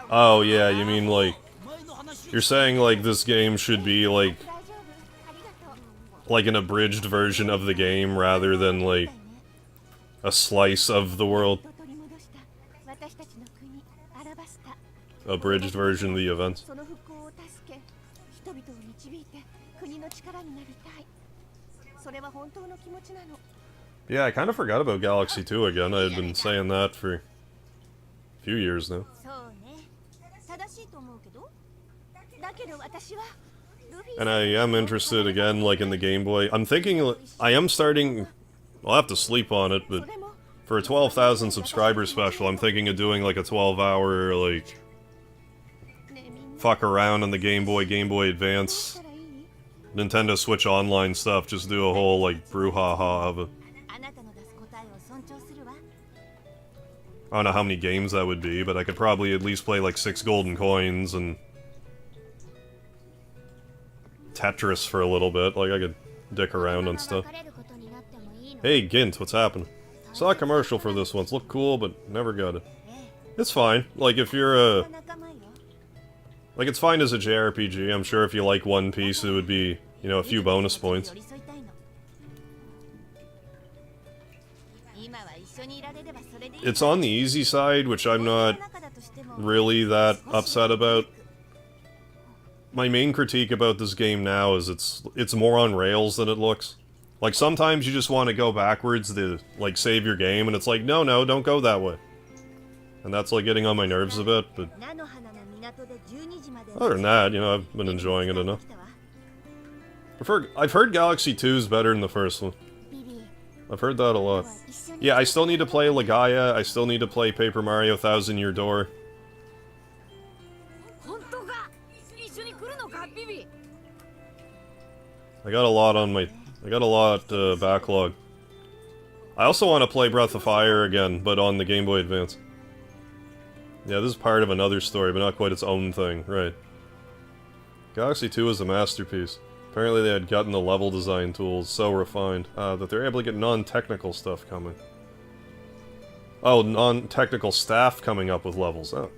Oh yeah, you mean like you're saying like this game should be like an abridged version of the game rather than like a slice of the world. Abridged version of the events. Yeah, I kind of forgot about Galaxy 2 again. I had been saying that for a few years now. And I am interested again, like in the Game Boy. I'm thinking, I am starting, I'll have to sleep on it, but for a 12,000 subscriber special, I'm thinking of doing like a 12-hour, like, fuck around on the Game Boy Advance, Nintendo Switch Online stuff, just do a whole, like, brouhaha of it. I don't know how many games that would be, but I could probably at least play like 6 golden coins and Tetris for a little bit. Like, I could dick around on stuff. Hey, Gint, what's happening? Saw a commercial for this once. Looked cool, but never got it. It's fine. Like, if you're a... Like, it's fine as a JRPG. I'm sure if you like One Piece, it would be, you know, a few bonus points. It's on the easy side, which I'm not really that upset about. My main critique about this game now is it's more on rails than it looks. Like, sometimes you just want to go backwards to, like, save your game, and it's like, no, don't go that way. And that's, like, getting on my nerves a bit, but... Other than that, you know, I've been enjoying it enough. I've heard Galaxy 2 is better than the first one. I've heard that a lot. Yeah, I still need to play Legaia, I still need to play Paper Mario Thousand Year Door. I got a lot on my... I got a lot backlog. I also want to play Breath of Fire again, but on the Game Boy Advance. Yeah, this is part of another story, but not quite its own thing, right. Galaxy 2 is a masterpiece. Apparently they had gotten the level design tools so refined that they're able to get non-technical stuff coming. Oh, non-technical staff coming up with levels, oh.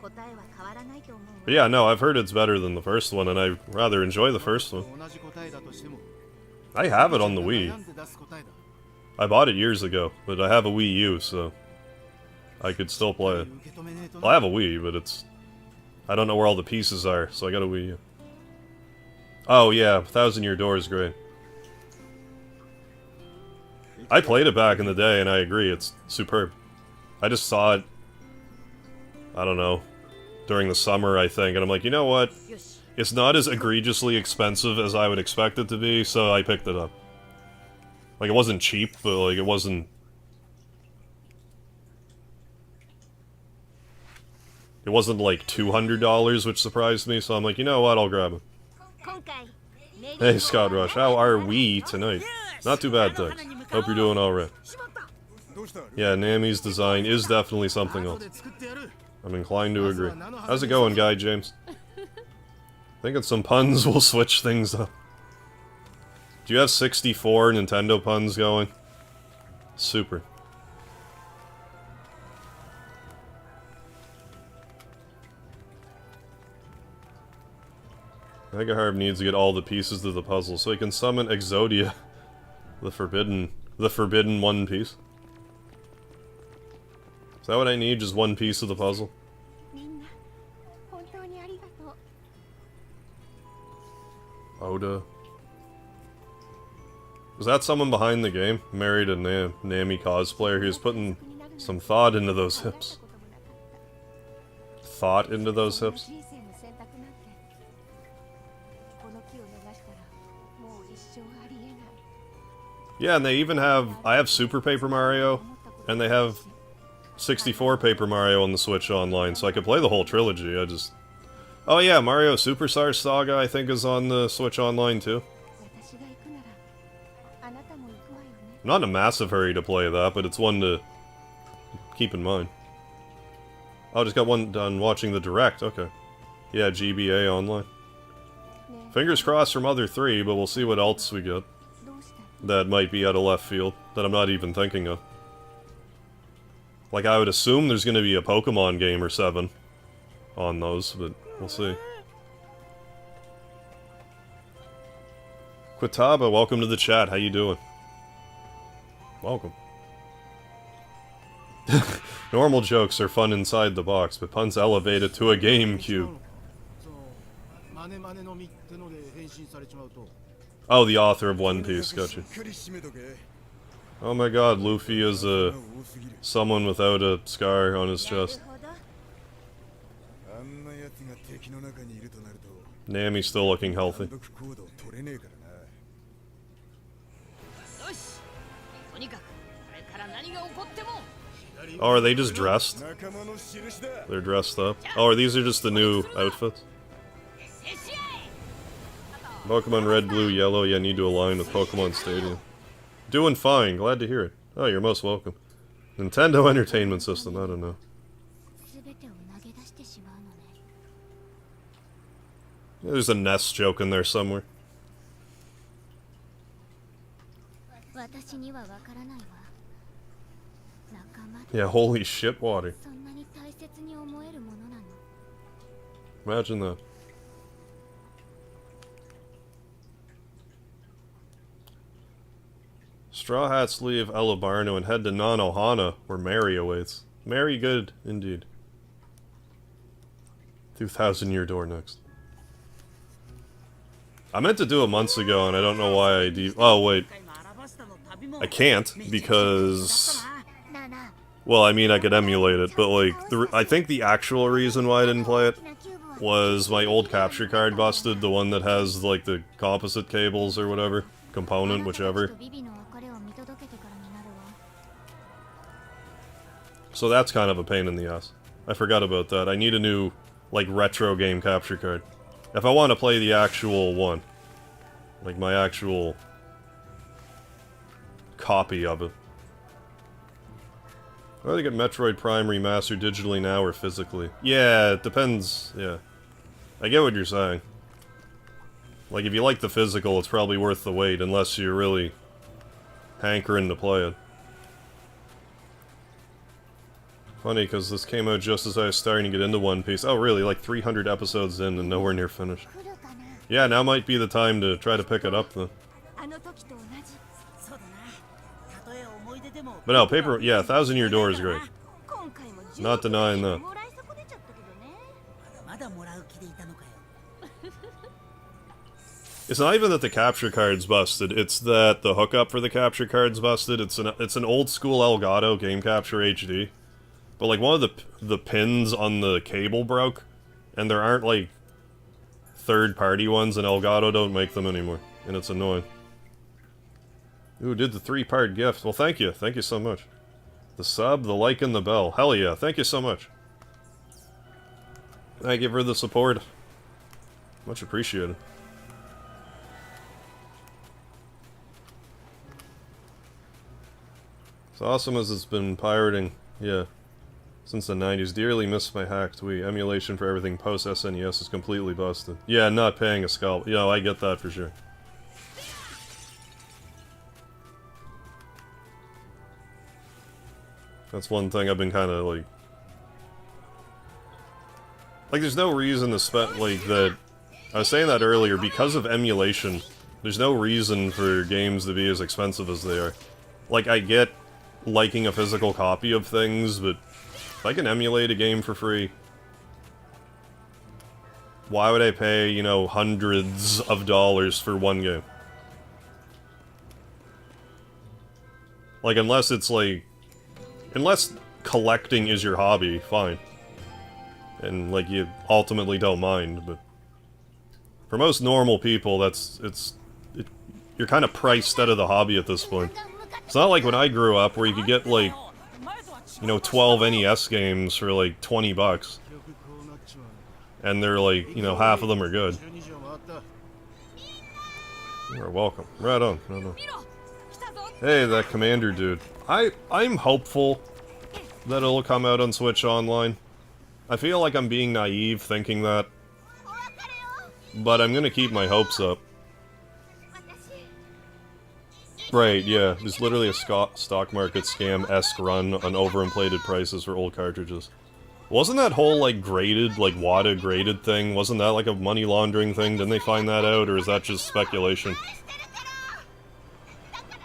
But yeah, no, I've heard it's better than the first one, and I rather enjoy the first one. I have it on the Wii. I bought it years ago, but I have a Wii U, so I could still play it. Well, I have a Wii, but it's... I don't know where all the pieces are, so I got a Wii U. Oh yeah, Thousand Year Door is great. I played it back in the day, and I agree, it's superb. I just saw it, I don't know, during the summer, I think, and I'm like, you know what? It's not as egregiously expensive as I would expect it to be, so I picked it up. Like, it wasn't cheap, but, like, it wasn't... It wasn't, like, $200, which surprised me, so I'm like, you know what, I'll grab it. Hey, Scott Rush, how are we tonight? Not too bad, thanks. Hope you're doing alright. Yeah, Nami's design is definitely something else. I'm inclined to agree. How's it going, Guy James? Thinking some puns will switch things up. Do you have 64 Nintendo puns going? Super. Megaharb needs to get all the pieces of the puzzle so he can summon Exodia, the forbidden One Piece. Is that what I need? Just one piece of the puzzle? Oda. Was that someone behind the game? Married a Nami cosplayer who's putting some thought into those hips. Thought into those hips? Yeah, and they even have... I have Super Paper Mario, and they have 64 Paper Mario on the Switch Online, so I could play the whole trilogy, I just... Oh yeah, Mario Superstar Saga, I think, is on the Switch Online, too. I'm not in a massive hurry to play that, but it's one to keep in mind. Oh, just got one done watching the Direct, okay. Yeah, GBA Online. Fingers crossed for Mother 3, but we'll see what else we get. That might be out of left field, that I'm not even thinking of. Like, I would assume there's gonna be a Pokemon game or 7 on those, but we'll see. Quitaba, welcome to the chat, how you doing? Welcome. Normal jokes are fun inside the box, but puns elevate it to a GameCube. Oh, the author of One Piece, gotcha. Oh my god, Luffy is someone without a scar on his chest. Nami's still looking healthy. Oh, are they just dressed? They're dressed up. Oh, are these just the new outfits? Pokemon Red, Blue, Yellow, yeah, need to align with Pokemon Stadium. Doing fine, glad to hear it. Oh, you're most welcome. Nintendo Entertainment System, I don't know. Yeah, there's a Ness joke in there somewhere. Yeah, holy shit water. Imagine that. Straw Hats leave Elebarno and head to Nanohana, where Mary awaits. Mary good, indeed. 2000 Year Door next. I meant to do it months ago, and I don't know why I oh, wait. I can't, because... Well, I mean, I could emulate it, but, like, I think the actual reason why I didn't play it was my old capture card busted, the one that has, like, the composite cables or whatever. Component, whichever. So that's kind of a pain in the ass. I forgot about that. I need a new, like, retro game capture card. If I want to play the actual one. Like, my actual copy of it. I'd rather get Metroid Prime remastered digitally now or physically. Yeah, it depends, yeah. I get what you're saying. Like, if you like the physical, it's probably worth the wait, unless you're really hankering to play it. Funny, because this came out just as I was starting to get into One Piece. Oh, really? Like 300 episodes in and nowhere near finished. Yeah, now might be the time to try to pick it up, though. But no, Paper... Yeah, 1,000 Year Door is great. Not denying that. It's not even that the capture card's busted, it's that the hookup for the capture card's busted. It's an old school Elgato Game Capture HD. But like one of the pins on the cable broke, and there aren't like third-party ones, and Elgato don't make them anymore. And it's annoying. Ooh, did the 3-part gift. Well, thank you. Thank you so much. The sub, the like, and the bell. Hell yeah. Thank you so much. Thank you for the support. Much appreciated. As awesome as it's been pirating, yeah, since the 90s, dearly miss my hacked Wii. Emulation for everything post-SNES is completely busted. Yeah, not paying a scalp. Yeah, I get that for sure. That's one thing I've been kind of, like... Like, there's no reason to spend, like, that... I was saying that earlier, because of emulation, there's no reason for games to be as expensive as they are. Like, I get liking a physical copy of things, but if I can emulate a game for free, why would I pay, you know, hundreds of dollars for one game? Like, unless it's like... Unless collecting is your hobby, fine. And, like, you ultimately don't mind, but... For most normal people, you're kind of priced out of the hobby at this point. It's not like when I grew up, where you could get, like, you know, 12 NES games for, like, 20 bucks. And they're, like, you know, half of them are good. You're welcome. Right on, right on. Hey, that Commander dude. I'm hopeful that it'll come out on Switch Online. I feel like I'm being naive thinking that. But I'm gonna keep my hopes up. Right, yeah. There's literally a stock market scam-esque run on overinflated prices for old cartridges. Wasn't that whole, like, graded, like, WATA graded thing, wasn't that like a money laundering thing? Didn't they find that out, or is that just speculation?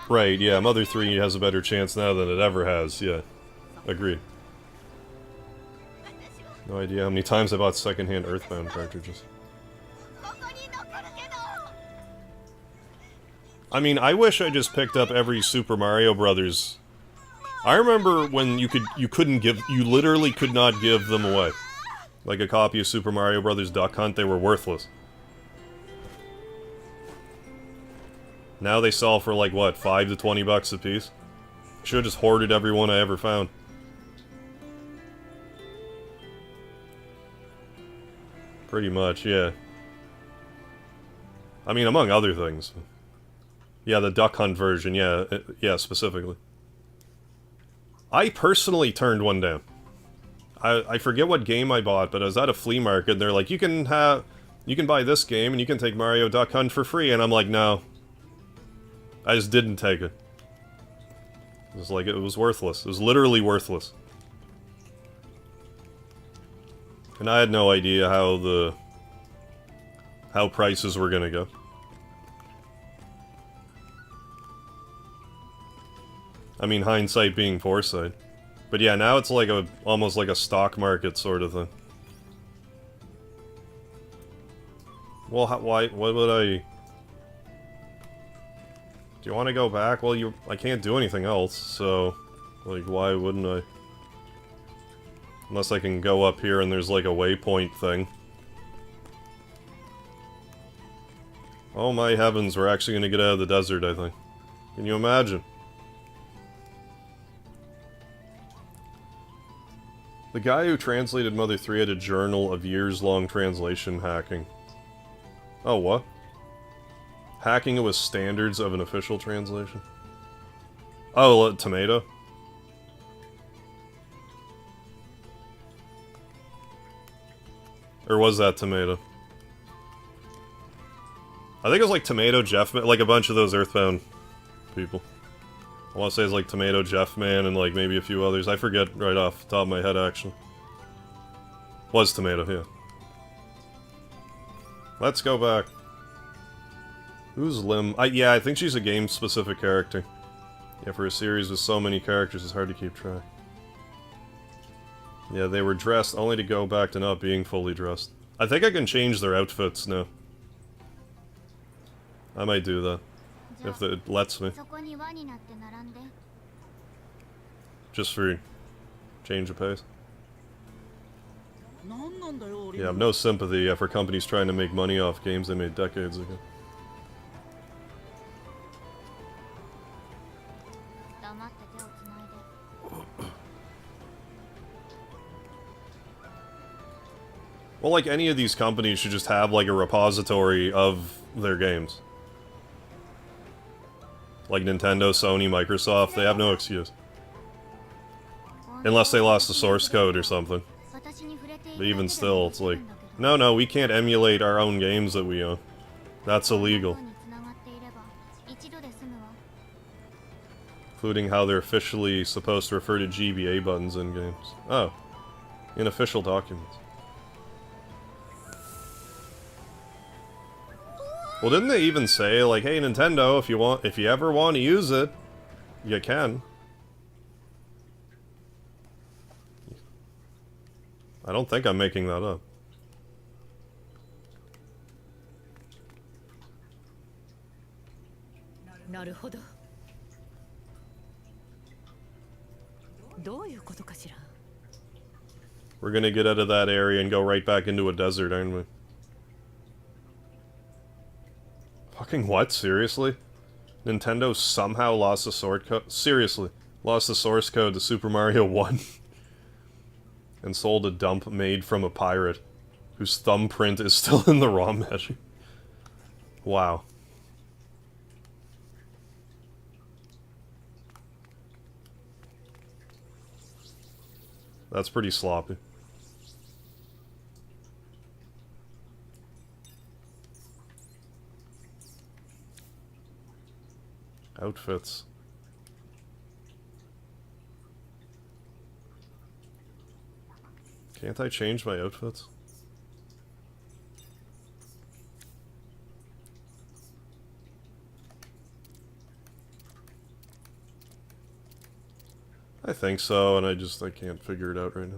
Right, yeah, Mother 3 has a better chance now than it ever has, yeah. Agreed. No idea how many times I bought secondhand Earthbound cartridges. I mean, I wish I just picked up every Super Mario Brothers. I remember when you literally could not give them away. Like a copy of Super Mario Brothers Duck Hunt, they were worthless. Now they sell for like, what, 5 to 20 bucks a piece? Should've just hoarded every one I ever found. Pretty much, yeah. I mean, among other things. Yeah, the Duck Hunt version, yeah, yeah, specifically. I personally turned one down. I forget what game I bought, but I was at a flea market, and they're like, you can buy this game, and you can take Mario Duck Hunt for free, and I'm like, no. I just didn't take it. It was like, it was worthless. It was literally worthless. And I had no idea how prices were gonna go. I mean, hindsight being foresight. But yeah, now it's like almost like a stock market sort of thing. Well, what would I... Do you want to go back? Well, I can't do anything else, so... Like, why wouldn't I? Unless I can go up here and there's like a waypoint thing. Oh my heavens, we're actually gonna get out of the desert, I think. Can you imagine? The guy who translated Mother 3 had a journal of years-long translation hacking. Oh, what? Hacking it with standards of an official translation? Oh, tomato? Or was that tomato? I think it was like Tomato Jeff, like a bunch of those Earthbound people. I want to say it's like Tomato Jeff Man and like maybe a few others. I forget right off the top of my head actually. Was Tomato, yeah. Let's go back. Who's Lim? Yeah, I think she's a game-specific character. Yeah, for a series with so many characters, it's hard to keep track. Yeah, they were dressed only to go back to not being fully dressed. I think I can change their outfits now. I might do that. If it lets me. Just for change of pace. Yeah, I have no sympathy for companies trying to make money off games they made decades ago. Well, like, any of these companies should just have, like, a repository of their games. Like Nintendo, Sony, Microsoft, they have no excuse. Unless they lost the source code or something. But even still, it's like, no, we can't emulate our own games that we own. That's illegal. Including how they're officially supposed to refer to GBA buttons in games. Oh. In official documents. Well, didn't they even say, like, hey, Nintendo, if you ever want to use it, you can. I don't think I'm making that up. We're gonna get out of that area and go right back into a desert, aren't we? Fucking what? Seriously? Nintendo somehow lost the source code? Seriously. Lost the source code to Super Mario 1. And sold a dump made from a pirate. Whose thumbprint is still in the ROM measure. Wow. That's pretty sloppy. Outfits. Can't I change my outfits? I think so, and I can't figure it out right now.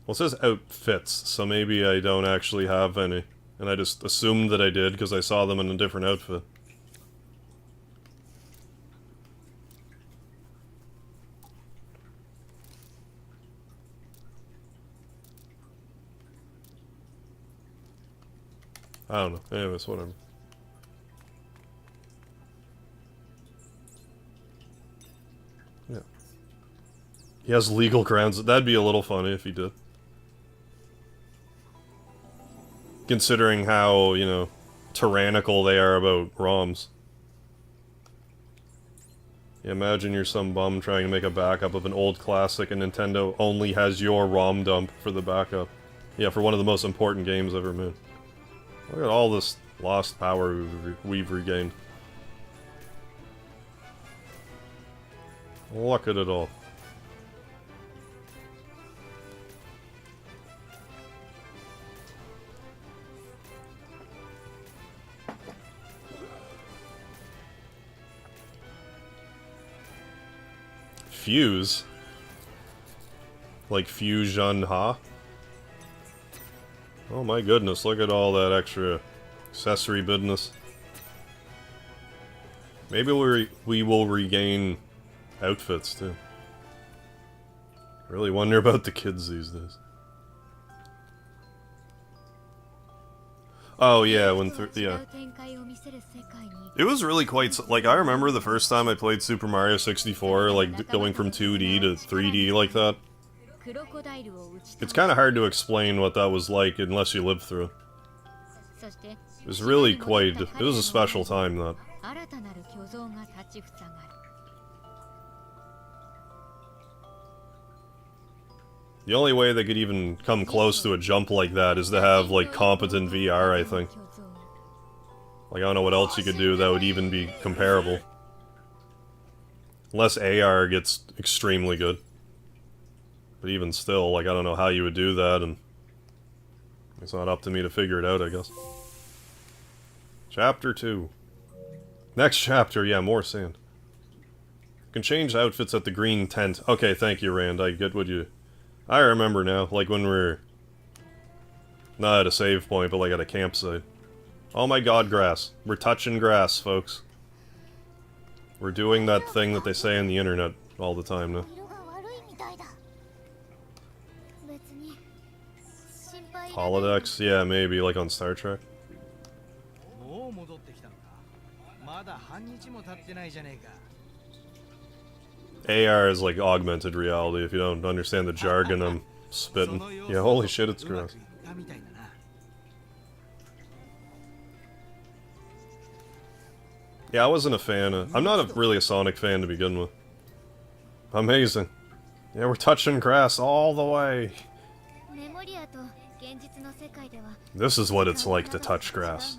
Well, it says outfits, so maybe I don't actually have any. And I just assumed that I did because I saw them in a different outfit. I don't know. Anyways, whatever. Yeah. He has legal grounds. That'd be a little funny if he did. Considering how, you know, tyrannical they are about ROMs. Yeah, imagine you're some bum trying to make a backup of an old classic and Nintendo only has your ROM dump for the backup. Yeah, for one of the most important games ever made. Look at all this lost power we've regained. Look at it all. Fuse? Like Fusion Ha? Oh my goodness, look at all that extra accessory business. Maybe we will regain outfits too. Really wonder about the kids these days. Oh yeah, yeah. It was really quite, like, I remember the first time I played Super Mario 64, like, going from 2D to 3D like that. It's kind of hard to explain what that was like unless you lived through it. It was really quite, it was a special time, that. The only way they could even come close to a jump like that is to have, like, competent VR, I think. Like, I don't know what else you could do that would even be comparable. Unless AR gets extremely good. But even still, like, I don't know how you would do that, and it's not up to me to figure it out, I guess. Chapter 2. Next chapter, yeah, more sand. You can change outfits at the green tent. Okay, thank you, Rand, I get what you... I remember now, like when we're... not at a save point, but like at a campsite. Oh my god, grass. We're touching grass, folks. We're doing that thing that they say on the internet all the time now. Holodecks? Yeah, maybe, like on Star Trek. AR is like augmented reality, if you don't understand the jargon I'm spitting. Yeah, holy shit, it's gross. Yeah, I wasn't a fan of... I'm not really a Sonic fan to begin with. Amazing. Yeah, we're touching grass all the way. This is what it's like to touch grass.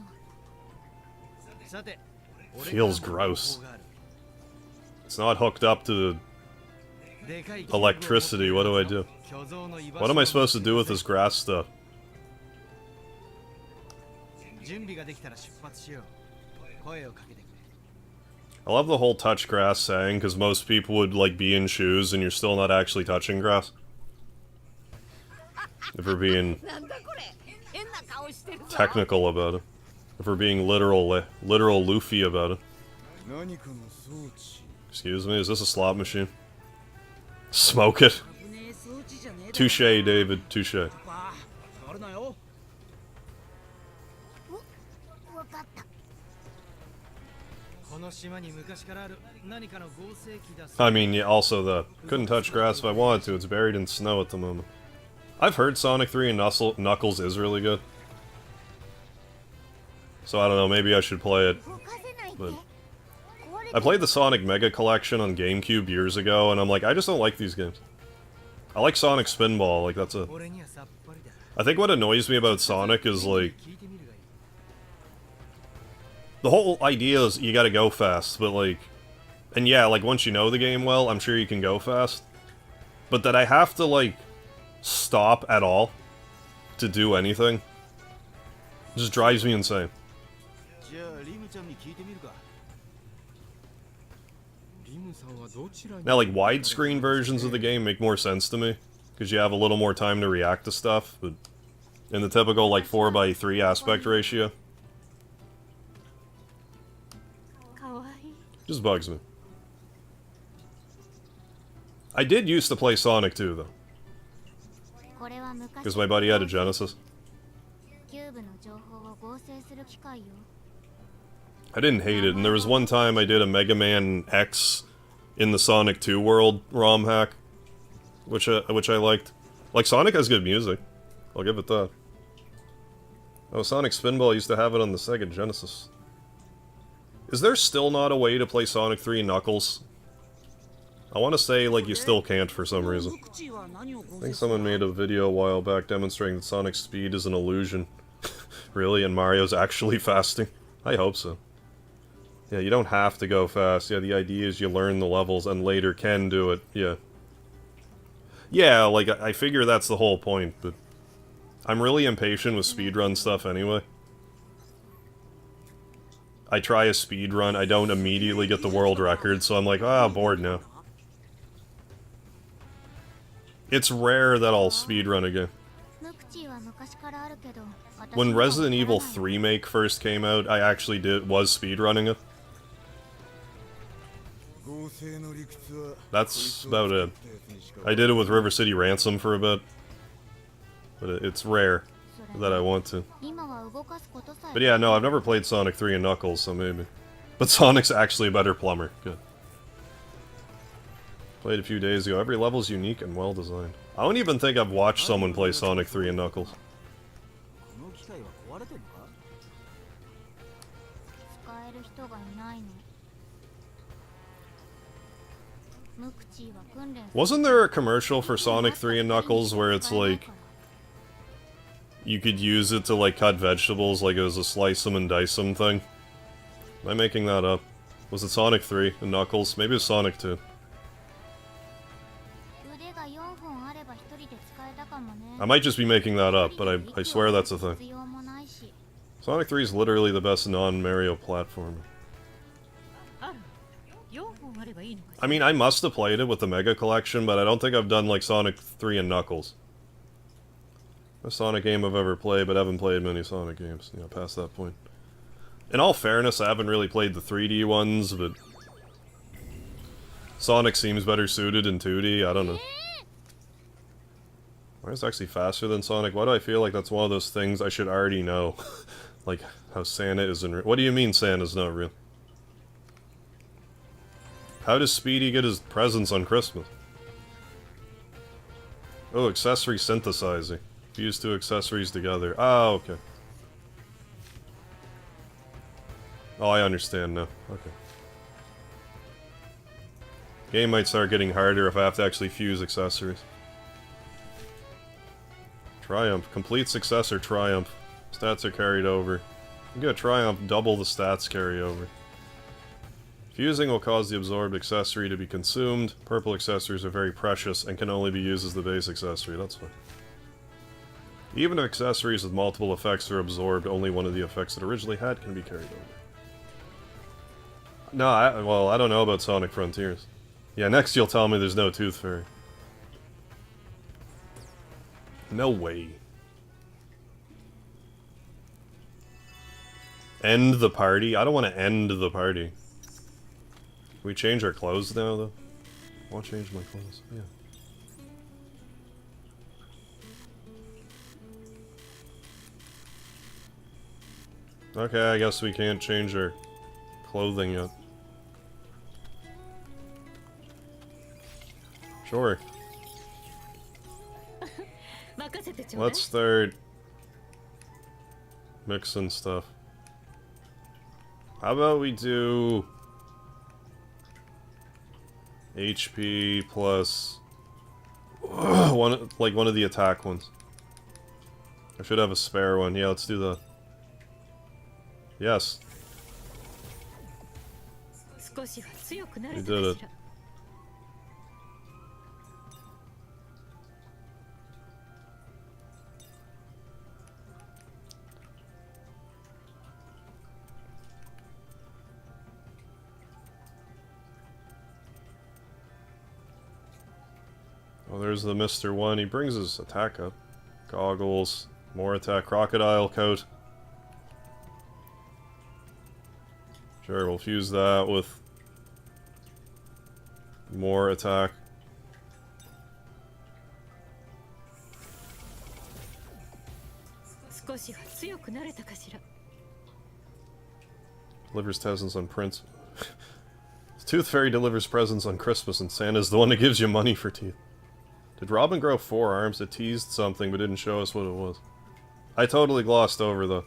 Feels gross. It's not hooked up to electricity, what do I do? What am I supposed to do with this grass stuff? I love the whole touch grass saying, because most people would, like, be in shoes and you're still not actually touching grass. If we're being technical about it. If we're being literal Luffy about it. Excuse me, is this a slot machine? Smoke it. Touche, David, touche. I mean, yeah, also the couldn't touch grass if I wanted to, it's buried in snow at the moment. I've heard Sonic 3 and Knuckles is really good. So I don't know, maybe I should play it. But I played the Sonic Mega Collection on GameCube years ago, and I'm like, I just don't like these games. I like Sonic Spinball, like that's a... I think what annoys me about Sonic is like... The whole idea is you gotta go fast, but like... And yeah, like once you know the game well, I'm sure you can go fast. But that I have to like... stop at all to do anything. It just drives me insane. Now, like, widescreen versions of the game make more sense to me, because you have a little more time to react to stuff, but in the typical, like, 4:3 aspect ratio, just bugs me. I did used to play Sonic 2, though. Because my buddy had a Genesis. I didn't hate it, and there was one time I did a Mega Man X in the Sonic 2 world ROM hack, which I liked. Like, Sonic has good music. I'll give it that. Oh, Sonic Spinball used to have it on the Sega Genesis. Is there still not a way to play Sonic 3 Knuckles? I want to say, like, you still can't for some reason. I think someone made a video a while back demonstrating that Sonic's speed is an illusion. Really? And Mario's actually fasting? I hope so. Yeah, you don't have to go fast. Yeah, the idea is you learn the levels and later can do it. Yeah. Yeah, like, I figure that's the whole point, but... I'm really impatient with speedrun stuff anyway. I try a speedrun, I don't immediately get the world record, so I'm like, ah, bored now. It's rare that I'll speedrun a game. When Resident Evil 3 Remake first came out, I actually was speedrunning it. That's about it. I did it with River City Ransom for a bit, but it's rare that I want to. But yeah, no, I've never played Sonic 3 and Knuckles, so maybe. But Sonic's actually a better plumber. Good. Played a few days ago. Every level's unique and well designed. I don't even think I've watched someone play Sonic 3 and Knuckles. Wasn't there a commercial for Sonic 3 and Knuckles where it's like you could use it to like cut vegetables like it was a slice them and dice them thing? Am I making that up? Was it Sonic 3 and Knuckles? Maybe it was Sonic 2. I might just be making that up, but I swear that's a thing. Sonic 3 is literally the best non-Mario platformer. I mean, I must have played it with the Mega Collection, but I don't think I've done like Sonic 3 and Knuckles. A Sonic game I've ever played, but I haven't played many Sonic games, you know, past that point. In all fairness, I haven't really played the 3D ones, but Sonic seems better suited in 2D, I don't know. Mario's actually faster than Sonic? Why do I feel like that's one of those things I should already know? Like, how Santa isn't real. What do you mean Santa's not real? How does Speedy get his presents on Christmas? Oh, accessory synthesizing. Fuse two accessories together. Ah, okay. Oh, I understand now. Okay. Game might start getting harder if I have to actually fuse accessories. Triumph. Complete success or Triumph. Stats are carried over. You get Triumph, double the stats carry over. Fusing will cause the absorbed accessory to be consumed. Purple accessories are very precious and can only be used as the base accessory. That's fine. Even if accessories with multiple effects are absorbed, only one of the effects it originally had can be carried over. No, I don't know about Sonic Frontiers. Yeah, next you'll tell me there's no Tooth Fairy. No way. End the party? I don't want to end the party. Can we change our clothes now, though? I want to change my clothes. Yeah. Okay, I guess we can't change our clothing yet. Sure. Let's start mixing stuff. How about we do HP plus one of the attack ones. I should have a spare one. Yeah, let's do that. Yes. We did it. Oh, there's the Mr. 1. He brings his attack up. Goggles, more attack, crocodile coat. Sure, we'll fuse that with more attack. Delivers presents on Prince. Tooth Fairy delivers presents on Christmas, and Santa's the one that gives you money for teeth. Did Robin grow 4 arms? It teased something, but didn't show us what it was. I totally glossed over, though.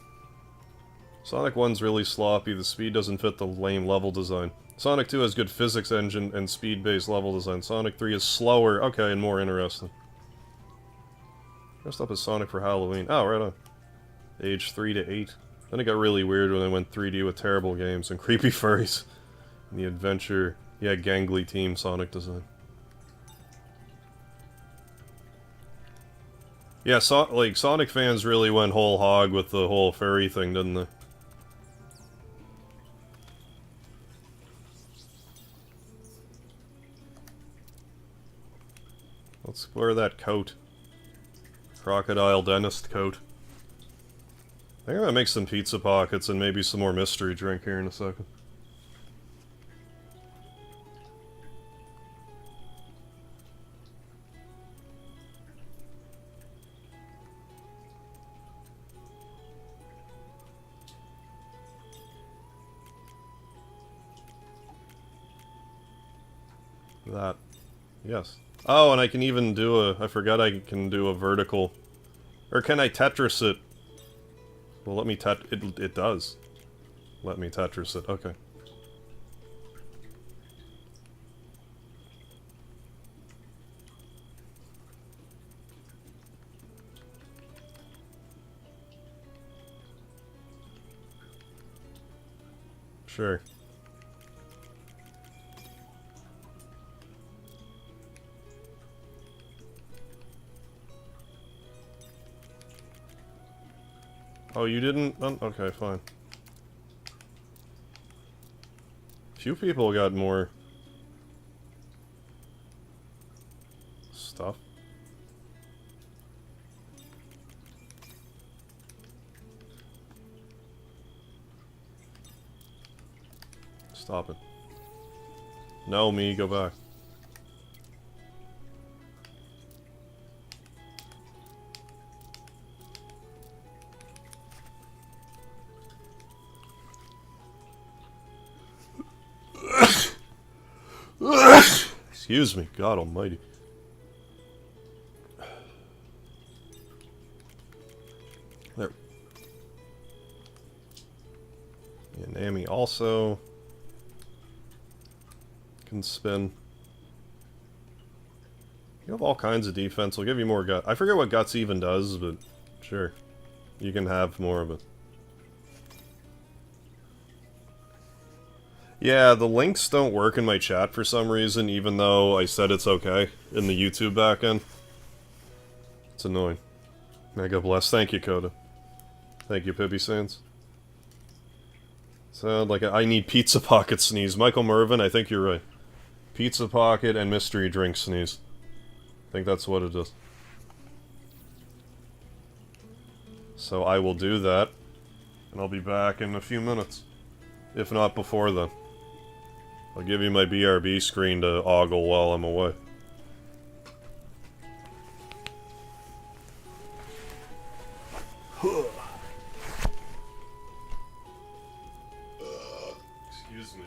Sonic 1's really sloppy, the speed doesn't fit the lame level design. Sonic 2 has good physics engine and speed-based level design. Sonic 3 is slower, okay, and more interesting. Dressed up as Sonic for Halloween. Oh, right on. Age 3 to 8. Then it got really weird when they went 3D with terrible games and creepy furries. And the adventure, yeah, gangly team Sonic design. Yeah, Sonic fans really went whole hog with the whole furry thing, didn't they? Let's wear that coat. Crocodile dentist coat. I think I'm gonna make some pizza pockets and maybe some more mystery drink here in a second. That. Yes. Oh, and I can even do a... I forgot I can do a vertical... Or can I Tetris it? Well, let me it does. Let me Tetris it. Okay. Sure. Oh, you didn't? Okay, fine. Few people got more stuff. Stop it. No, me, go back. Excuse me, God almighty. There. Yeah, Nami also can spin. You have all kinds of defense. I'll give you more gut. I forget what guts even does, but sure. You can have more of it. Yeah, the links don't work in my chat for some reason, even though I said it's okay in the YouTube backend. It's annoying. Mega bless. Thank you, Coda. Thank you, Pibby Sands. Sound like I need Pizza Pocket sneeze. Michael Mervin, I think you're right. Pizza Pocket and Mystery Drink sneeze. I think that's what it is. So I will do that, and I'll be back in a few minutes. If not before then. I'll give you my BRB screen to ogle while I'm away. Excuse me.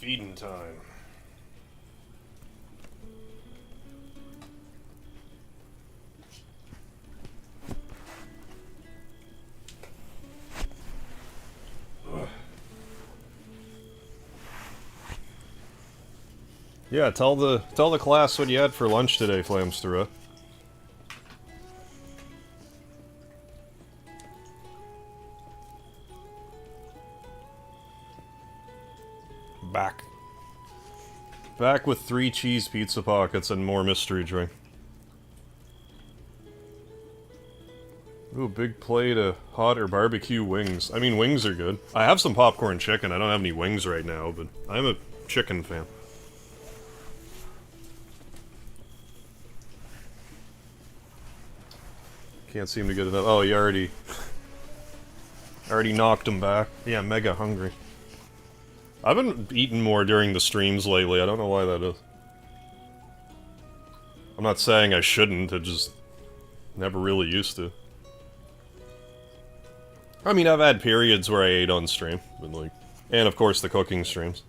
feeding time. Yeah, tell the class what you had for lunch today, Flamstura. Back with 3 cheese pizza pockets and more mystery drink. Ooh, big plate of hot or barbecue wings. I mean, wings are good. I have some popcorn chicken. I don't have any wings right now, but I'm a chicken fan. Can't seem to get enough. Oh, you already knocked him back. Yeah, I'm mega hungry. I've been eating more during the streams lately. I don't know why that is. I'm not saying I shouldn't. I just never really used to. I mean, I've had periods where I ate on stream, but like, and of course the cooking streams.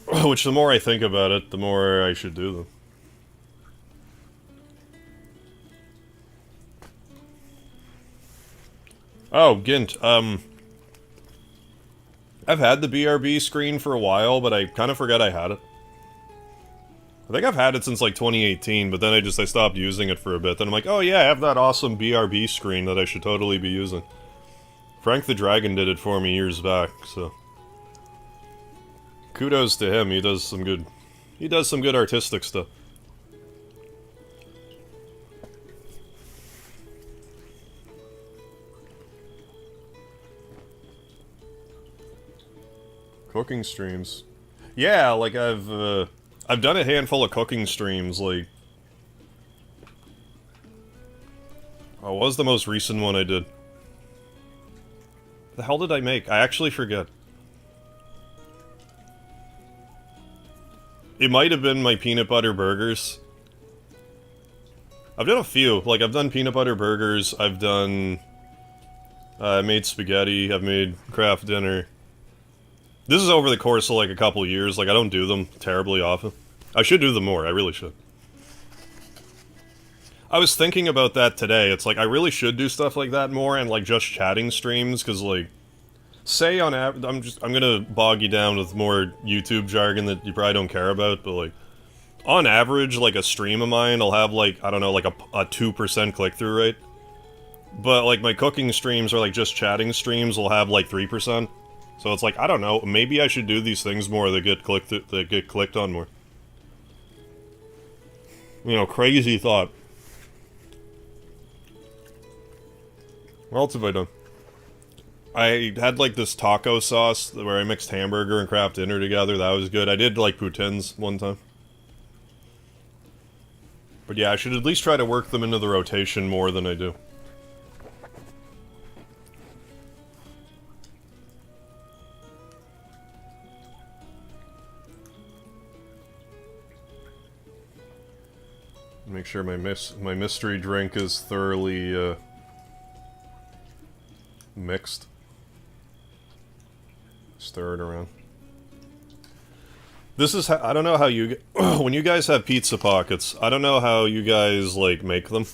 Which, the more I think about it, the more I should do them. Oh, Gint, I've had the BRB screen for a while, but I kind of forgot I had it. I think I've had it since like 2018, but then I stopped using it for a bit. Then I'm like, oh yeah, I have that awesome BRB screen that I should totally be using. Frank the Dragon did it for me years back, so kudos to him. He does some good artistic stuff. Cooking streams. Yeah, like I've done a handful of cooking streams, like... Oh, what was the most recent one I did? The hell did I make? I actually forget. It might have been my peanut butter burgers. I've done a few. Like, I've done peanut butter burgers, I've done... I made spaghetti, I've made Kraft dinner. This is over the course of like a couple years, like I don't do them terribly often. I should do them more, I really should. I was thinking about that today, it's like I really should do stuff like that more and like just chatting streams, cause like... Say on I'm gonna bog you down with more YouTube jargon that you probably don't care about, but like... On average, like a stream of mine, I'll have like, I don't know, like a 2% click-through rate. But like my cooking streams or like just chatting streams will have like 3%. So it's like, I don't know, maybe I should do these things more that get clicked on more. You know, crazy thought. What else have I done? I had like this taco sauce where I mixed hamburger and Kraft dinner together, that was good. I did like poutines one time. But yeah, I should at least try to work them into the rotation more than I do. Make sure my mystery drink is thoroughly mixed. Stir it around. This is how, I don't know how you when you guys have pizza pockets, I don't know how you guys like make them.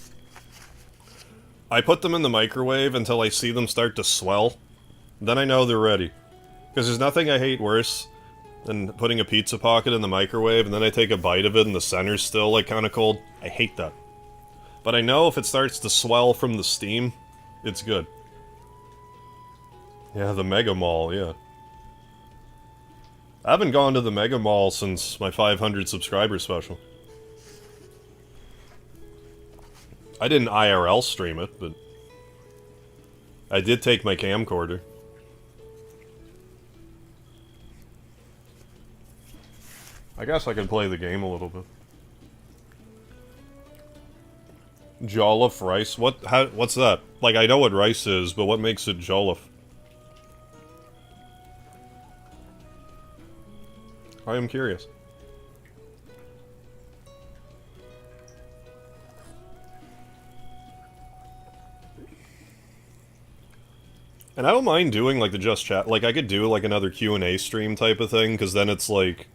I put them in the microwave until I see them start to swell. Then I know they're ready. Because there's nothing I hate worse than putting a pizza pocket in the microwave and then I take a bite of it and the center's still like kind of cold. I hate that. But I know if it starts to swell from the steam, it's good. Yeah, the Mega Mall, yeah. I haven't gone to the Mega Mall since my 500 subscriber special. I didn't IRL stream it, but I did take my camcorder. I guess I can play the game a little bit. Jollof rice? What's that? Like, I know what rice is, but what makes it jollof? I am curious. And I don't mind doing, like, the just chat. Like, I could do, like, another Q&A stream type of thing, because then it's, like,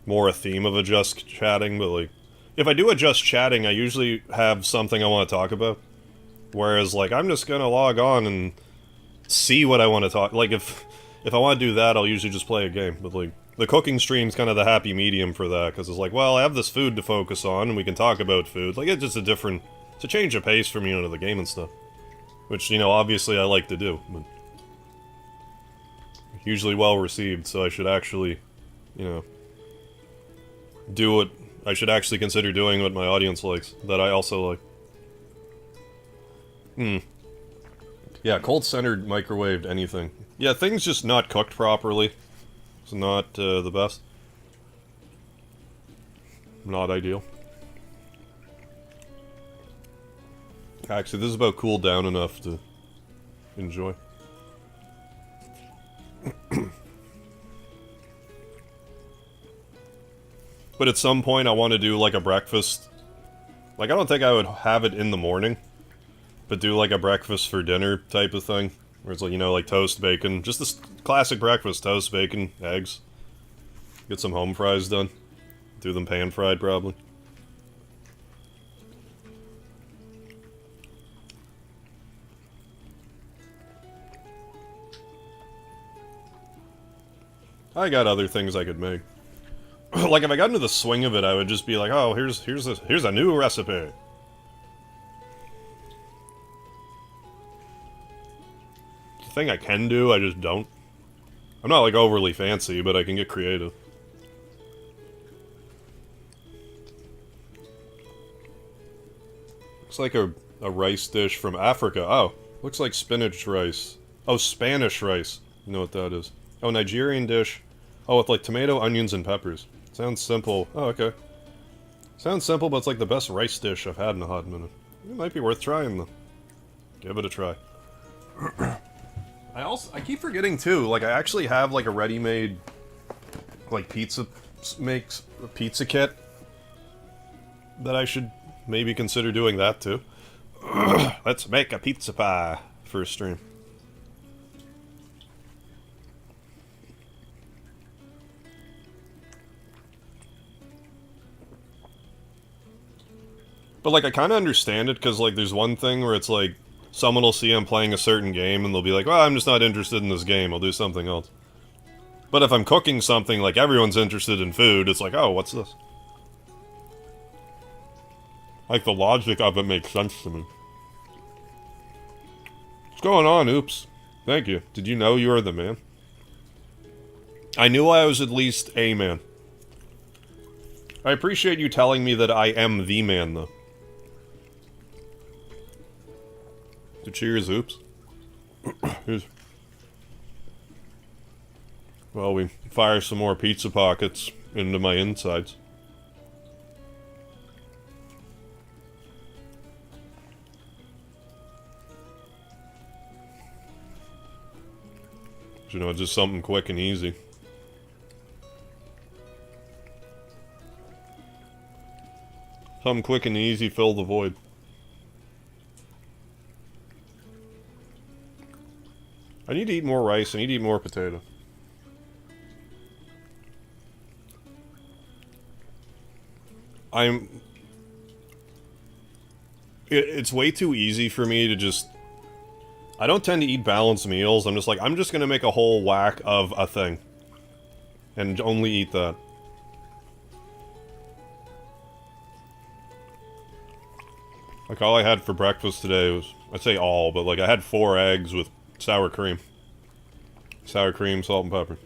more a theme of a just chatting, but, like, if I do a just chatting, I usually have something I want to talk about. Whereas, like, I'm just gonna log on and see what I want to talk... Like, if I want to do that, I'll usually just play a game. But, like, the cooking stream's kind of the happy medium for that, because it's like, well, I have this food to focus on, and we can talk about food. Like, it's just a different... It's a change of pace for me into the game and stuff. Which, you know, obviously I like to do, but... Usually well received, so I should actually, you know... do what... I should actually consider doing what my audience likes, that I also like. Yeah, cold-centered, microwaved, anything. Yeah, things just not cooked properly. It's not the best. Not ideal. Actually, this is about cooled down enough to enjoy. But at some point I want to do like a breakfast. Like, I don't think I would have it in the morning, but do like a breakfast for dinner type of thing. Where it's like, you know, like toast, bacon. Just this classic breakfast. Toast, bacon, eggs. Get some home fries done. Do them pan fried probably. I got other things I could make. Like, if I got into the swing of it, I would just be like, oh, here's a new recipe. It's a thing I can do, I just don't. I'm not, like, overly fancy, but I can get creative. Looks like a rice dish from Africa. Oh, looks like spinach rice. Oh, Spanish rice. You know what that is. Oh, Nigerian dish. Oh, with, like, tomato, onions, and peppers. Sounds simple. Oh, okay. Sounds simple, but it's like the best rice dish I've had in a hot minute. It might be worth trying, though. Give it a try. I keep forgetting, too, like, I actually have, like, a ready-made, like, pizza kit that I should maybe consider doing that, too. Let's make a pizza pie for a stream. But, like, I kind of understand it, because, like, there's one thing where it's, like, someone will see I'm playing a certain game, and they'll be like, well, I'm just not interested in this game, I'll do something else. But if I'm cooking something, like, everyone's interested in food, it's like, oh, what's this? Like, the logic of it makes sense to me. What's going on, oops? Thank you. Did you know you were the man? I knew I was at least a man. I appreciate you telling me that I am the man, though. So cheers, oops. Here's... Well, we fire some more pizza pockets into my insides. You know, just something quick and easy. Something quick and easy, fill the void. I need to eat more rice, I need to eat more potato. It's way too easy for me to just... I don't tend to eat balanced meals, I'm just like, I'm just gonna make a whole whack of a thing. And only eat that. Like, all I had for breakfast today was... I'd say all, but like, I had 4 eggs with sour cream. Sour cream, salt, and pepper.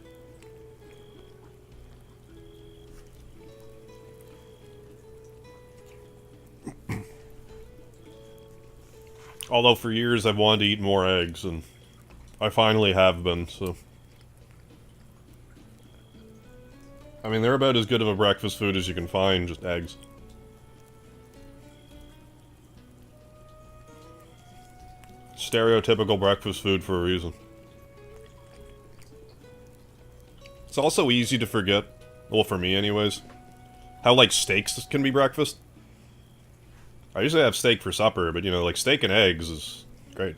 Although for years I've wanted to eat more eggs, and I finally have been, so... I mean, they're about as good of a breakfast food as you can find, just eggs. Stereotypical breakfast food for a reason. It's also easy to forget, well, for me anyways, how, like, steaks can be breakfast. I usually have steak for supper, but, you know, like, steak and eggs is great.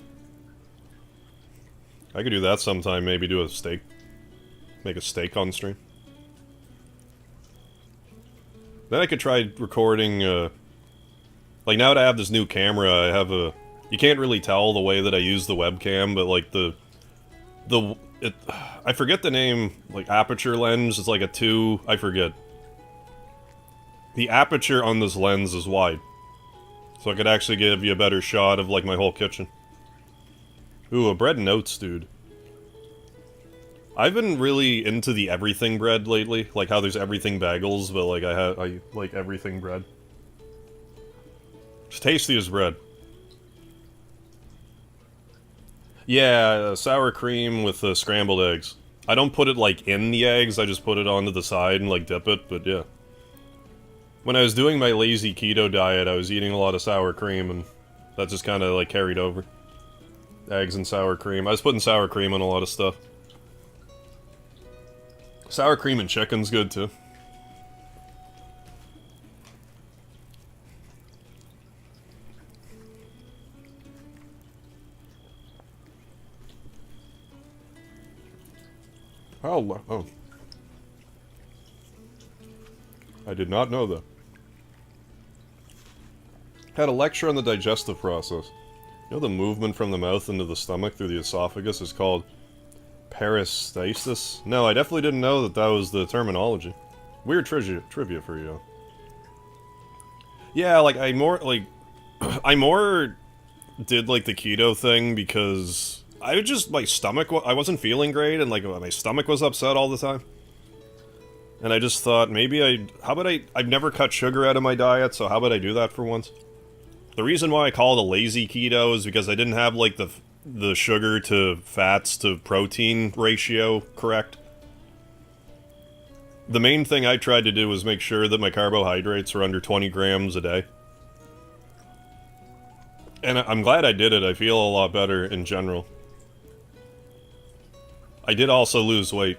I could do that sometime, maybe do a steak. Make a steak on stream. Then I could try recording, like now that I have this new camera, I have a... You can't really tell the way that I use the webcam, but like I forget the name, like aperture lens, it's like a 2, I forget. The aperture on this lens is wide. So I could actually give you a better shot of like my whole kitchen. Ooh, a bread and oats, dude. I've been really into the everything bread lately, like how there's everything bagels, but like I like everything bread. It's tasty as bread. Yeah, sour cream with scrambled eggs. I don't put it like in the eggs, I just put it onto the side and like dip it, but yeah. When I was doing my lazy keto diet, I was eating a lot of sour cream and that just kind of like carried over. Eggs and sour cream. I was putting sour cream on a lot of stuff. Sour cream and chicken's good too. Oh. I did not know that. Had a lecture on the digestive process. You know the movement from the mouth into the stomach through the esophagus is called peristalsis? No, I definitely didn't know that that was the terminology. Weird trivia for you. Yeah, like, I more did, like, the keto thing because I was just, my stomach, I wasn't feeling great, and, like, my stomach was upset all the time. And I just thought, maybe I've never cut sugar out of my diet, so how about I do that for once? The reason why I call it a lazy keto is because I didn't have, like, the sugar to fats to protein ratio correct. The main thing I tried to do was make sure that my carbohydrates were under 20 grams a day. And I'm glad I did it, I feel a lot better in general. I did also lose weight.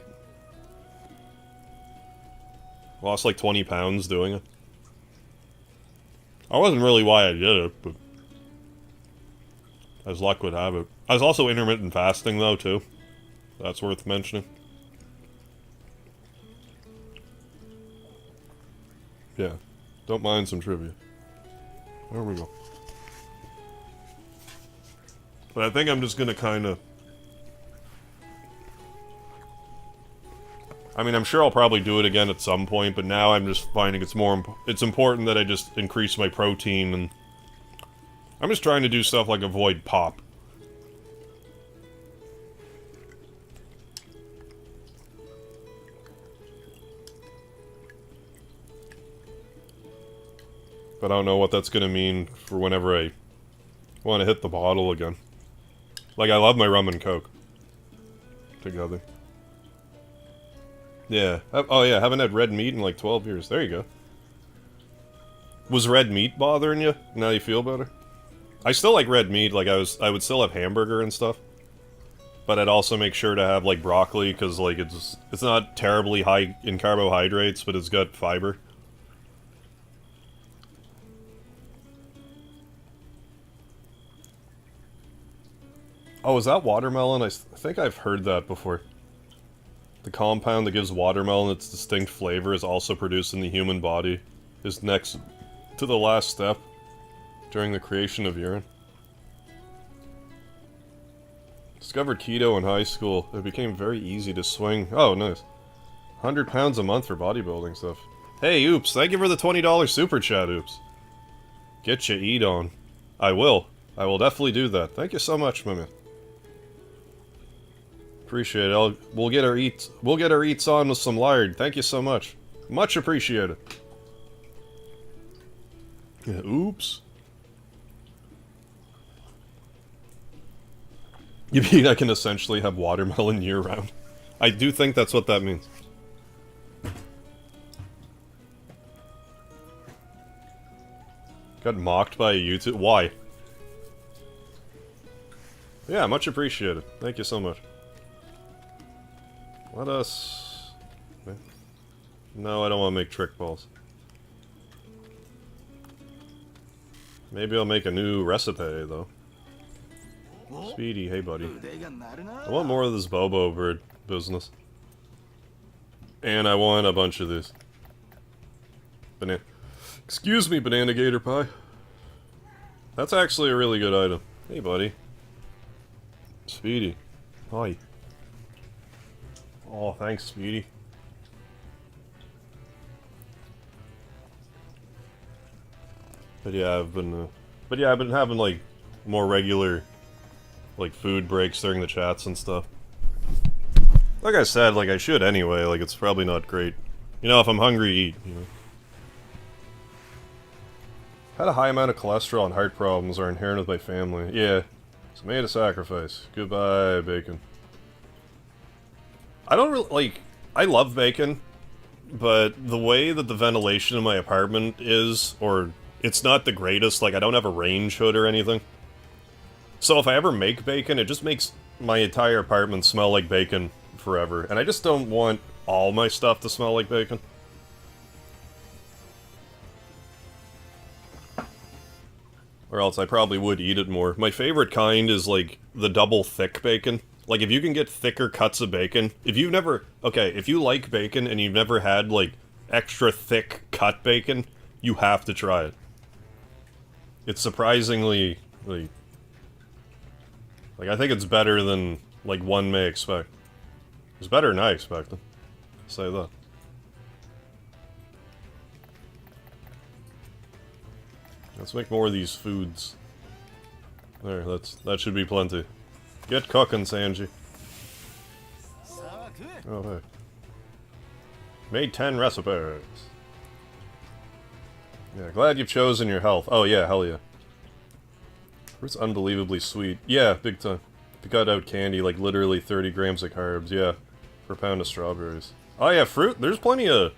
Lost like 20 pounds doing it. That wasn't really why I did it, but as luck would have it. I was also intermittent fasting though, too. That's worth mentioning. Yeah, don't mind some trivia. There we go. But I think I'm just gonna kinda... I mean, I'm sure I'll probably do it again at some point, but now I'm just finding it's important that I just increase my protein, and... I'm just trying to do stuff like avoid pop. But I don't know what that's gonna mean for whenever I want to hit the bottle again. Like, I love my rum and coke. Together. Yeah. Oh yeah, haven't had red meat in like 12 years. There you go. Was red meat bothering you? Now you feel better? I still like red meat, like I would still have hamburger and stuff. But I'd also make sure to have like broccoli, because like it's not terribly high in carbohydrates, but it's got fiber. Oh, is that watermelon? I think I've heard that before. The compound that gives watermelon its distinct flavor is also produced in the human body. Is next to the last step during the creation of urine. Discovered keto in high school. It became very easy to swing. Oh, nice. 100 pounds a month for bodybuilding stuff. Hey, Oops, thank you for the $20 super chat, Oops. Get ya eat on. I will. I will definitely do that. Thank you so much, my man. Appreciate it. We'll get our eats on with some lard. Thank you so much. Much appreciated. Yeah, oops. You mean I can essentially have watermelon year-round? I do think that's what that means. Got mocked by a YouTube... Why? Yeah, much appreciated. Thank you so much. Let us... No, I don't want to make trick balls. Maybe I'll make a new recipe, though. Speedy, hey buddy. I want more of this Bobo bird business. And I want a bunch of this. Banana. Excuse me, banana gator pie. That's actually a really good item. Hey buddy. Speedy. Hi. Oh, thanks, Speedy. But yeah, I've been having like more regular like food breaks during the chats and stuff. Like I said, like I should anyway, like it's probably not great. You know, if I'm hungry, eat, you know. Had a high amount of cholesterol and heart problems are inherent with my family. Yeah. So made a sacrifice. Goodbye, bacon. I don't really, like, I love bacon, but the way that the ventilation in my apartment is, or it's not the greatest, like I don't have a range hood or anything. So if I ever make bacon, it just makes my entire apartment smell like bacon forever. And I just don't want all my stuff to smell like bacon. Or else I probably would eat it more. My favorite kind is, like, the double thick bacon. Like, if you can get thicker cuts of bacon... If you've never... Okay, if you like bacon and you've never had, like, extra thick cut bacon, you have to try it. It's surprisingly, like... Like, I think it's better than, like, one may expect. It's better than I expected. I'll say that. Let's make more of these foods. There, that should be plenty. Get cooking, Sanji. Oh, hey. Made 10 recipes. Yeah, glad you've chosen your health. Oh yeah, hell yeah. Fruit's unbelievably sweet. Yeah, big time. If you cut out candy, like literally 30 grams of carbs, yeah. Per pound of strawberries. Oh yeah, fruit, there's plenty of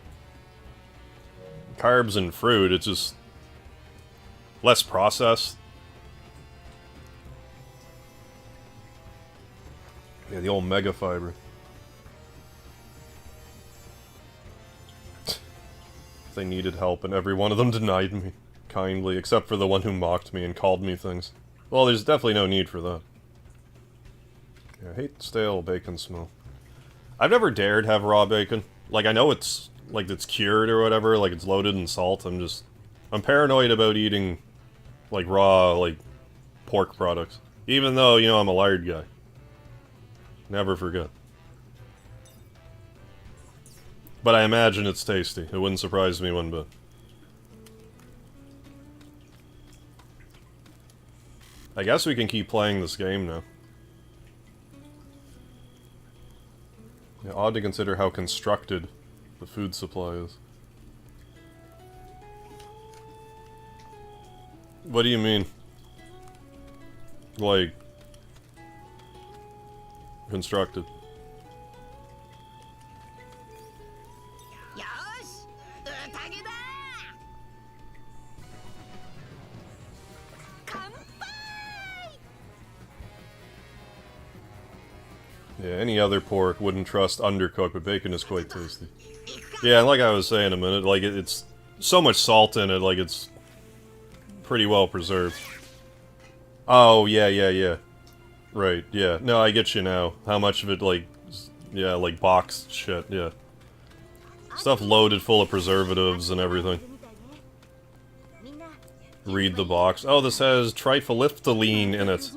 carbs in fruit, it's just less processed. Yeah, the old mega fiber. They needed help and every one of them denied me. Kindly, except for the one who mocked me and called me things. Well, there's definitely no need for that. Yeah, I hate stale bacon smell. I've never dared have raw bacon. Like, I know it's, like, it's cured or whatever, like it's loaded in salt, I'm paranoid about eating, like, raw, like, pork products. Even though, you know, I'm a lard guy. Never forget. But I imagine it's tasty. It wouldn't surprise me one bit. I guess we can keep playing this game now. Yeah, odd to consider how constructed the food supply is. What do you mean? Like... constructed. Yeah, any other pork wouldn't trust undercooked, but bacon is quite tasty. Yeah, and like I was saying a minute, like it's so much salt in it, like it's pretty well preserved. Oh, yeah. Right, yeah. No, I get you now. How much of it, like, yeah, like boxed shit, yeah. Stuff loaded full of preservatives and everything. Read the box. Oh, this has triphtylene in it.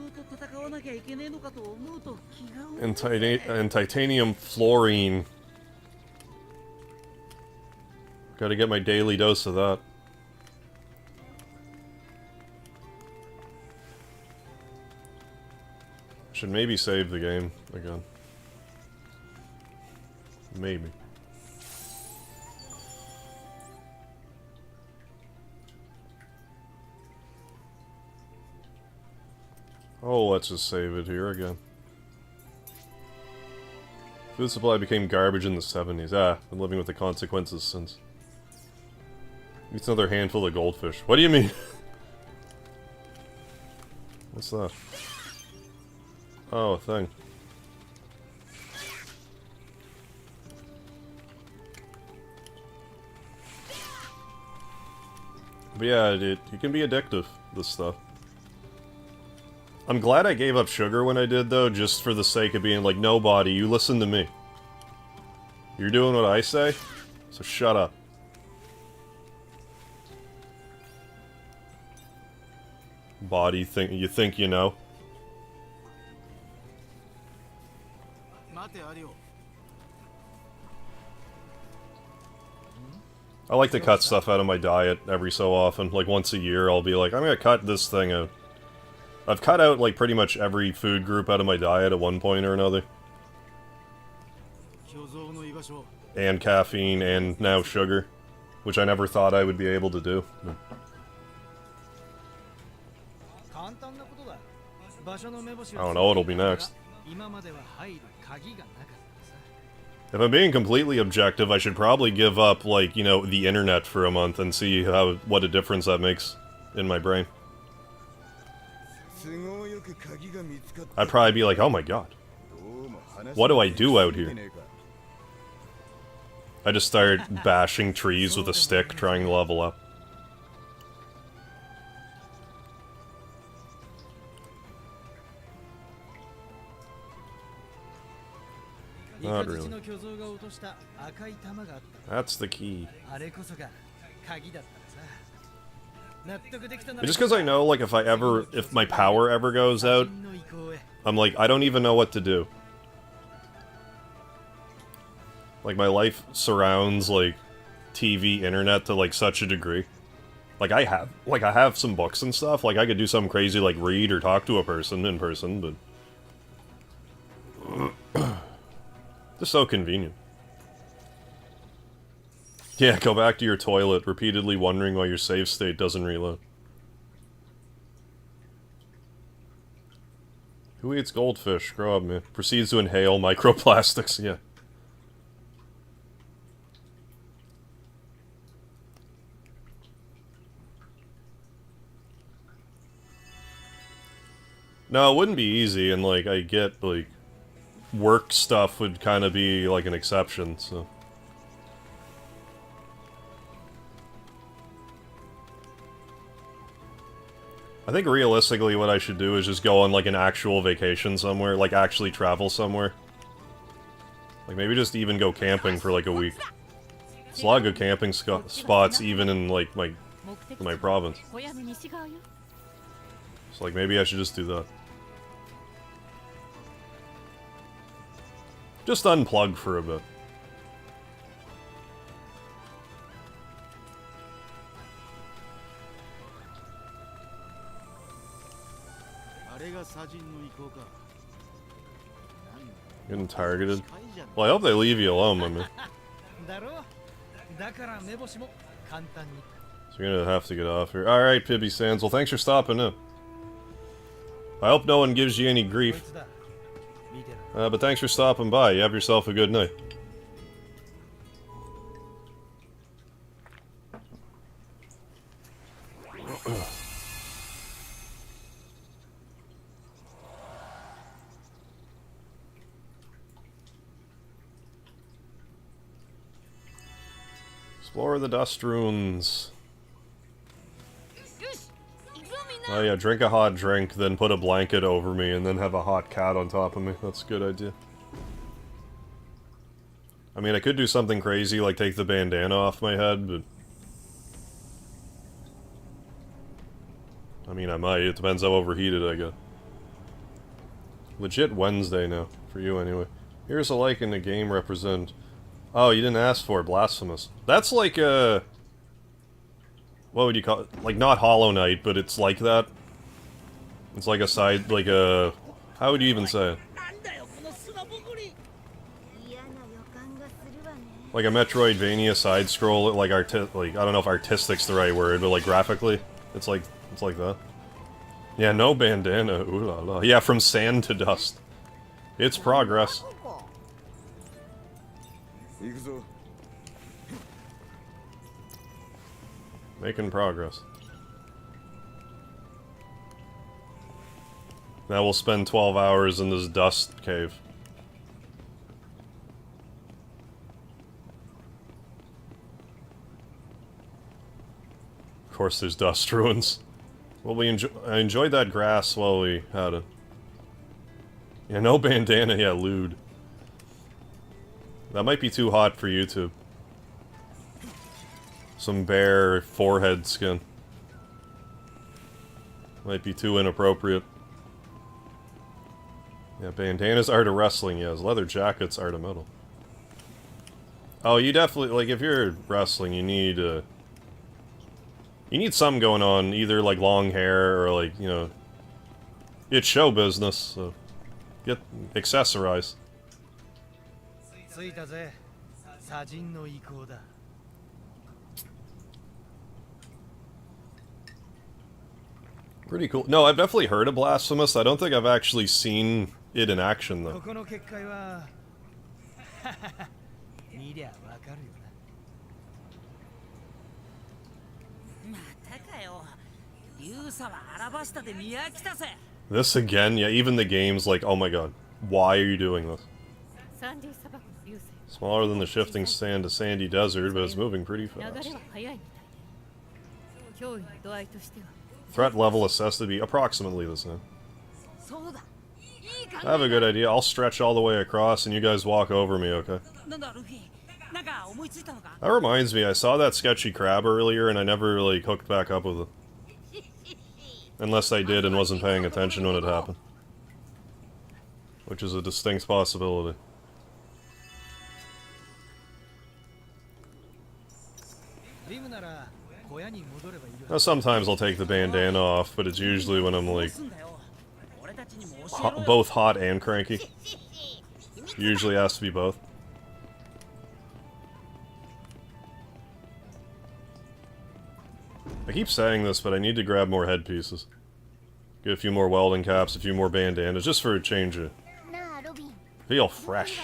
And titanium fluorine. Gotta get my daily dose of that. Should maybe save the game again. Maybe. Oh, let's just save it here again. Food supply became garbage in the 70s. Ah, been living with the consequences since. Eats another handful of goldfish. What do you mean? What's that? Oh, a thing. But yeah, it can be addictive, this stuff. I'm glad I gave up sugar when I did, though, just for the sake of being like, no, body, you listen to me. You're doing what I say, so shut up. Body, you think you know? I like to cut stuff out of my diet every so often. Like, once a year, I'll be like, I'm gonna cut this thing out. I've cut out, like, pretty much every food group out of my diet at one point or another. And caffeine, and now sugar. Which I never thought I would be able to do. I don't know what'll be next. If I'm being completely objective, I should probably give up, like, you know, the internet for a month and see what a difference that makes in my brain. I'd probably be like, oh my god. What do I do out here? I just started bashing trees with a stick, trying to level up. Not really. That's the key. Just because I know, like, if my power ever goes out, I'm like, I don't even know what to do. Like, my life surrounds, like, TV, internet to, like, such a degree. Like, I have some books and stuff, like, I could do something crazy, like, read or talk to a person in person, but... just so convenient. Yeah, go back to your toilet, repeatedly wondering why your save state doesn't reload. Who eats goldfish? Grow up, man. Proceeds to inhale microplastics, yeah. No, it wouldn't be easy, and, like, I get, like... work stuff would kind of be, like, an exception, so... I think realistically what I should do is just go on, like, an actual vacation somewhere, like, actually travel somewhere. Like, maybe just even go camping for, like, a week. There's a lot of good camping spots, even in, like, my province. So, like, maybe I should just do that. Just unplug for a bit. Getting targeted. Well, I hope they leave you alone, my man. So you're gonna have to get off here. Alright, Pibby Sands. Well, thanks for stopping in. I hope no one gives you any grief. But thanks for stopping by. You have yourself a good night. Explore the dust ruins. Oh yeah, drink a hot drink, then put a blanket over me, and then have a hot cat on top of me. That's a good idea. I mean, I could do something crazy, like take the bandana off my head, but... I mean, I might. It depends how overheated I get. Legit Wednesday now, for you anyway. Here's a like in the game represent... Oh, you didn't ask for it, Blasphemous. That's like a... What would you call it? Like, not Hollow Knight, but it's like that. It's like a side, like a... How would you even say it? Like a Metroidvania side-scroll, like, I don't know if artistic's the right word, but like graphically, it's like that. Yeah, no bandana, ooh la la. Yeah, from sand to dust. It's progress. Making progress. Now we'll spend 12 hours in this dust cave. Of course there's dust ruins. Well, I enjoyed that grass while we had it. Yeah, no bandana, yeah, lewd. That might be too hot for YouTube. Some bare forehead skin. Might be too inappropriate. Yeah, bandanas are to wrestling, yes. Leather jackets are to metal. Oh, you definitely, like, if you're wrestling, you need something going on, either, like, long hair, or, like, you know... It's show business, so... Get... accessorize. Pretty cool. No, I've definitely heard of Blasphemous. I don't think I've actually seen it in action, though. This again? Yeah, even the game's like, oh my god, why are you doing this? Smaller than the shifting sand to sandy desert, but it's moving pretty fast. Threat level assessed to be approximately the same. I have a good idea. I'll stretch all the way across and you guys walk over me, okay? That reminds me, I saw that sketchy crab earlier and I never really hooked back up with it. Unless I did and wasn't paying attention when it happened. Which is a distinct possibility. Now, sometimes I'll take the bandana off, but it's usually when I'm like... both hot and cranky. Usually has to be both. I keep saying this, but I need to grab more headpieces. Get a few more welding caps, a few more bandanas, just for a change of... feel fresh.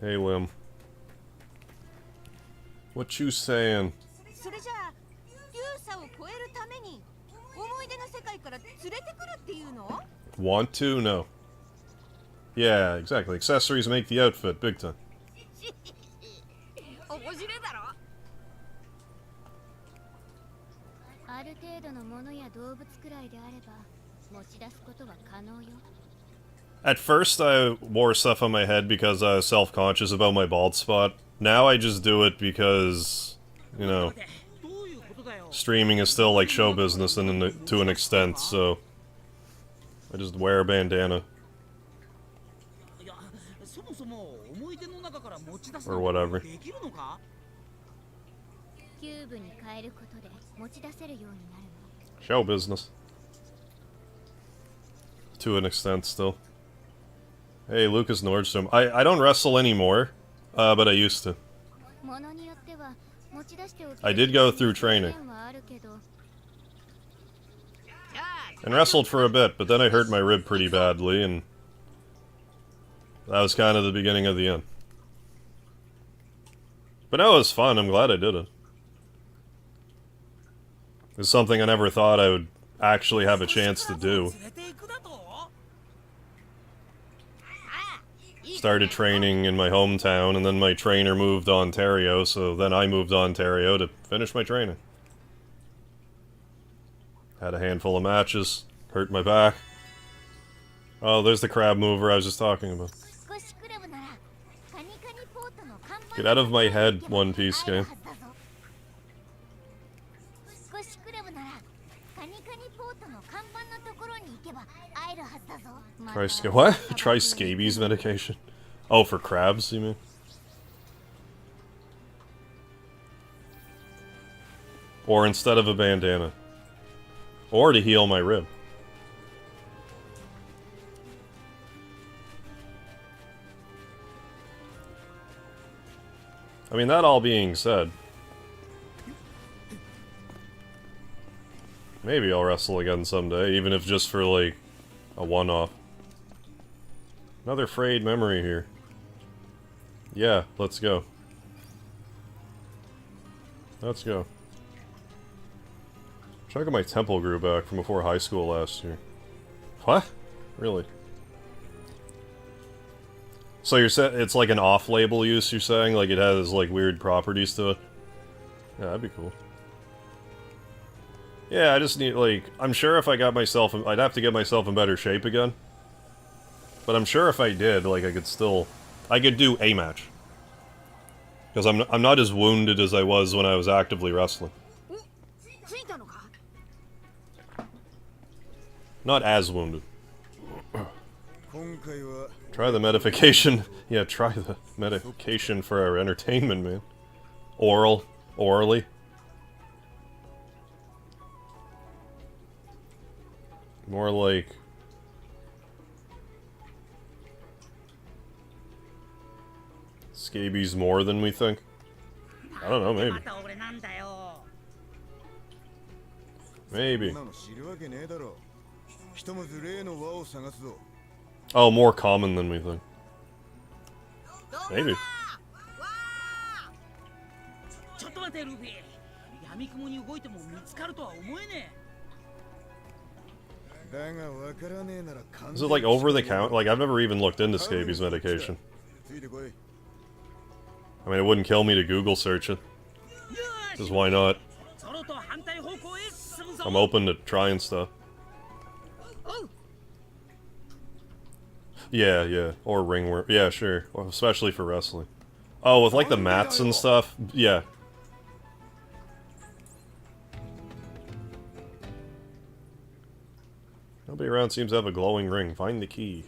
Hey, Lim. What you saying? Want to? No. Yeah, exactly. Accessories make the outfit, big time. At first I wore stuff on my head because I was self-conscious about my bald spot. Now I just do it because, you know, streaming is still like show business to an extent, so I just wear a bandana. Or whatever. Show business. To an extent, still. Hey, Lucas Nordstrom. I don't wrestle anymore, but I used to. I did go through training. And wrestled for a bit, but then I hurt my rib pretty badly, and that was kind of the beginning of the end. But no, it was fun. I'm glad I did it. It's something I never thought I would actually have a chance to do. Started training in my hometown, and then my trainer moved to Ontario, so then I moved to Ontario to finish my training. Had a handful of matches, hurt my back. Oh, there's the crab mover I was just talking about. Get out of my head, One Piece game. What? Try scabies medication. Oh, for crabs, you mean? Or instead of a bandana. Or to heal my rib. I mean, that all being said, maybe I'll wrestle again someday, even if just for, like, a one-off. Another frayed memory here. Yeah, let's go. Let's go. Check out my temple grew back from before high school last year. What? Really? So you're saying it's like an off-label use, you're saying? Like it has like weird properties to it? Yeah, that'd be cool. Yeah, I just need, like, I'm sure if I got myself, I'd have to get myself in better shape again. But I'm sure if I did, like, I could do a match. Because I'm not as wounded as I was when I was actively wrestling. Not as wounded. Try the medication. Yeah, try the medication for our entertainment, man. Orally. More like... scabies more than we think. I don't know, maybe. Maybe. Oh, more common than we think. Maybe. Is it like over the counter? Like, I've never even looked into scabies medication. I mean, it wouldn't kill me to Google search it. Because why not? I'm open to trying stuff. Yeah. Or ringworm. Yeah, sure. Well, especially for wrestling. Oh, with like the mats and stuff? Yeah. Nobody around seems to have a glowing ring. Find the key.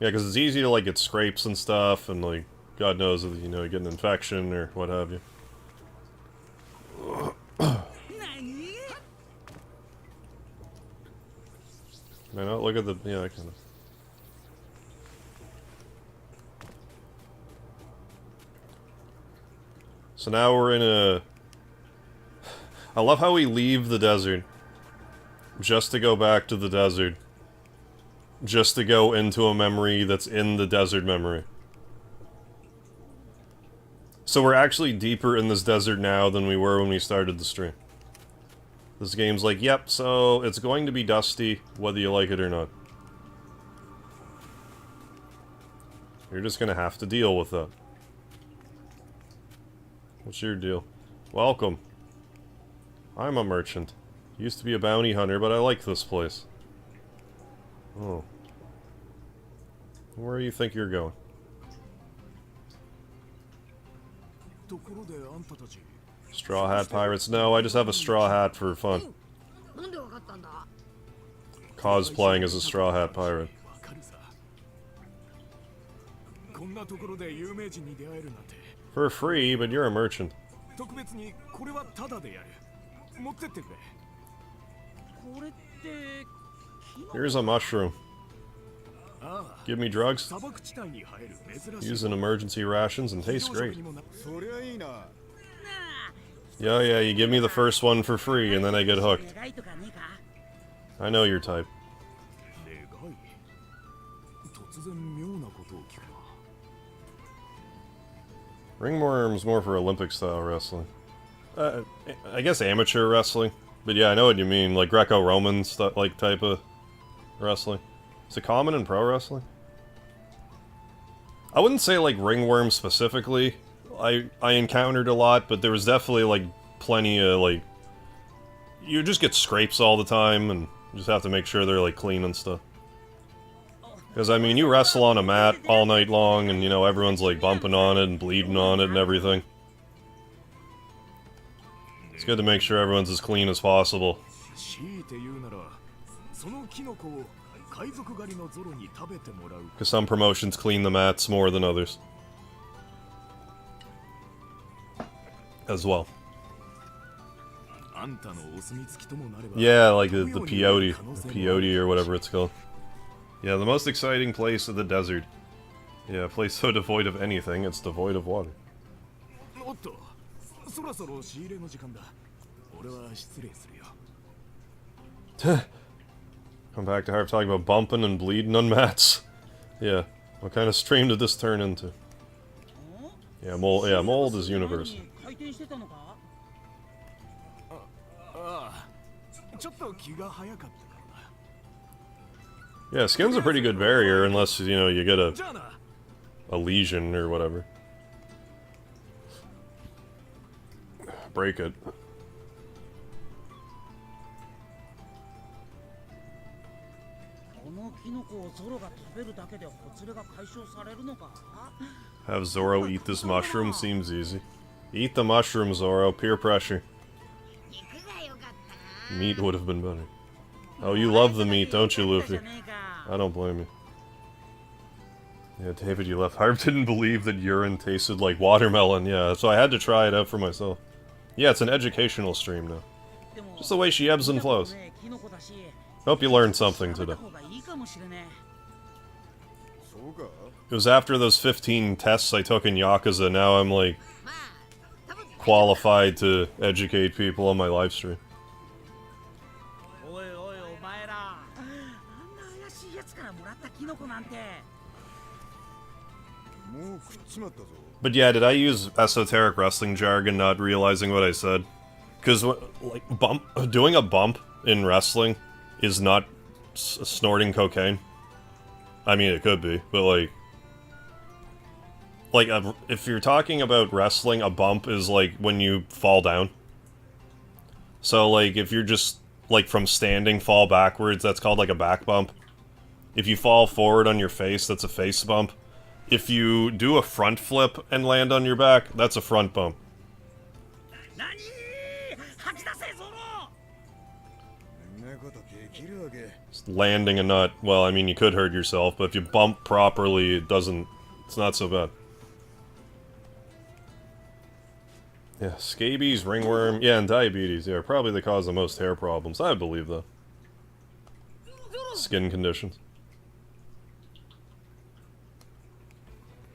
Yeah, because it's easy to, like, get scrapes and stuff, and, like, God knows, you know, you get an infection or what have you. Can I not look at the... yeah, I kind of... So now we're in a... I love how we leave the desert just to go back to the desert. Just to go into a memory that's in the desert memory. So we're actually deeper in this desert now than we were when we started the stream. This game's like, yep, so it's going to be dusty, whether you like it or not. You're just gonna have to deal with that. What's your deal? Welcome. I'm a merchant. Used to be a bounty hunter, but I like this place. Oh. Where do you think you're going? Straw Hat Pirates? No, I just have a straw hat for fun. Cosplaying as a Straw Hat Pirate. For free, but you're a merchant. Here's a mushroom. Give me drugs. Use in emergency rations and tastes great. Yeah, you give me the first one for free and then I get hooked. I know your type. Ringworm's more for Olympic-style wrestling. I guess amateur wrestling. But yeah, I know what you mean, like Greco-Roman stuff, like type of wrestling. Is it common in pro wrestling? I wouldn't say like ringworm specifically. I encountered a lot, but there was definitely like plenty of like... You just get scrapes all the time, and you just have to make sure they're like clean and stuff. Because I mean, you wrestle on a mat all night long, and you know, everyone's like bumping on it and bleeding on it and everything. It's good to make sure everyone's as clean as possible. Because some promotions clean the mats more than others. As well. Yeah, like the peyote. The peyote or whatever it's called. Yeah, the most exciting place of the desert. Yeah, a place so devoid of anything, it's devoid of water. Come back to Harp talking about bumping and bleeding on mats. Yeah. What kind of stream did this turn into? Yeah, mold is universal. Yeah, skin's a pretty good barrier unless, you know, you get a lesion or whatever. Break it. Have Zoro eat this mushroom seems easy. Eat the mushroom, Zoro. Peer pressure. Meat would have been better. Oh, you love the meat, don't you, Luffy? I don't blame you. Yeah, David, you left. Harp didn't believe that urine tasted like watermelon. Yeah, so I had to try it out for myself. Yeah, it's an educational stream now. Just the way she ebbs and flows. Hope you learned something today. It was after those 15 tests I took in Yakuza, now I'm like qualified to educate people on my live stream. But yeah, did I use esoteric wrestling jargon not realizing what I said? Because, like, doing a bump in wrestling is not snorting cocaine. I mean, it could be, but if you're talking about wrestling, a bump is like when you fall down. So, like, if you're just, like, from standing, fall backwards, that's called, like, a back bump. If you fall forward on your face, that's a face bump. If you do a front flip and land on your back, that's a front bump. Just landing and not... Well, I mean, you could hurt yourself, but if you bump properly, it doesn't... It's not so bad. Yeah, scabies, ringworm, yeah, and diabetes, yeah, are probably the cause of most hair problems. I believe that. Skin conditions.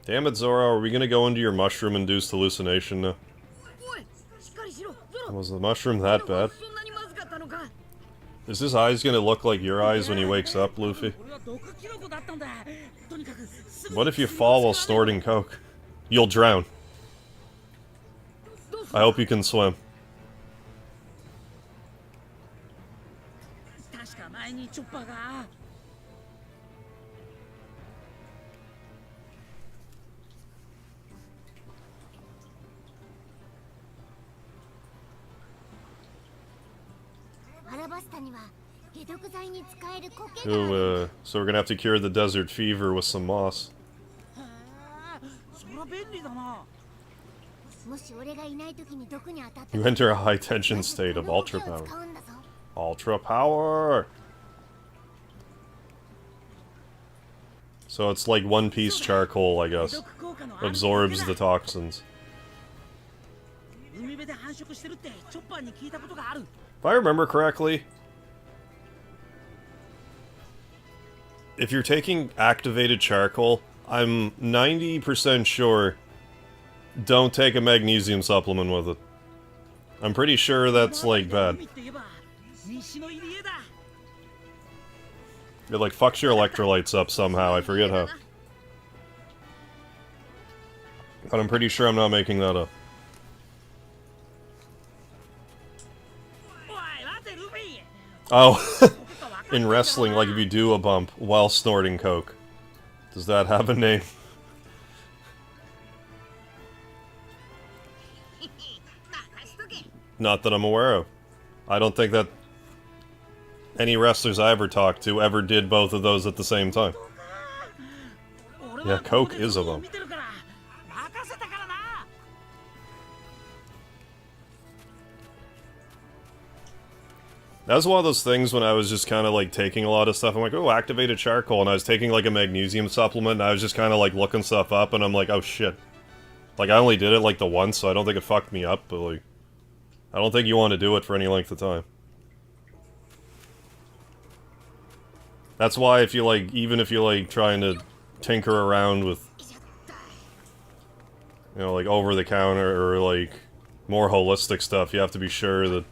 Damn it, Zoro, are we gonna go into your mushroom-induced hallucination now? Was the mushroom that bad? Is his eyes gonna look like your eyes when he wakes up, Luffy? What if you fall while snorting coke? You'll drown. I hope you can swim. Ooh, so we're gonna have to cure the desert fever with some moss. You enter a high-tension state of ultra power. Ultra power! So it's like One Piece charcoal, I guess. Absorbs the toxins. If I remember correctly, if you're taking activated charcoal, I'm 90% sure don't take a magnesium supplement with it. I'm pretty sure that's, like, bad. It, like, fucks your electrolytes up somehow, I forget how. But I'm pretty sure I'm not making that up. Oh, in wrestling, like if you do a bump while snorting coke. Does that have a name? Not that I'm aware of. I don't think that any wrestlers I ever talked to ever did both of those at the same time. Yeah, coke is a bump. That was one of those things when I was just kind of like taking a lot of stuff. I'm like, oh, activated charcoal. And I was taking like a magnesium supplement and I was just kind of like looking stuff up and I'm like, oh shit. Like I only did it like the once, so I don't think it fucked me up, but like, I don't think you want to do it for any length of time. That's why if you like, even if you're like trying to tinker around with, you know, like over the counter or like more holistic stuff, you have to be sure that,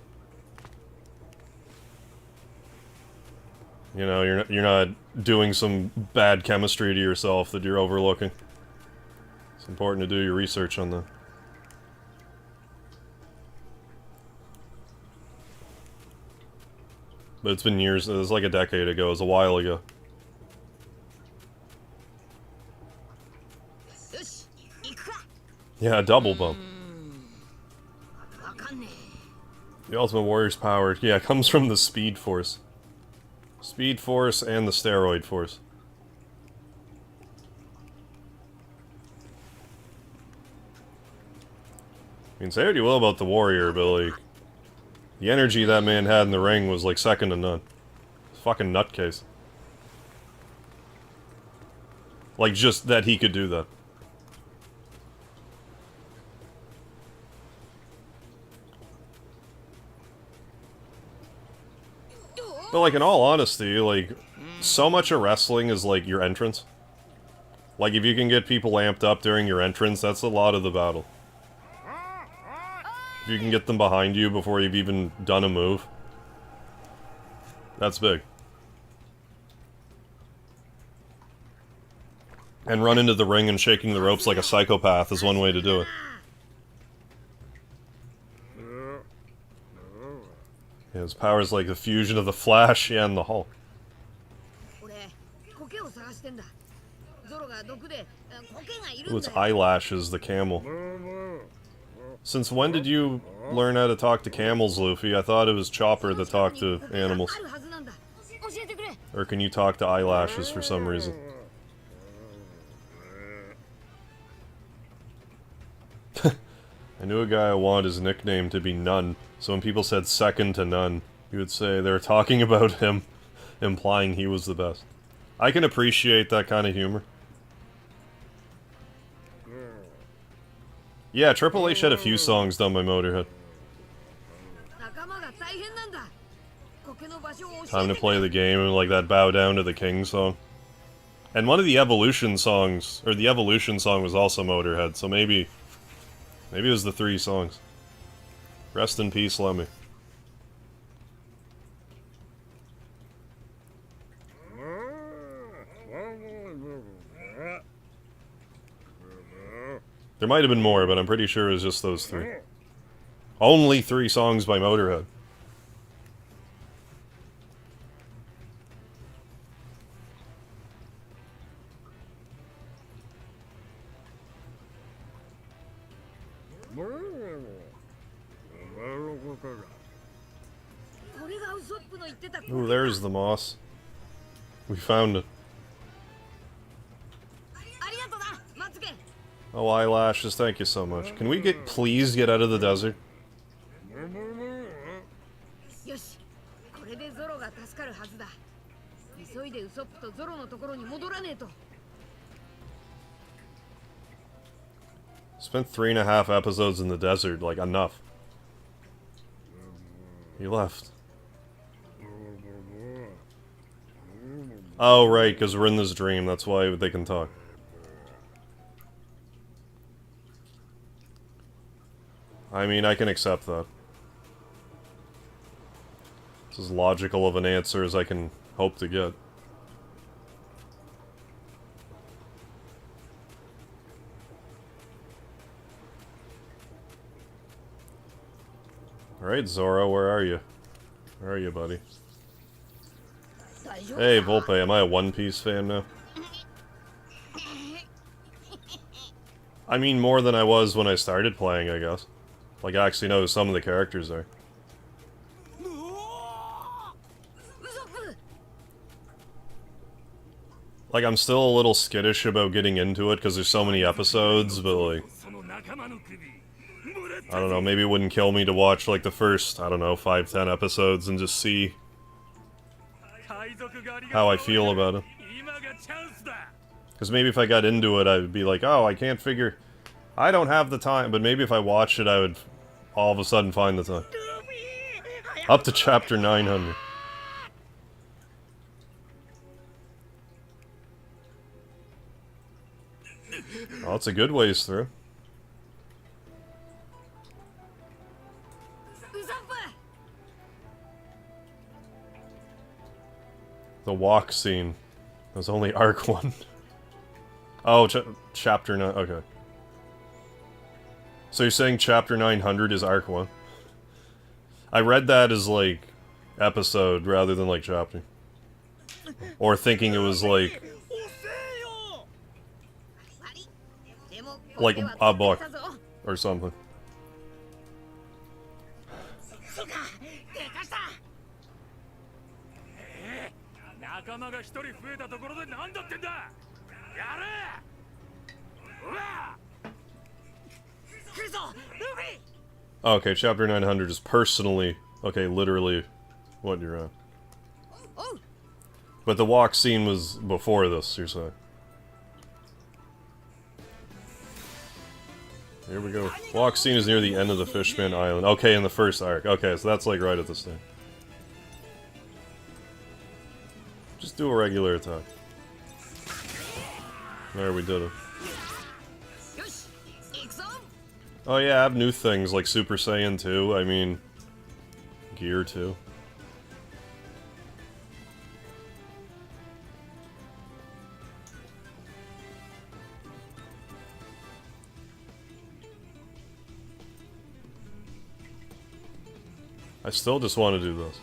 you know, you're not doing some bad chemistry to yourself that you're overlooking. It's important to do your research on that. But it's been years. It was like a decade ago. It was a while ago. Yeah, double bump. The Ultimate Warrior's power, yeah, comes from the Speed Force. Speed Force and the Steroid Force. I mean, say what you will about the Warrior, but, like, the energy that man had in the ring was, like, second to none. Fucking nutcase. Like, just that he could do that. But, like, in all honesty, like, so much of wrestling is, like, your entrance. Like, if you can get people amped up during your entrance, that's a lot of the battle. If you can get them behind you before you've even done a move, that's big. And run into the ring and shaking the ropes like a psychopath is one way to do it. Yeah, his power's like the fusion of the Flash and the Hulk. Ooh, it's Eyelashes, the camel. Since when did you learn how to talk to camels, Luffy? I thought it was Chopper that talked to animals. Or can you talk to Eyelashes for some reason? I knew a guy I wanted his nickname to be None, so when people said second to none, he would say they were talking about him, implying he was the best. I can appreciate that kind of humor. Yeah, Triple H had a few songs done by Motorhead. Time to play the game, like that Bow Down to the King song. And one of the Evolution songs, or the Evolution song was also Motorhead, so maybe it was the 3 songs. Rest in peace, Lemmy. There might have been more, but I'm pretty sure it was just those 3. Only 3 songs by Motorhead. Ooh, there's the moss. We found it. Oh, Eyelashes, thank you so much. Can we please get out of the desert? Spent 3.5 episodes in the desert, like, enough. He left. Oh, right, because we're in this dream, that's why they can talk. I mean, I can accept that. It's as logical of an answer as I can hope to get. Alright, Zoro, where are you? Where are you, buddy? Hey, Volpe, am I a One Piece fan now? I mean, more than I was when I started playing, I guess. Like, I actually know who some of the characters are. Like, I'm still a little skittish about getting into it because there's so many episodes, but, like, I don't know, maybe it wouldn't kill me to watch, like, the first, I don't know, 5-10 episodes and just see how I feel about it. Because maybe if I got into it, I would be like, oh, I can't figure... I don't have the time, but maybe if I watched it, I would all of a sudden find the time. Up to chapter 900. Oh, it's a good ways through. The walk scene. That was only arc 1. Oh, chapter 9, okay. So you're saying chapter 900 is arc 1? I read that as, like, episode rather than like chapter. Or thinking it was like a book or something. Okay, chapter 900 is personally, okay, literally what you're on. But the walk scene was before this, you're saying? Here we go. Walk scene is near the end of the Fishman Island. Okay, in the first arc. Okay, so that's like right at this thing. Just do a regular attack. There, we did it. Oh yeah, I have new things like Super Saiyan 2, I mean... Gear 2. I still just want to do this.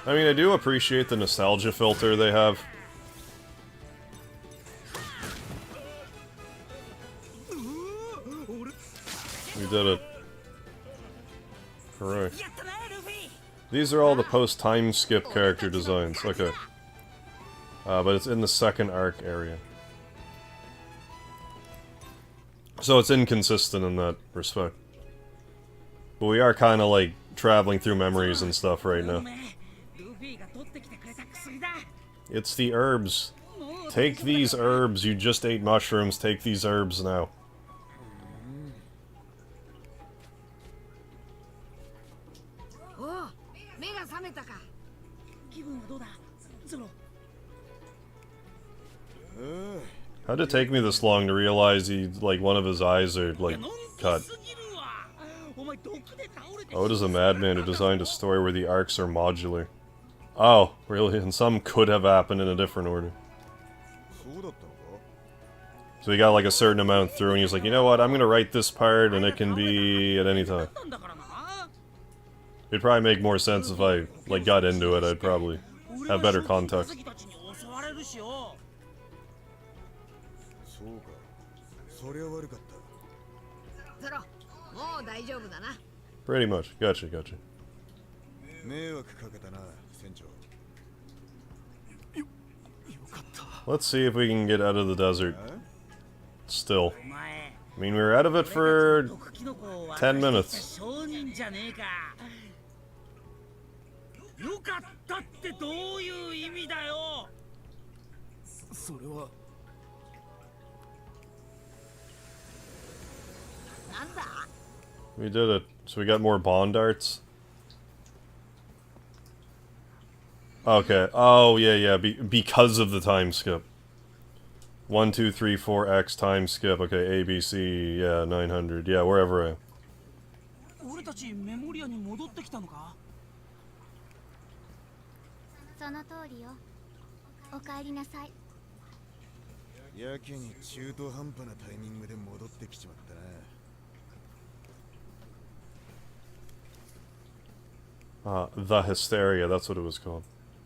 I mean, I do appreciate the nostalgia filter they have. We did it. Hooray. These are all the post-time skip character designs. Okay. But it's in the second arc area. So it's inconsistent in that respect. But we are kind of like traveling through memories and stuff right now. It's the herbs. Take these herbs. You just ate mushrooms. Take these herbs now. How'd it take me this long to realize he, like, one of his eyes are, like, cut? Oda is a madman who designed a story where the arcs are modular. Oh, really? And some could have happened in a different order. So he got, like, a certain amount through, and he was like, you know what, I'm gonna write this part, and it can be at any time. It'd probably make more sense if I, like, got into it. I'd probably have better context. Pretty much. Gotcha, gotcha. Let's see if we can get out of the desert. Still. I mean, we were out of it for 10 minutes. We did it. So we got more bond arts. Okay. Oh, yeah, yeah. Because of the time skip. 1, 2, 3, 4, X time skip. Okay, A, B, C, yeah, 900. Yeah, wherever I am. The Hysteria, that's what it was called.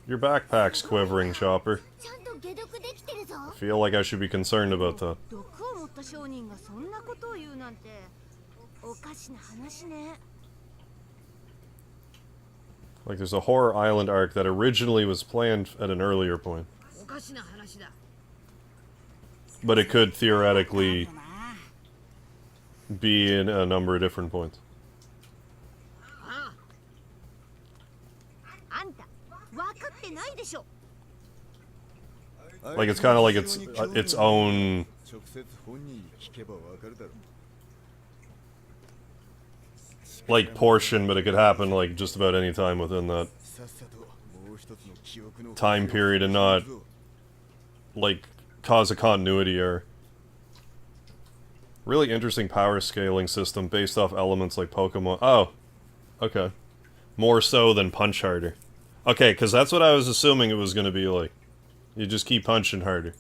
Your backpack's quivering, Chopper. I feel like I should be concerned about that. Like, there's a horror island arc that originally was planned at an earlier point. But it could theoretically be in a number of different points. Like, it's kind of like its own... like, portion, but it could happen, like, just about any time within that time period and not, like, cause a continuity error. Really interesting power scaling system based off elements like Pokemon. Oh, okay. More so than Punch Harder. Okay, because that's what I was assuming it was going to be like. You just keep punching harder.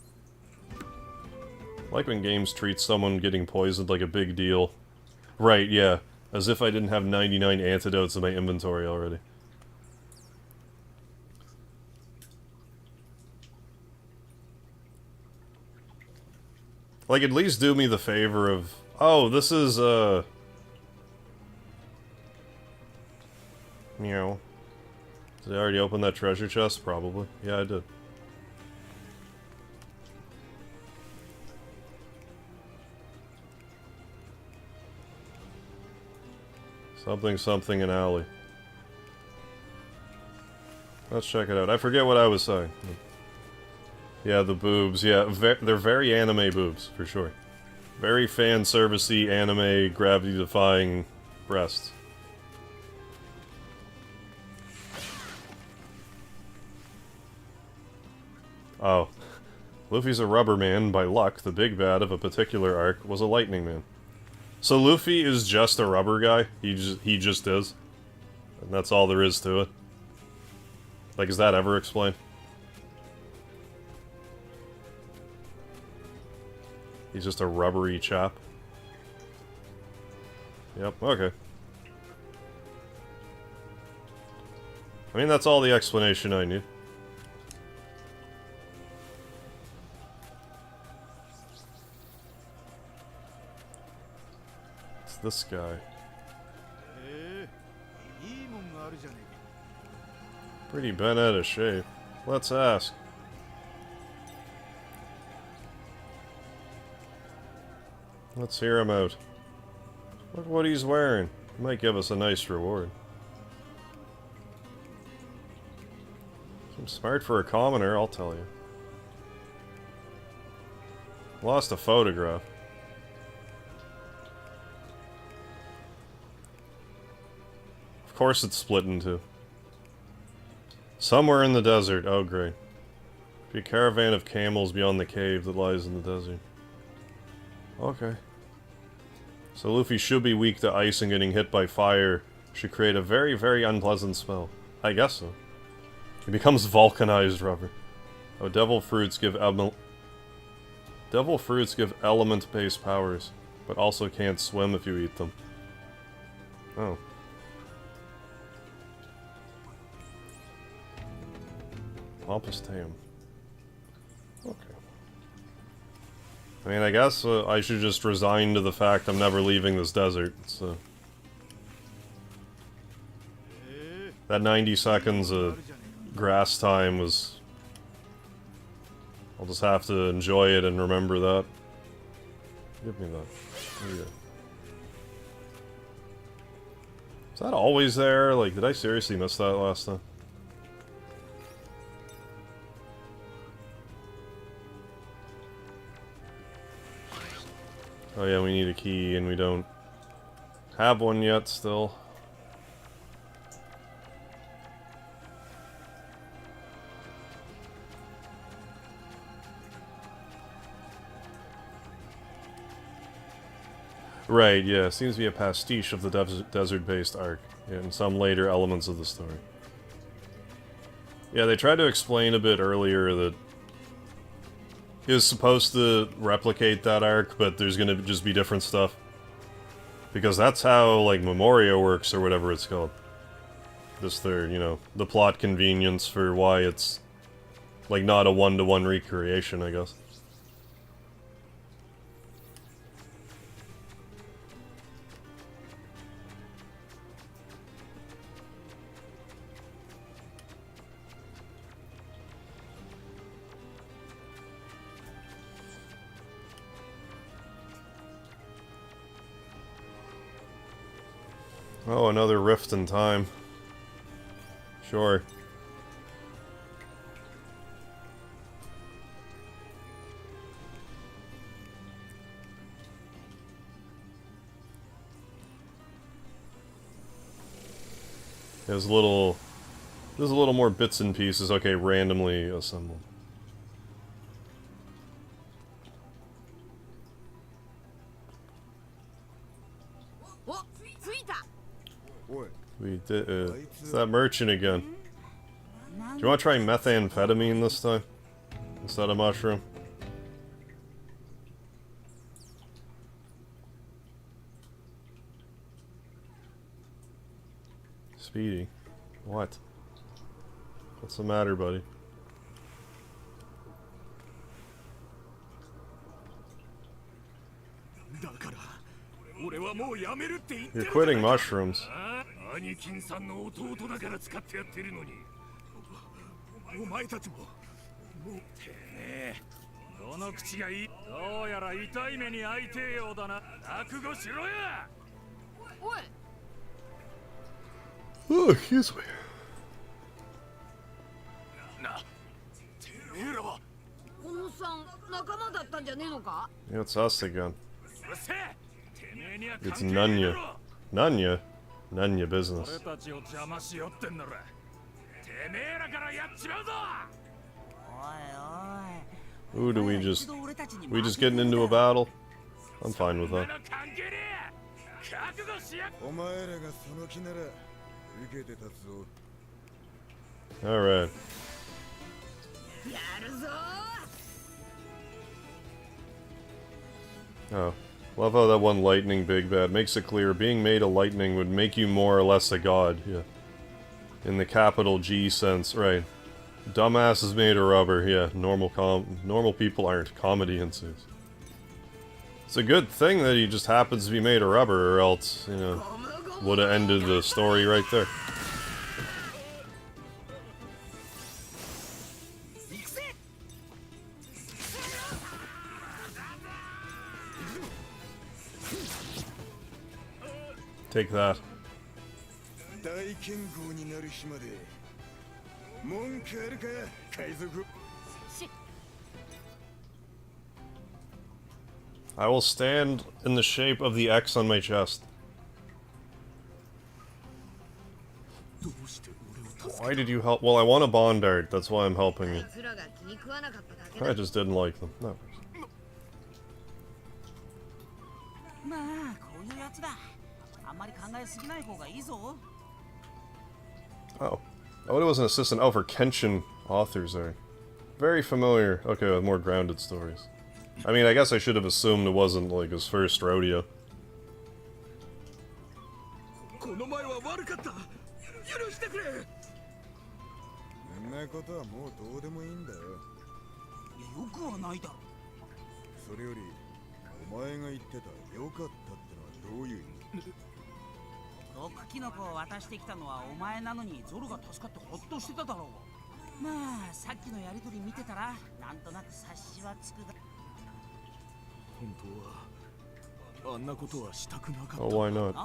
I like when games treat someone getting poisoned like a big deal. Right, yeah. As if I didn't have 99 antidotes in my inventory already. Like, at least do me the favor of... Oh, this is, Meow. Did I already open that treasure chest? Probably. Yeah, I did. Something, something, an alley. Let's check it out. I forget what I was saying. Yeah, the boobs. Yeah, they're very anime boobs, for sure. Very fan-servicey, anime, gravity-defying breasts. Oh. Luffy's a rubber man. By luck, the big bad of a particular arc was a lightning man. So Luffy is just a rubber guy? He just is? And that's all there is to it? Like, is that ever explained? He's just a rubbery chap? Yep, okay. I mean, that's all the explanation I need. It's this guy. Pretty bent out of shape. Let's ask. Let's hear him out. Look what he's wearing. He might give us a nice reward. Seems smart for a commoner, I'll tell you. Lost a photograph. Of course it's split in two. Somewhere in the desert. Oh, great. Be a caravan of camels beyond the cave that lies in the desert. Okay. So Luffy should be weak to ice, and getting hit by fire should create a very, very unpleasant smell. I guess so. He becomes vulcanized rubber. Oh, devil fruits give element-based powers, but also can't swim if you eat them. Oh. Pompous Tam. Okay. I mean, I guess I should just resign to the fact I'm never leaving this desert, so... That 90 seconds of grass time was... I'll just have to enjoy it and remember that. Give me that. There you go. Is that always there? Like, did I seriously miss that last time? Oh yeah, we need a key, and we don't have one yet, still. Right, yeah, seems to be a pastiche of the desert-based arc, and some later elements of the story. Yeah, they tried to explain a bit earlier that it was supposed to replicate that arc, but there's gonna just be different stuff. Because that's how, like, Memoria works, or whatever it's called. Just their, you know, the plot convenience for why it's, like, not a one-to-one recreation, I guess. Oh, another rift in time. Sure. There's a little more bits and pieces. Okay, randomly assembled. We did. It's that merchant again. Do you want to try methamphetamine this time instead of mushroom? Speedy. What? What's the matter, buddy? You're quitting mushrooms. Oh, excuse me. Yeah, it's us again. It's Nunya. Nunya? Nunya business. Ooh, do we just getting into a battle? I'm fine with that. Alright. Oh. Love how that one lightning big bad makes it clear being made of lightning would make you more or less a god, yeah. In the capital G sense, right. Dumbass is made of rubber, yeah. Normal people aren't. Comedians is. It's a good thing that he just happens to be made of rubber, or else, you know, would have ended the story right there. Take that. I will stand in the shape of the X on my chest. Why did you help? Well, I want a bond art. That's why I'm helping you. I just didn't like them. No. Oh. Oh, it was an assistant. Oh, for Kenshin authors there. Very familiar. Okay, with more grounded stories. I mean, I guess I should have assumed it wasn't, like, his first rodeo. Oh, why not?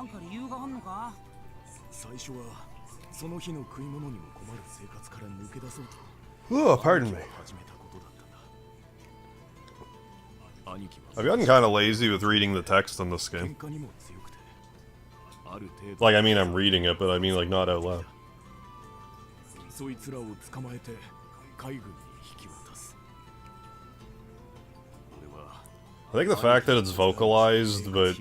Oh, pardon me. I've gotten kind of lazy with reading the text on this game. Like, I mean, I'm reading it, but I mean, like, not out loud. I think the fact that it's vocalized, but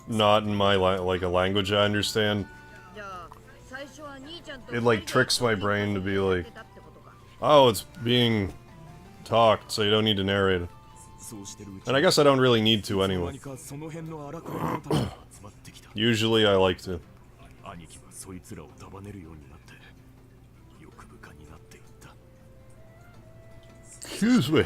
not in my, like, a language I understand, it, like, tricks my brain to be like, oh, it's being talked, so you don't need to narrate it. And I guess I don't really need to anyway. Usually I like to. Excuse me.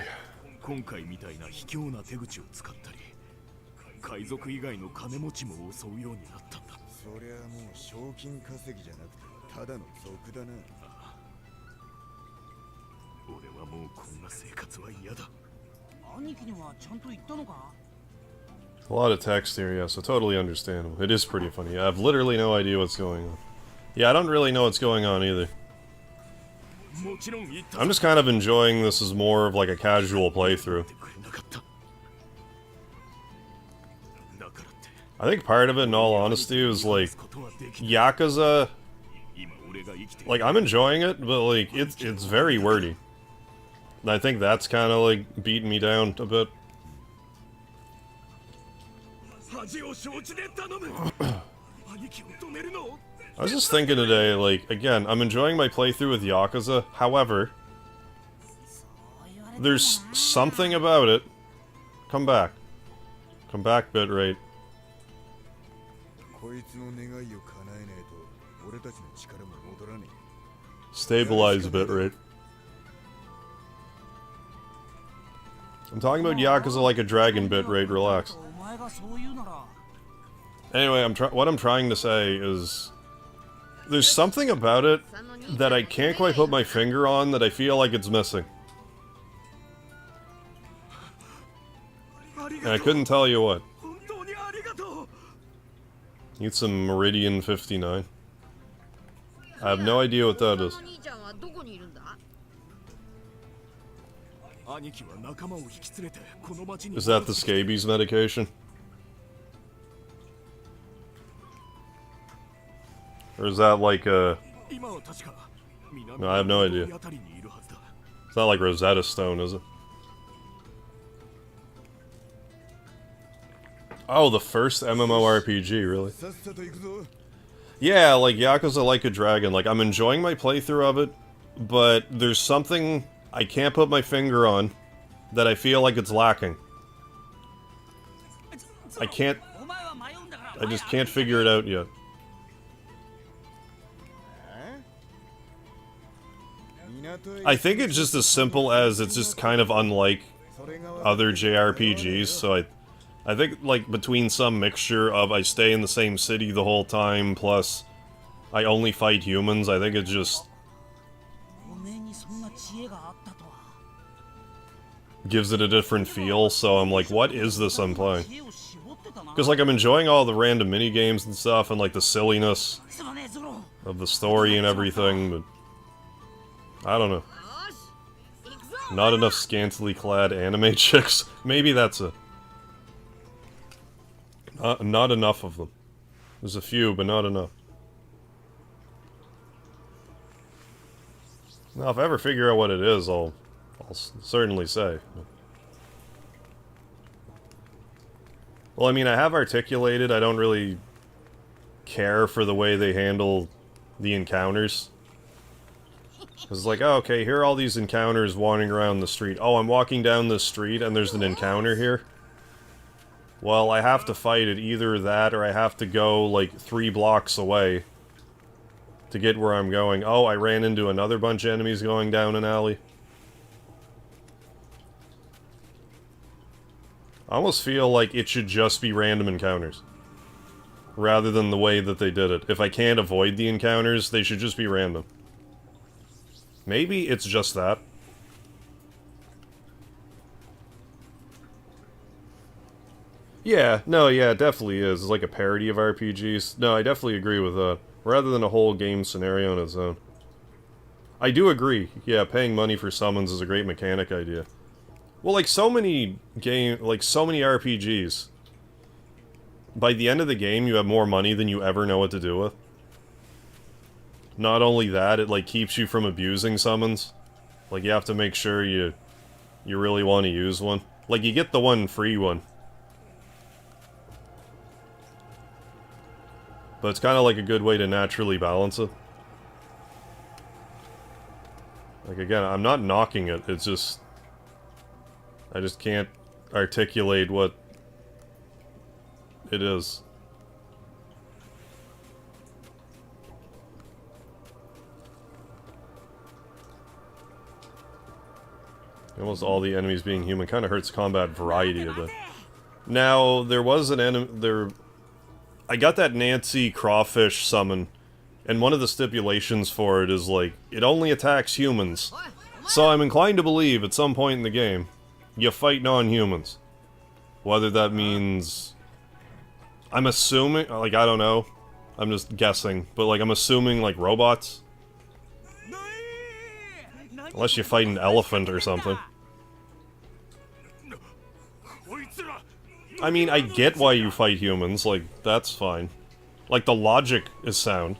A lot of text here, yeah, so totally understandable. It is pretty funny. I have literally no idea what's going on. Yeah, I don't really know what's going on either. I'm just kind of enjoying this as more of like a casual playthrough. I think part of it, in all honesty, is like Yakuza. Like, I'm enjoying it, but like it's very wordy. And I think that's kind of like beating me down a bit. I was just thinking today, like, again, I'm enjoying my playthrough with Yakuza, however, there's something about it. Come back. Come back, bitrate. Stabilize bitrate. I'm talking about Yakuza Like a Dragon bitrate, relax. Anyway, what I'm trying to say is... there's something about it that I can't quite put my finger on that I feel like it's missing. And I couldn't tell you what. Need some Meridian 59. I have no idea what that is. Is that the scabies medication? Or is that like a... no, I have no idea. It's not like Rosetta Stone, is it? Oh, the first MMORPG, really? Yeah, like Yakuza Like a Dragon. Like, I'm enjoying my playthrough of it, but there's something I can't put my finger on that I feel like it's lacking. I just can't figure it out yet. I think it's just as simple as it's just kind of unlike other JRPGs, so I think, like, between some mixture of I stay in the same city the whole time, plus I only fight humans, I think it just gives it a different feel, so I'm like, what is this I'm playing? Because, like, I'm enjoying all the random minigames and stuff, and, like, the silliness of the story and everything, but I don't know. Not enough scantily clad anime chicks? Maybe that's it. Not enough of them. There's a few, but not enough. Now, if I ever figure out what it is, I'll certainly say. Well, I mean, I have articulated, I don't really care for the way they handle the encounters. It's like, oh, okay, here are all these encounters wandering around the street. Oh, I'm walking down this street and there's an encounter here. Well, I have to fight it, either that or I have to go, like, 3 blocks away to get where I'm going. Oh, I ran into another bunch of enemies going down an alley. I almost feel like it should just be random encounters, rather than the way that they did it. If I can't avoid the encounters, they should just be random. Maybe it's just that. Yeah, no, yeah, it definitely is. It's like a parody of RPGs. No, I definitely agree with that. Rather than a whole game scenario on its own. I do agree. Yeah, paying money for summons is a great mechanic idea. Well, like so many RPGs, by the end of the game you have more money than you ever know what to do with. Not only that, it like keeps you from abusing summons. Like you have to make sure you really want to use one. Like you get the one free one. But it's kind of like a good way to naturally balance it. Like again, I'm not knocking it, it's just... I just can't articulate what it is. Almost all the enemies being human kind of hurts combat variety a bit. Now, there was an enemy... I got that Nancy Crawfish summon, and one of the stipulations for it is, like, it only attacks humans. So I'm inclined to believe, at some point in the game, you fight non-humans. Whether that means... I'm assuming... like, I don't know. I'm just guessing. But, like, I'm assuming, like, robots? Unless you fight an elephant or something. I mean, I get why you fight humans, like, that's fine. Like, the logic is sound.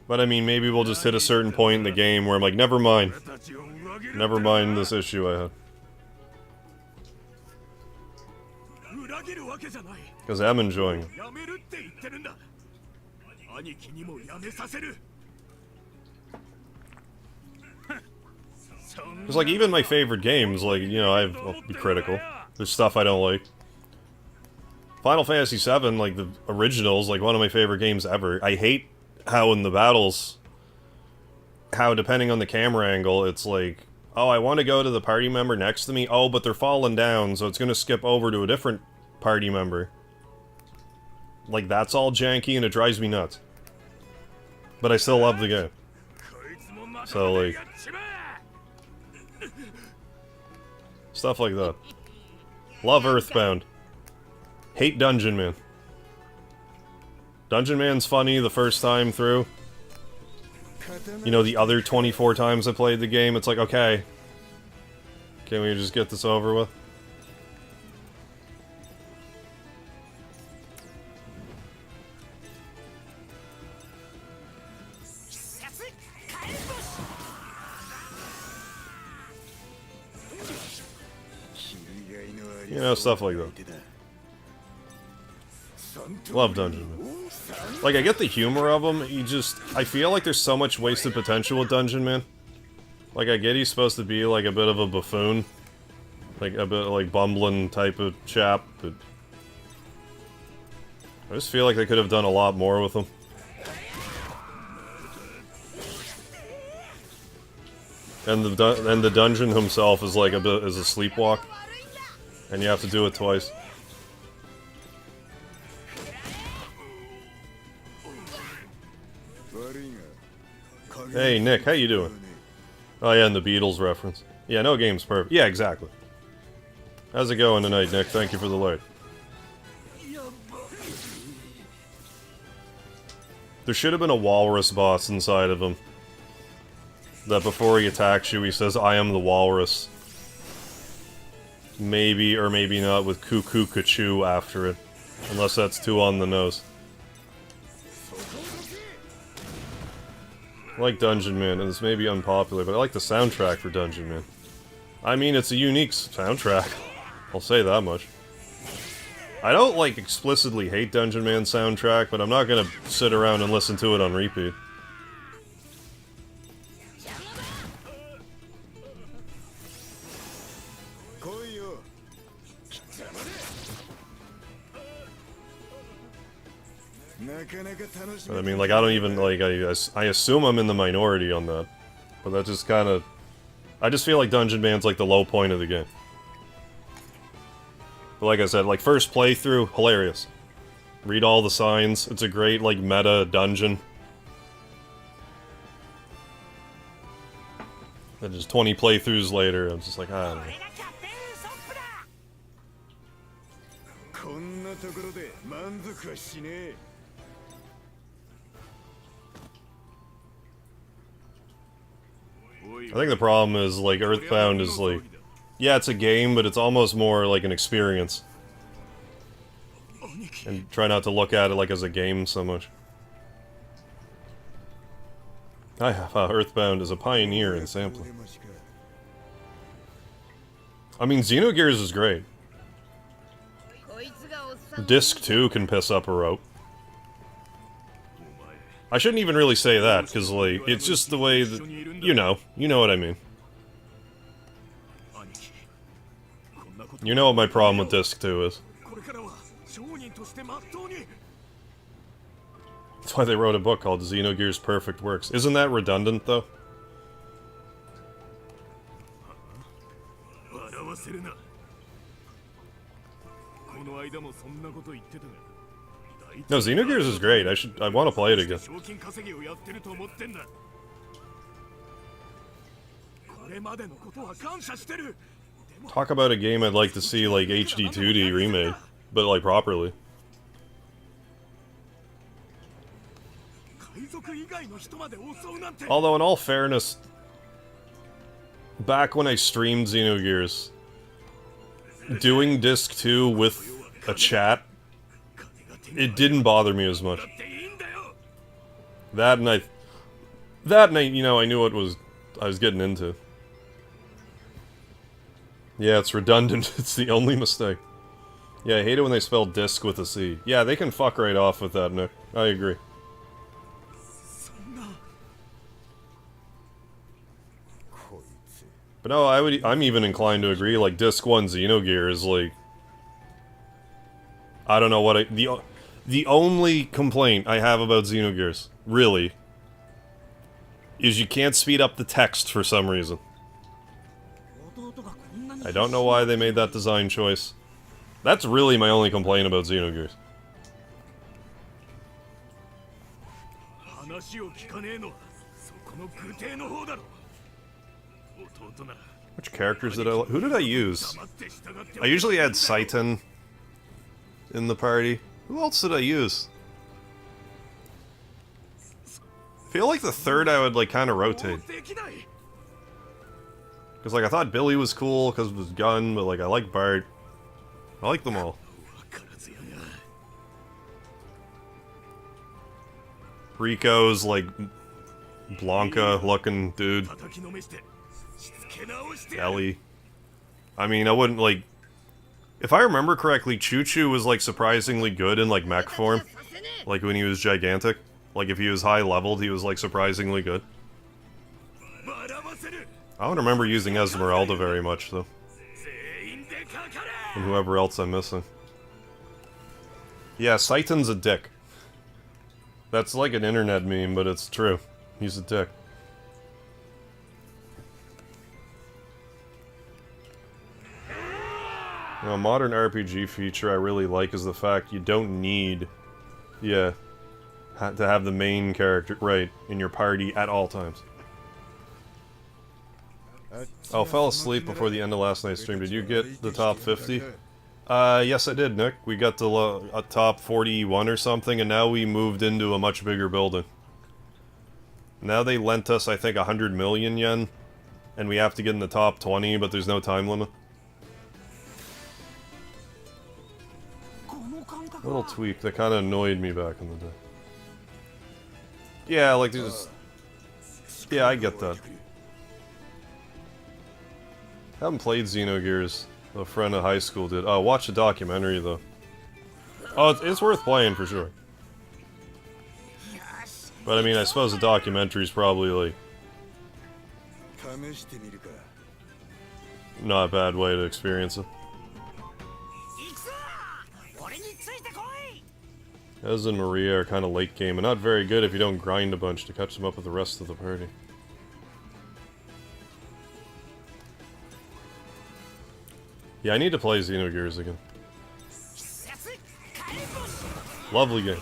But I mean, maybe we'll just hit a certain point in the game where I'm like, never mind. Never mind this issue I had. Because I'm enjoying it. Because, like, even my favorite games, like, you know, I'll be critical. There's stuff I don't like. Final Fantasy VII, like, the originals, like, one of my favorite games ever. I hate how in the battles, how depending on the camera angle, it's like, oh, I want to go to the party member next to me, oh, but they're falling down, so it's gonna skip over to a different party member. Like, that's all janky and it drives me nuts. But I still love the game. So, like... stuff like that. Love Earthbound. Hate Dungeon Man. Dungeon Man's funny the first time through. You know, the other 24 times I played the game, it's like, okay. Can we just get this over with? You know, stuff like that. Love Dungeon Man. Like, I get the humor of him, I feel like there's so much wasted potential with Dungeon Man. Like, I get he's supposed to be, like, a bit of a buffoon. Like, a bit, like, bumbling type of chap, but... I just feel like they could have done a lot more with him. And the dungeon himself is, like, is a sleepwalk. And you have to do it twice. Hey, Nick, how you doing? Oh yeah, and the Beatles reference. Yeah, no game's perfect. Yeah, exactly. How's it going tonight, Nick? Thank you for the light. There should have been a walrus boss inside of him. That before he attacks you, he says, I am the walrus. Maybe, or maybe not, with Cuckoo Kachoo after it. Unless that's too on the nose. I like Dungeon Man, and this may be unpopular, but I like the soundtrack for Dungeon Man. I mean, it's a unique soundtrack. I'll say that much. I don't, like, explicitly hate Dungeon Man's soundtrack, but I'm not gonna sit around and listen to it on repeat. I mean, like, I don't even, like, I assume I'm in the minority on that. But that just kind of... I just feel like Dungeon Man's, like, the low point of the game. But like I said, like, first playthrough, hilarious. Read all the signs, it's a great, like, meta dungeon. And just 20 playthroughs later, I'm just like, I don't know. I think the problem is, like, Earthbound is, like... Yeah, it's a game, but it's almost more like an experience. And try not to look at it, like, as a game so much. Earthbound is a pioneer in sampling. I mean, Xenogears is great. Disc 2 can piss up a rope. I shouldn't even really say that, because, like, it's just the way that... You know what I mean. You know what my problem with Disc 2 is. That's why they wrote a book called Xenogears Perfect Works. Isn't that redundant, though? No, Xenogears is great. I want to play it again. Talk about a game I'd like to see, like, HD 2D remade, but, like, properly. Although, in all fairness, back when I streamed Xenogears, doing Disc 2 with a chat, it didn't bother me as much. That night, you know, I knew what I was getting into. Yeah, it's redundant. It's the only mistake. Yeah, I hate it when they spell disc with a C. Yeah, they can fuck right off with that, Nick. I agree. But no, I'm even inclined to agree, like, Disc 1 Xenogear is, like... I don't know what the only complaint I have about Xenogears, really, is you can't speed up the text for some reason. I don't know why they made that design choice. That's really my only complaint about Xenogears. Which characters did I... Who did I use? I usually had Saiton in the party. Who else did I use? I feel like the third I would, like, kind of rotate. Because, like, I thought Billy was cool because of his gun, but, like, I like Bart. I like them all. Rico's, like, Blanca-looking dude. Ellie. I mean, I wouldn't, like... If I remember correctly, Choo-Choo was, like, surprisingly good in, like, mech form. Like, when he was gigantic. Like, if he was high-leveled, he was, like, surprisingly good. I don't remember using Esmeralda very much, though. And whoever else I'm missing. Yeah, Saiton's a dick. That's like an internet meme, but it's true. He's a dick. You know, a modern RPG feature I really like is the fact you don't need, to have the main character, right, in your party at all times. Oh, fell asleep before the end of last night's stream. Did you get the top 50? Yes I did, Nick. We got to a top 41 or something, and now we moved into a much bigger building. Now they lent us, I think, 100 million yen, and we have to get in the top 20, but there's no time limit. Little tweak that kind of annoyed me back in the day. Yeah, like there's... Yeah, I get that. Haven't played Xenogears. A friend of high school did. Oh, watch the documentary though. Oh, it's worth playing for sure. But I mean, I suppose the documentary's probably like... not a bad way to experience it. Ez and Maria are kind of late game, and not very good if you don't grind a bunch to catch them up with the rest of the party. Yeah, I need to play Xenogears again. Lovely game.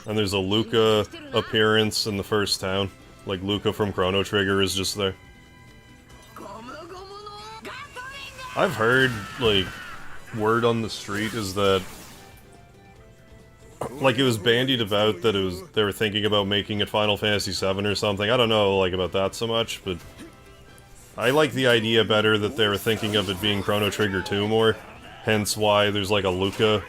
And there's a Luca appearance in the first town. Like, Luca from Chrono Trigger is just there. I've heard, like... word on the street is that, like, it was bandied about that they were thinking about making it Final Fantasy VII or something. I don't know, like, about that so much, but I like the idea better that they were thinking of it being Chrono Trigger 2 more, hence why there's, like, a Luca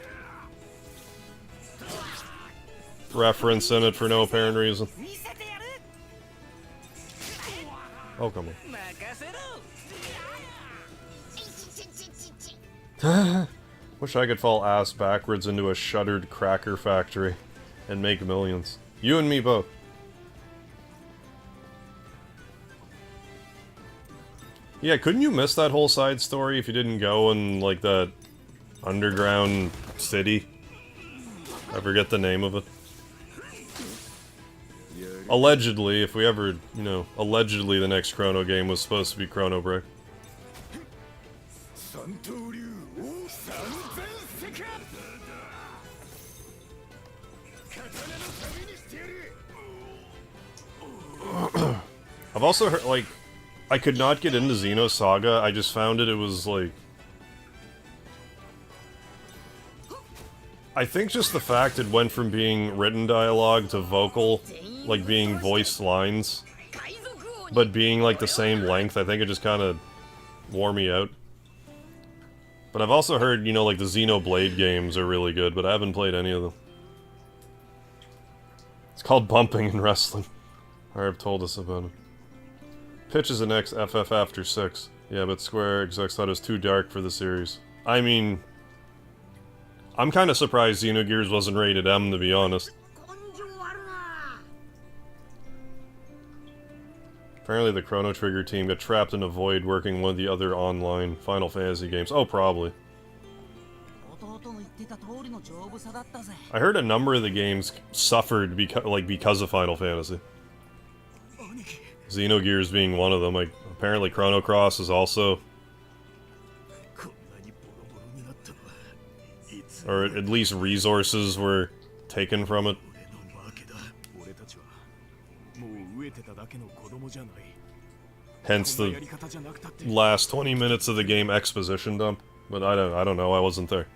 reference in it for no apparent reason. Oh, come on. Wish I could fall ass backwards into a shuttered cracker factory and make millions. You and me both. Yeah, couldn't you miss that whole side story if you didn't go in, like, that underground city? I forget the name of it. Allegedly, if we ever, you know, allegedly the next Chrono game was supposed to be Chrono Break. I've also heard, like, I could not get into Xenosaga. I just found it was, like... I think just the fact it went from being written dialogue to vocal, like being voiced lines, but being, like, the same length, I think it just kind of wore me out. But I've also heard, you know, like, the Xenoblade games are really good, but I haven't played any of them. It's called bumping in wrestling. Harv told us about it. Pitch is an ex-FF after 6. Yeah, but Square execs thought it was too dark for the series. I mean, I'm kind of surprised Xenogears wasn't rated M, to be honest. Apparently the Chrono Trigger team got trapped in a void working one of the other online Final Fantasy games. Oh, probably. I heard a number of the games suffered because of Final Fantasy. Xenogears being one of them. Like, apparently Chrono Cross is also... Or at least resources were taken from it. Hence the last 20 minutes of the game exposition dump. But I don't know, I wasn't there.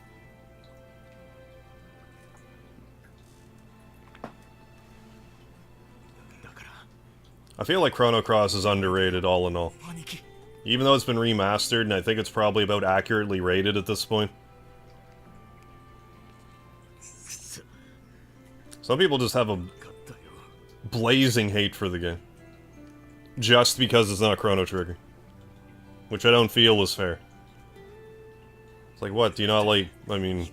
I feel like Chrono Cross is underrated all in all. Even though it's been remastered, and I think it's probably about accurately rated at this point. Some people just have a blazing hate for the game. Just because it's not Chrono Trigger. Which I don't feel is fair. It's like, what, do you not like, I mean...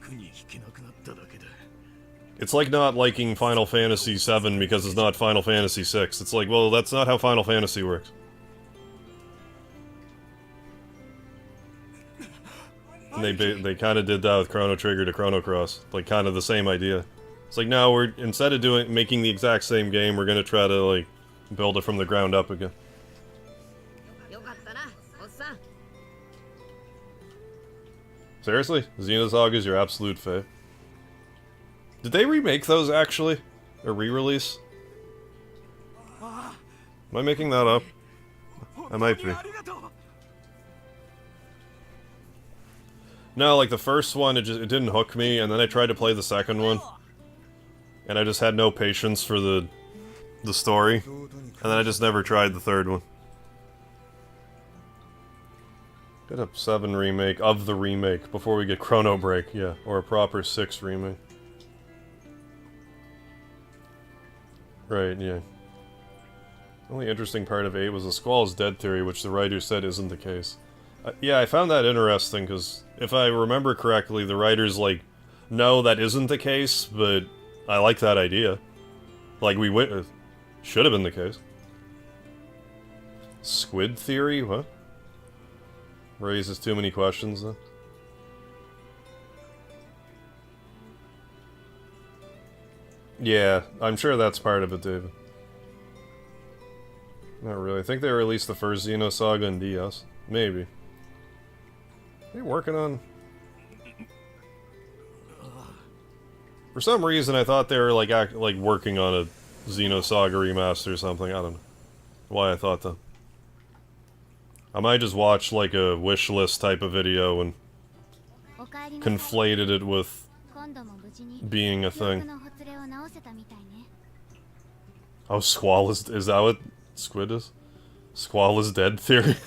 It's like not liking Final Fantasy VII because it's not Final Fantasy VI. It's like, well, that's not how Final Fantasy works. And they kind of did that with Chrono Trigger to Chrono Cross. Like, kind of the same idea. It's like, now we're, instead of making the exact same game, we're gonna try to, like, build it from the ground up again. Seriously? Xenosaga is your absolute fave? Did they remake those, actually? Or re-release? Am I making that up? I might be. No, like the first one, it didn't hook me, and then I tried to play the second one. And I just had no patience for the story. And then I just never tried the third one. Get a 7 remake of the remake before we get Chrono Break, yeah. Or a proper 6 remake. Right, yeah. The only interesting part of 8 was the Squall is dead theory, which the writer said isn't the case. Yeah, I found that interesting, because if I remember correctly, the writer's like, no, that isn't the case, but I like that idea. Like, should have been the case. Squid theory? What? Raises too many questions, then. Yeah, I'm sure that's part of it, David. Not really. I think they released the first Xenosaga in DS. Maybe. Are they working on... For some reason, I thought they were, like working on a Xenosaga remaster or something. I don't know why I thought that. I might just watch, like, a wish list type of video and conflated it with being a thing. Oh, Squall is that what Squid is? Squall is dead theory?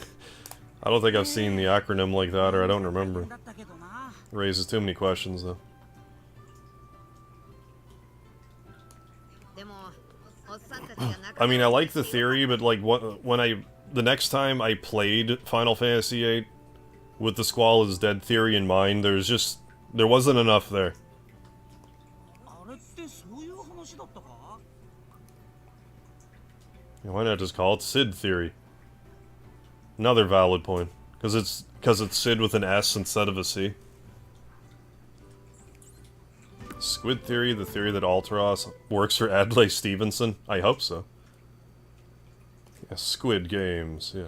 I don't think I've seen the acronym like that, or I don't remember. Raises too many questions, though. I mean, I like the theory, but like, the next time I played Final Fantasy VIII with the Squall is dead theory in mind, there wasn't enough there. Why not just call it Sid theory? Another valid point, because it's Sid with an S instead of a C. Squid theory, the theory that Alteros works for Adlai Stevenson? I hope so. Yeah, Squid Games, yeah.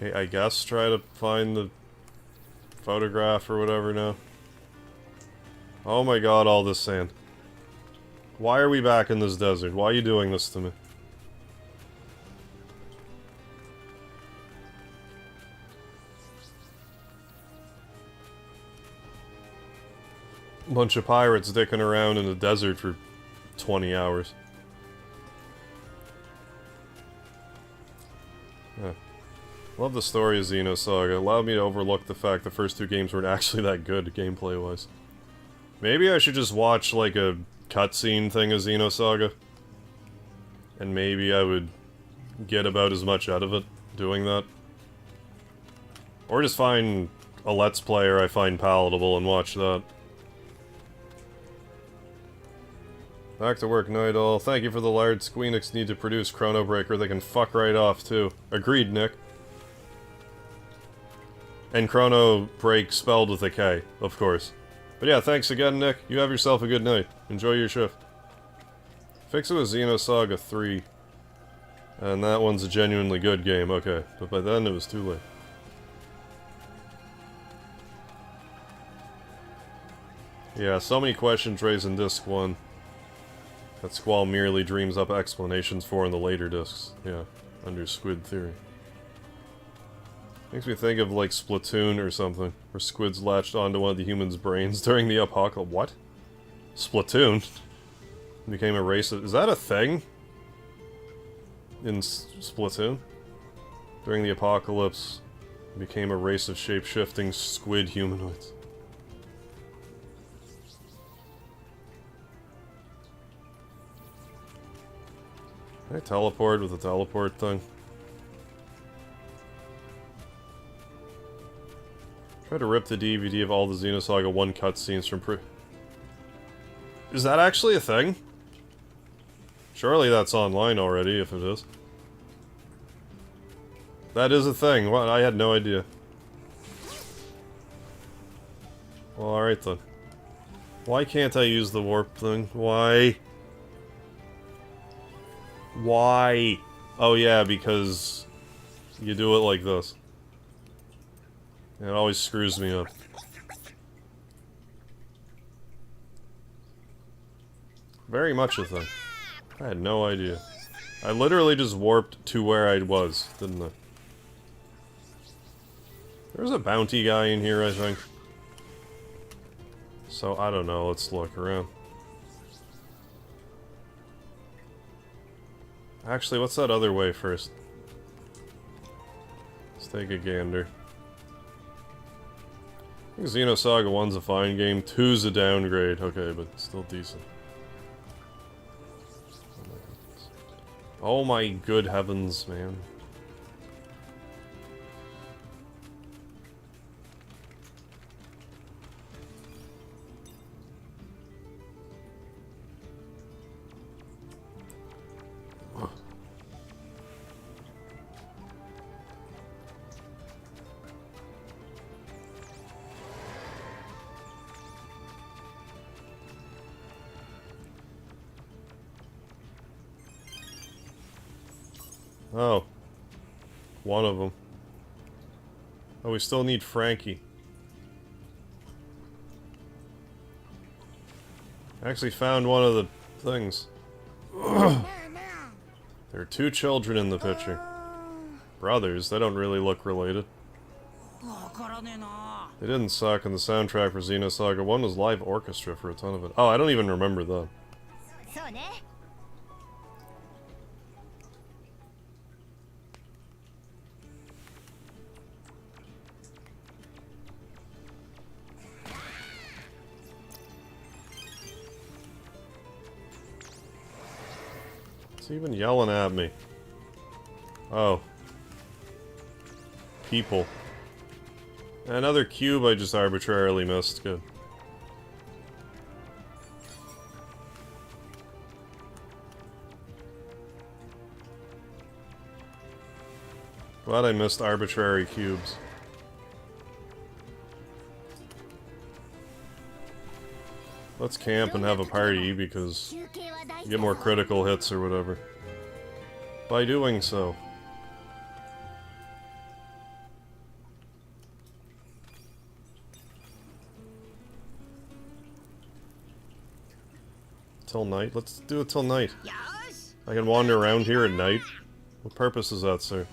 Okay, I guess try to find the photograph or whatever now. Oh my god, all this sand. Why are we back in this desert? Why are you doing this to me? Bunch of pirates dicking around in the desert for 20 hours. Yeah. Love the story of Xenosaga. Allowed me to overlook the fact the first two games weren't actually that good, gameplay-wise. Maybe I should just watch, like, a cutscene thing of Xenosaga. And maybe I would get about as much out of it doing that. Or just find a Let's Player I find palatable and watch that. Back to work, Night Owl. Thank you for the lard. Squeenix need to produce Chrono Breaker. They can fuck right off, too. Agreed, Nick. And Chrono Break spelled with a K, of course. But yeah, thanks again, Nick. You have yourself a good night. Enjoy your shift. Fix it with Xenosaga 3. And that one's a genuinely good game, okay. But by then, it was too late. Yeah, so many questions raised in Disc 1 that Squall merely dreams up explanations for in the later discs. Yeah, under Squid Theory. Makes me think of, like, Splatoon or something, where squids latched onto one of the humans' brains during the apocalypse. What? Splatoon? Became a race of... Is that a thing? In Splatoon? During the apocalypse, became a race of shape-shifting squid humanoids. Can I teleport with a teleport thing? Try to rip the DVD of all the Xenosaga 1 cutscenes from Is that actually a thing? Surely that's online already, if it is. That is a thing. What? I had no idea. Well, alright then. Why can't I use the warp thing? Why? Why? Oh yeah, because you do it like this. It always screws me up. Very much a thing. I had no idea. I literally just warped to where I was, didn't I? There's a bounty guy in here, I think. So, I don't know, let's look around. Actually, what's that other way first? Let's take a gander. I think Xenosaga 1's a fine game, 2's a downgrade. Okay, but still decent. Oh my good heavens, man. Oh. One of them. Oh, we still need Frankie. I actually found one of the things. There are two children in the picture. Brothers, they don't really look related. They didn't suck, and the soundtrack for Xenosaga 1 was live orchestra for a ton of it. Oh, I don't even remember that. It's even yelling at me. Oh. People. Another cube I just arbitrarily missed. Good. Glad I missed arbitrary cubes. Let's camp and have a party because you get more critical hits or whatever. By doing so. Till night? Let's do it till night. I can wander around here at night. What purpose is that, sir?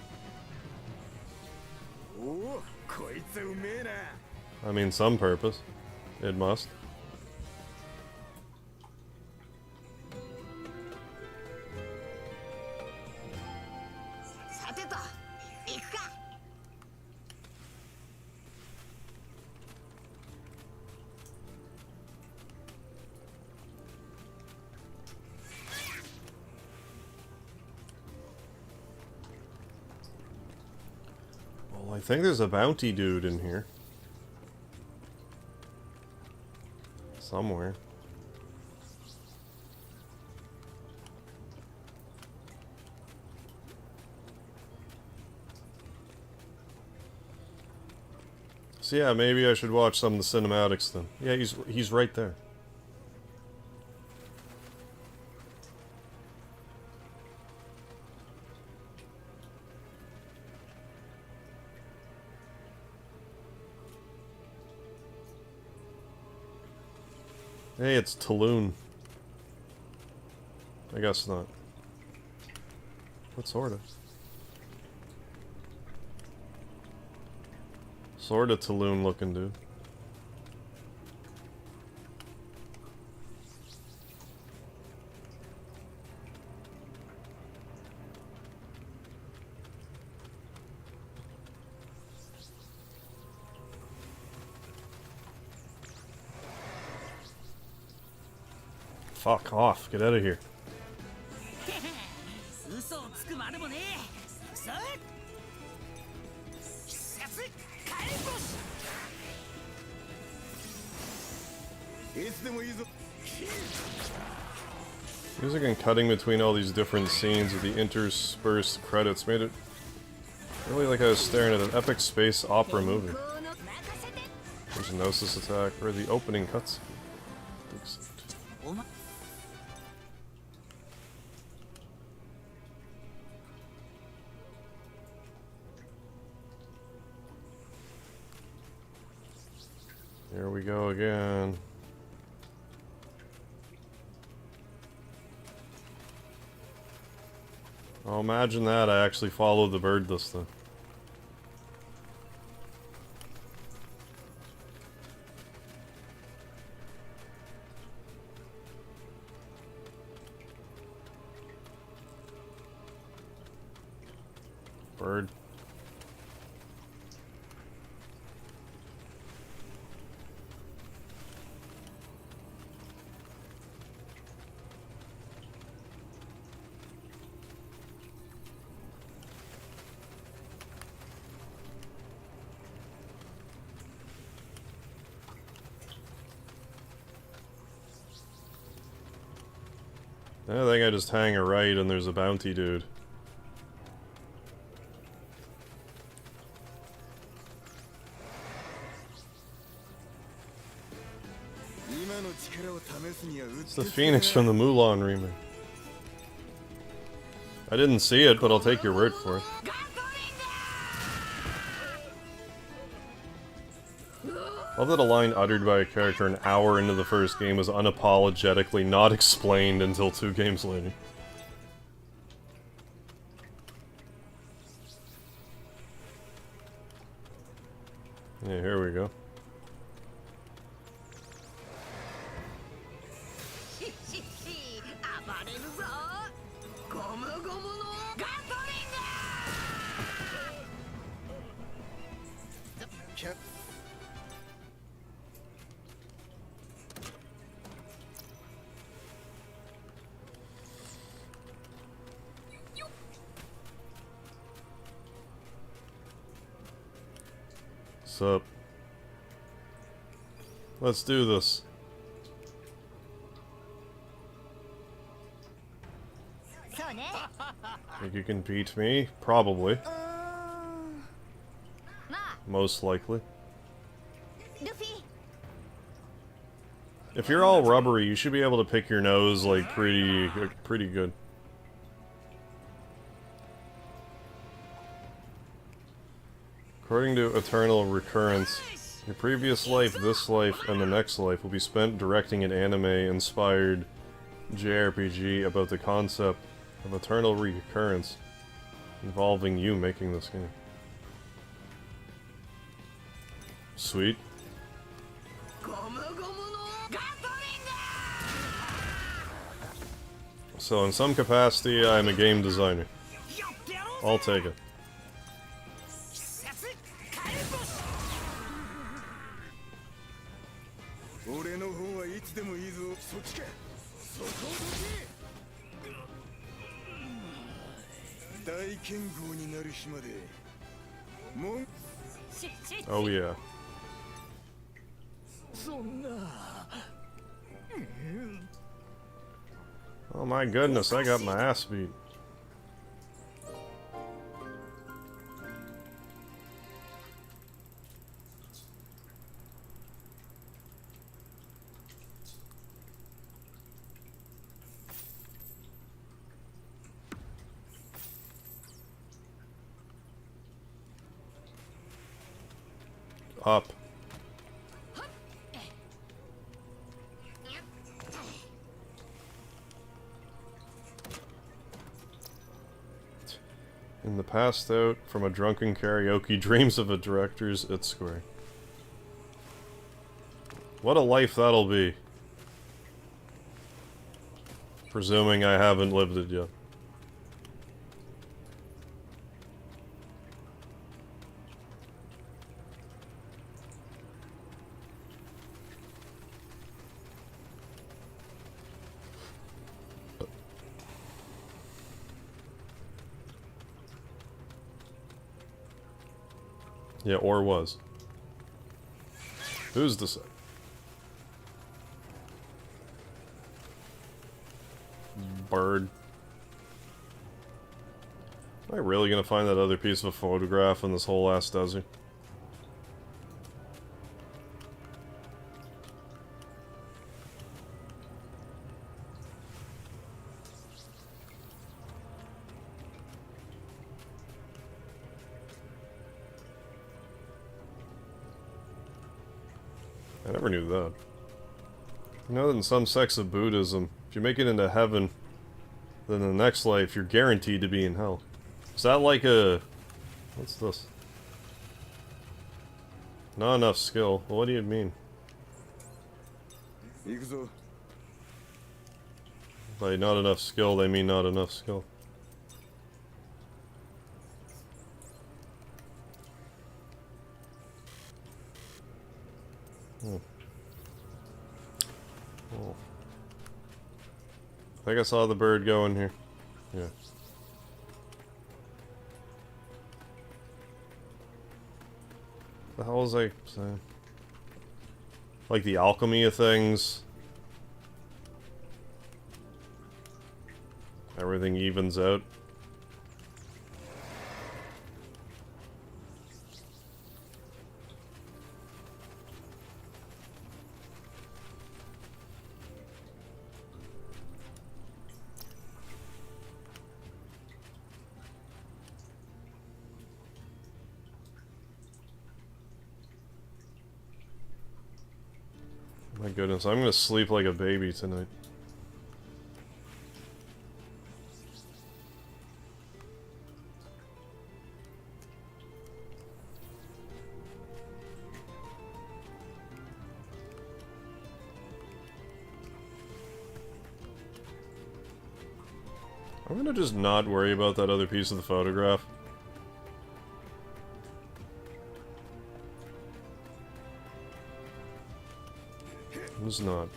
I mean, some purpose. It must. I think there's a bounty dude in here. Somewhere. So yeah, maybe I should watch some of the cinematics then. Yeah, he's right there. Hey, it's Tulun. I guess not. But sorta. Sorta Tulun looking dude. Fuck off, get out of here. Music and cutting between all these different scenes with the interspersed credits made it really like I was staring at an epic space opera movie. There's a Gnosis attack, or the opening cutscene. Here we go again. Oh, imagine that, I actually followed the bird this time. Bird. I think I just hang a right and there's a bounty dude. It's the Phoenix from the Mulan remake. I didn't see it, but I'll take your word for it. I love that a line uttered by a character an hour into the first game was unapologetically not explained until 2 games later. Yeah, here we go. Sup? Let's do this. Think you can beat me? Probably. Most likely. If you're all rubbery, you should be able to pick your nose like pretty good. According to Eternal Recurrence, your previous life, this life, and the next life will be spent directing an anime-inspired JRPG about the concept of eternal recurrence involving you making this game. Sweet. So in some capacity, I'm a game designer. I'll take it. Oh yeah. Oh my goodness, I got my ass beat. Up. In the passed out from a drunken karaoke, dreams of a director's at Square. What a life that'll be. Presuming I haven't lived it yet. Yeah, or was. Who's the... Bird. Am I really gonna find that other piece of a photograph in this whole ass desert? I never knew that. You know that in some sects of Buddhism, if you make it into heaven, then in the next life, you're guaranteed to be in hell. Is that like a... What's this? Not enough skill. Well, what do you mean? By not enough skill, they mean not enough skill. Oh. Oh. I think I saw the bird go in here. Yeah. The hell was I saying? Like the alchemy of things. Everything evens out. My goodness, I'm gonna sleep like a baby tonight. I'm gonna just not worry about that other piece of the photograph. I'm just not.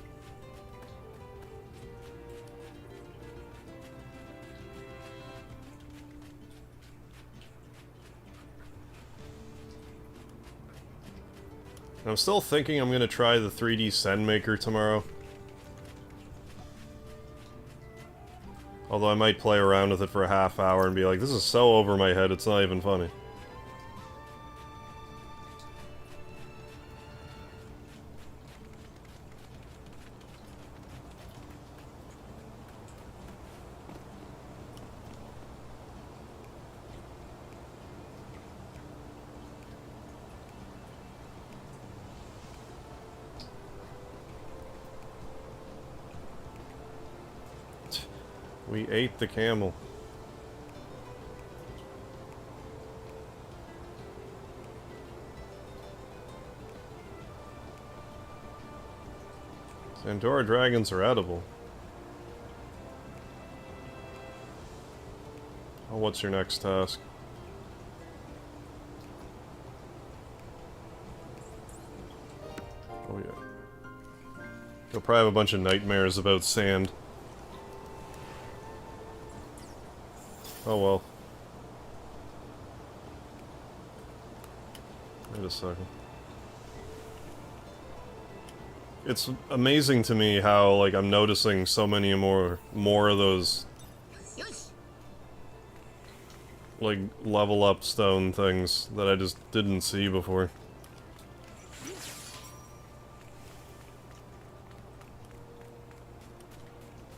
I'm still thinking I'm gonna try the 3D Sen Maker tomorrow. Although I might play around with it for a half hour and be like, this is so over my head, it's not even funny. We ate the camel. Sandora dragons are edible. Oh, what's your next task? Oh yeah. You'll probably have a bunch of nightmares about sand. Oh well. Wait a second. It's amazing to me how, like, I'm noticing so many more of those, like, level up stone things that I just didn't see before.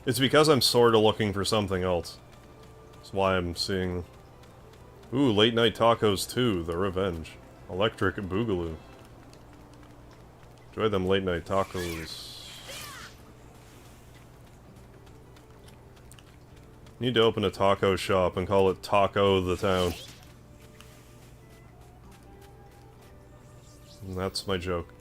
It's because I'm sorta looking for something else. That's why I'm seeing them. Ooh, Late Night Tacos 2, The Revenge. Electric Boogaloo. Enjoy them late night tacos. Need to open a taco shop and call it Taco the Town. And that's my joke.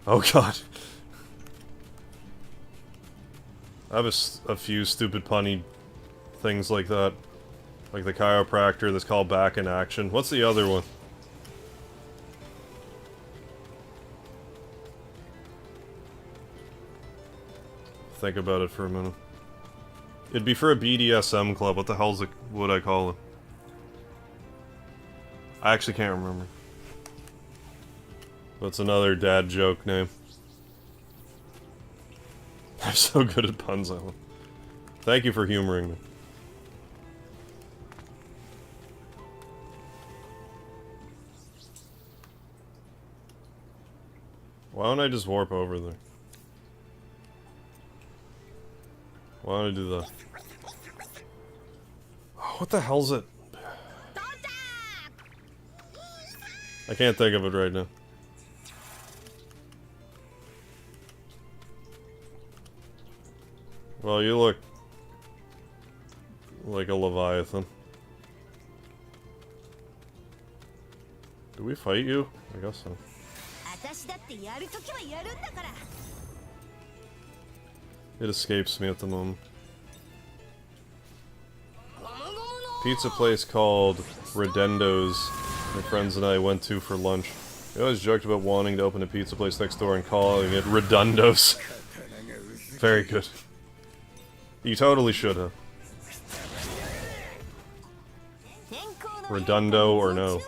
Oh god. I have a few stupid punny things like that. Like the chiropractor that's called Back in Action. What's the other one? Think about it for a minute. It'd be for a BDSM club. What the hell's it, would I call it? I actually can't remember. That's another dad joke name. I'm so good at puns, Alan. Thank you for humoring me. Why don't I just warp over there? Why don't I do that? Oh, what the hell's it? I can't think of it right now. Well, you look like a Leviathan. Do we fight you? I guess so. It escapes me at the moment. Pizza place called Redendo's my friends and I went to for lunch. We always joked about wanting to open a pizza place next door and calling it Redondo's. Very good. You totally should have. Redondo or no.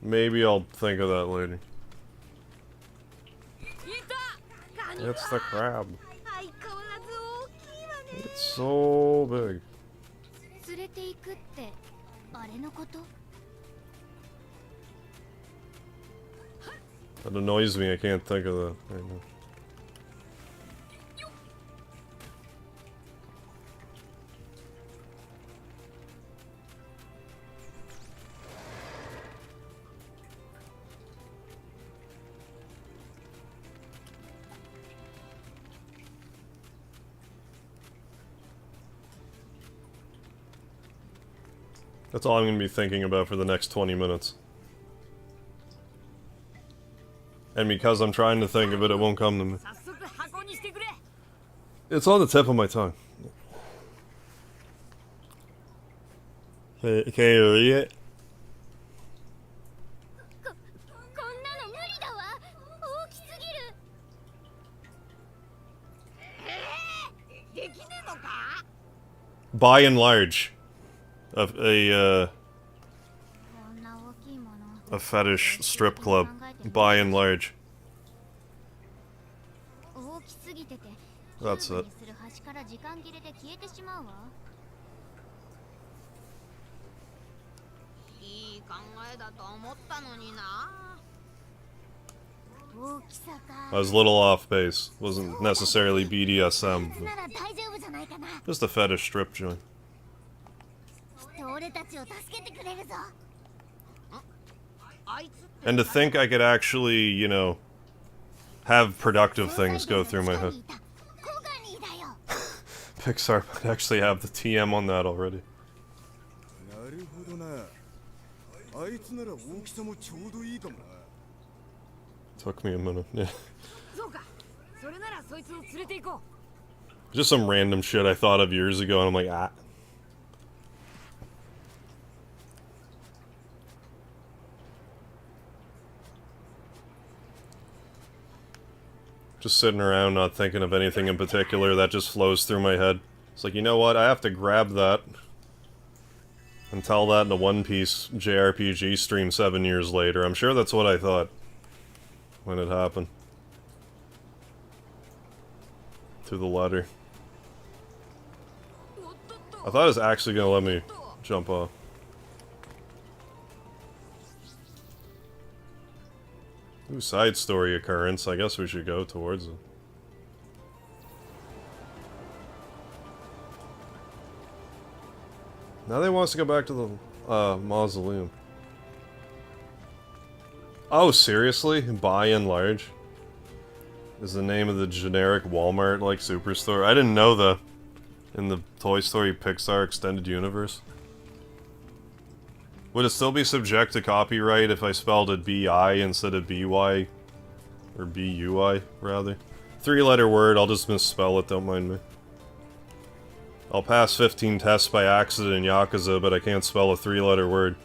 Maybe I'll think of that later. It's the crab. It's so big. That annoys me, I can't think of that right now. That's all I'm going to be thinking about for the next 20 minutes. And because I'm trying to think of it, it won't come to me. It's on the tip of my tongue. Can you read it? By and large. A fetish strip club, by and large. That's it. I was a little off base. Wasn't necessarily BDSM. Just a fetish strip joint. And to think I could actually, you know, have productive things go through my head. Pixar might actually have the TM on that already. Took me a minute, yeah. Just some random shit I thought of years ago, and I'm like, ah. Just sitting around not thinking of anything in particular, that just flows through my head. It's like, you know what, I have to grab that and tell that in a One Piece JRPG stream 7 years later. I'm sure that's what I thought when it happened. To the letter. I thought it was actually gonna let me jump off. Ooh, side story occurrence. I guess we should go towards it. Now they want us to go back to the mausoleum. Oh, seriously? By and Large is the name of the generic Walmart like superstore. I didn't know that in the Toy Story Pixar extended universe. Would it still be subject to copyright if I spelled it B-I instead of B-Y? Or B-U-I, rather? 3-letter word, I'll just misspell it, don't mind me. I'll pass 15 tests by accident in Yakuza, but I can't spell a 3-letter word.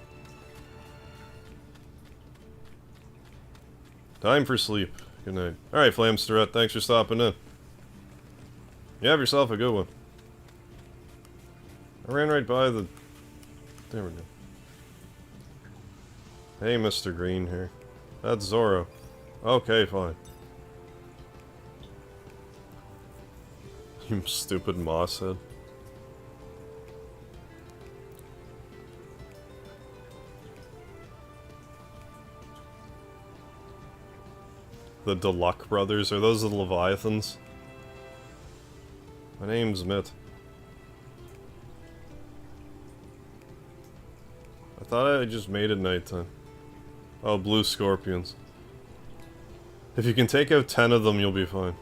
Time for sleep. Good night. Alright, Flamsterette, thanks for stopping in. You have yourself a good one. I ran right by the... There we go. Hey, Mr. Green here. That's Zoro. Okay, fine. You stupid moss head. The Deluck brothers, are those the Leviathans? My name's Mitt. I thought I just made it nighttime. Oh, blue scorpions. If you can take out 10 of them, you'll be fine.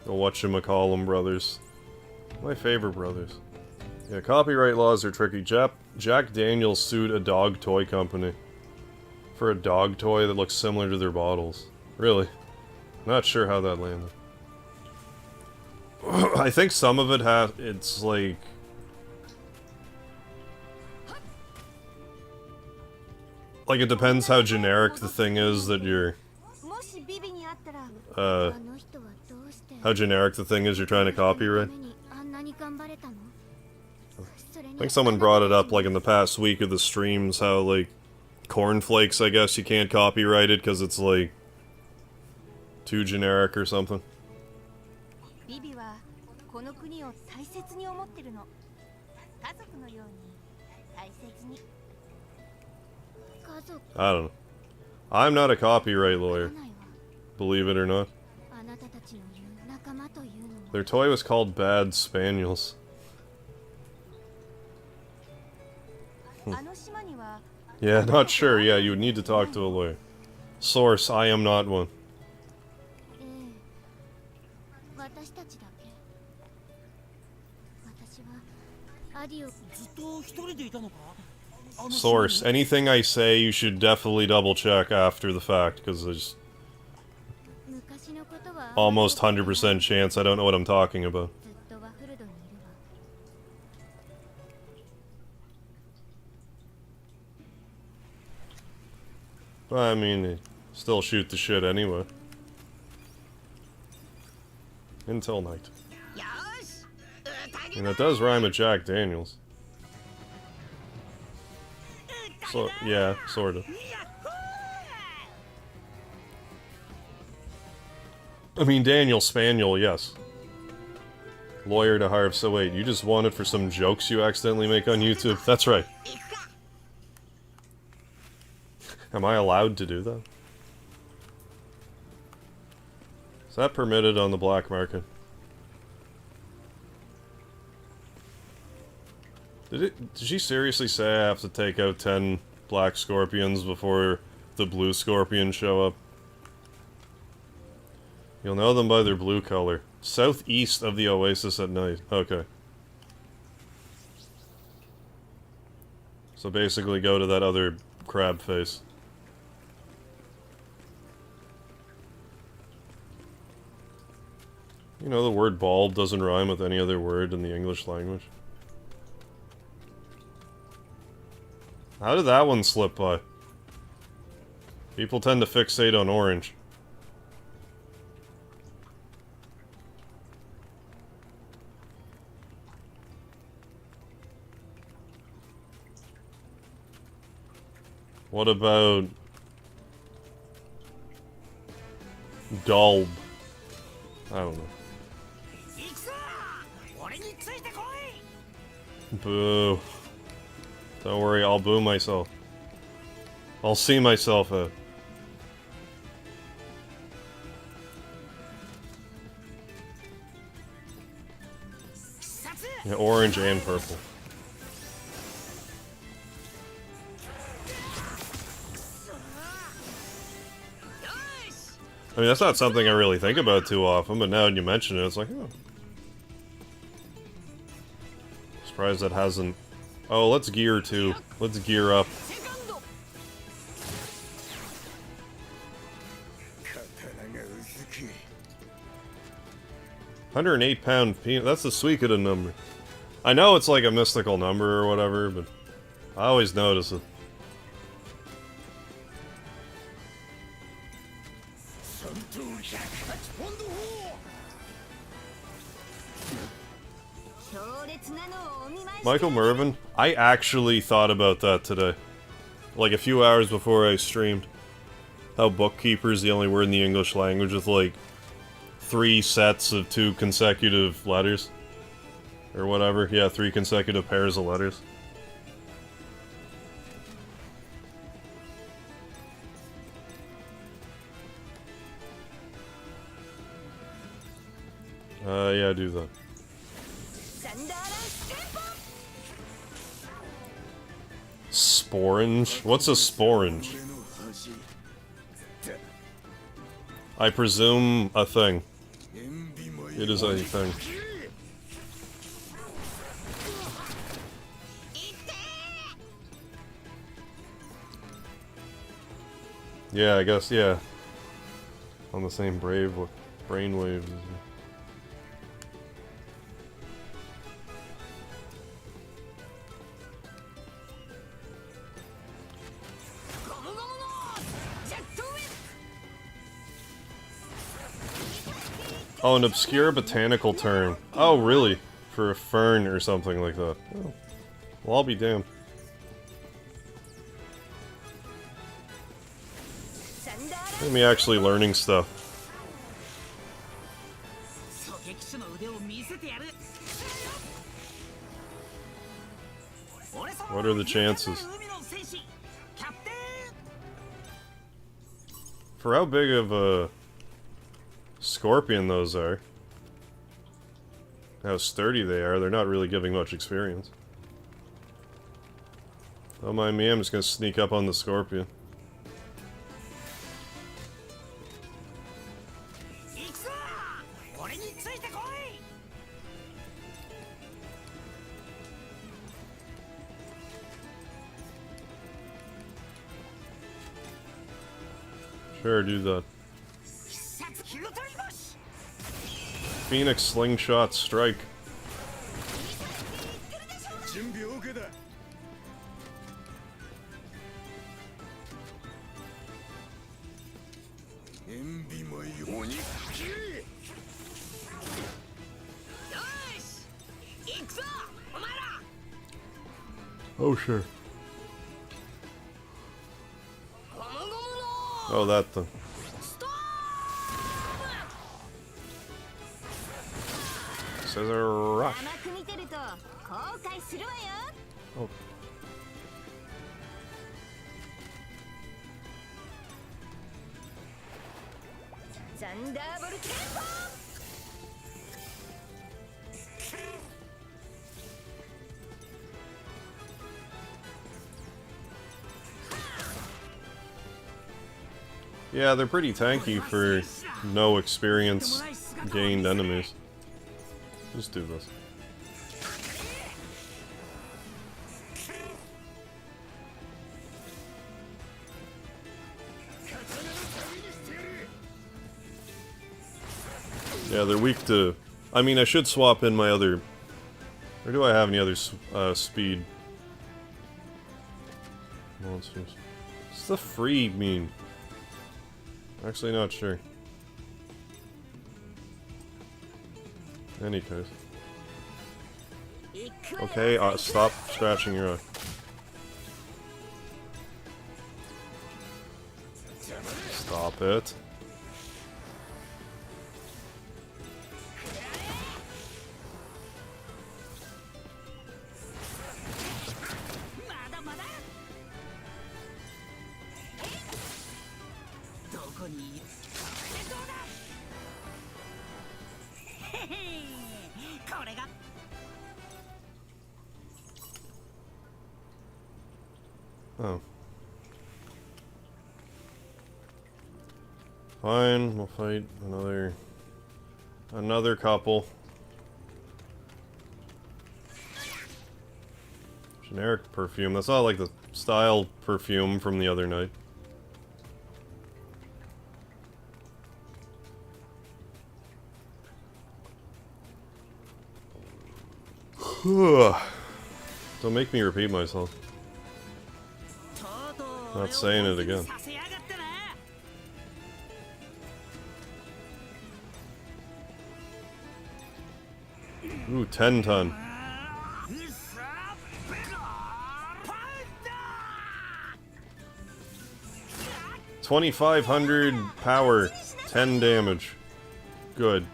The whatchamacallem brothers. My favorite brothers. Yeah, copyright laws are tricky. Jack Daniels sued a dog toy company for a dog toy that looks similar to their bottles. Really? Not sure how that landed. I think some of it it's like... Like, it depends how generic the thing is that you're... how generic the thing is you're trying to copyright. I think someone brought it up, like, in the past week of the streams, how, like, cornflakes, I guess, you can't copyright it because it's, like, too generic or something. I don't know. I'm not a copyright lawyer, believe it or not. Their toy was called Bad Spaniels. Yeah, not sure. Yeah, you would need to talk to a lawyer. Source, I am not one. Source, anything I say you should definitely double check after the fact, because there's almost 100% chance I don't know what I'm talking about. I mean, still shoot the shit anyway. Until night. And it does rhyme with Jack Daniels. So, yeah, sorta. I mean, Daniel Spaniel, yes. Lawyer to Harv, so wait, you just want it for some jokes you accidentally make on YouTube? That's right. Am I allowed to do that? Is that permitted on the black market? Did she seriously say I have to take out 10 black scorpions before the blue scorpions show up. You'll know them by their blue color. Southeast of the oasis at night. Okay. So basically go to that other crab face. You know, the word bulb doesn't rhyme with any other word in the English language. How did that one slip by? People tend to fixate on orange. What about... Dolb? I don't know. Boo. Don't worry, I'll boo myself. I'll see myself out. Yeah, orange and purple. I mean, that's not something I really think about too often, but now when you mention it, it's like, oh. Surprised that hasn't... Oh, let's gear too. Let's gear up. 108-pound peanut. That's the Suikoden number. I know it's like a mystical number or whatever, but I always notice it. Michael Mervin? I actually thought about that today. Like a few hours before I streamed. How bookkeeper's the only word in the English language with like 3 sets of 2 consecutive letters. Or whatever. Yeah, 3 consecutive pairs of letters. Yeah, do that. Sporange? What's a sporange? I presume a thing. It is a thing. Yeah, I guess, yeah. On the same brainwaves as you. Oh, an obscure botanical term. Oh, really? For a fern or something like that. Oh. Well, I'll be damned. Look at me actually learning stuff. What are the chances? For how big of a scorpion those are, how sturdy they are, they're not really giving much experience. Don't mind me, I'm just gonna sneak up on the scorpion. Sure, do that. Phoenix Slingshot Strike. Oh, sure. Oh, that thing. Scissor rush. Oh. Yeah, they're pretty tanky for no experience gained enemies. Just do this. Yeah, they're weak to... I mean, I should swap in my other... Or do I have any other speed monsters? What's the free mean? Actually, not sure. Any case. Okay, stop scratching your eye. Stop it. Oh. Fine, we'll fight another couple. Generic perfume. That's not like the style perfume from the other night. Don't make me repeat myself. Not saying it again. Ooh, 10 ton. 2,500 power, 10 damage. Good.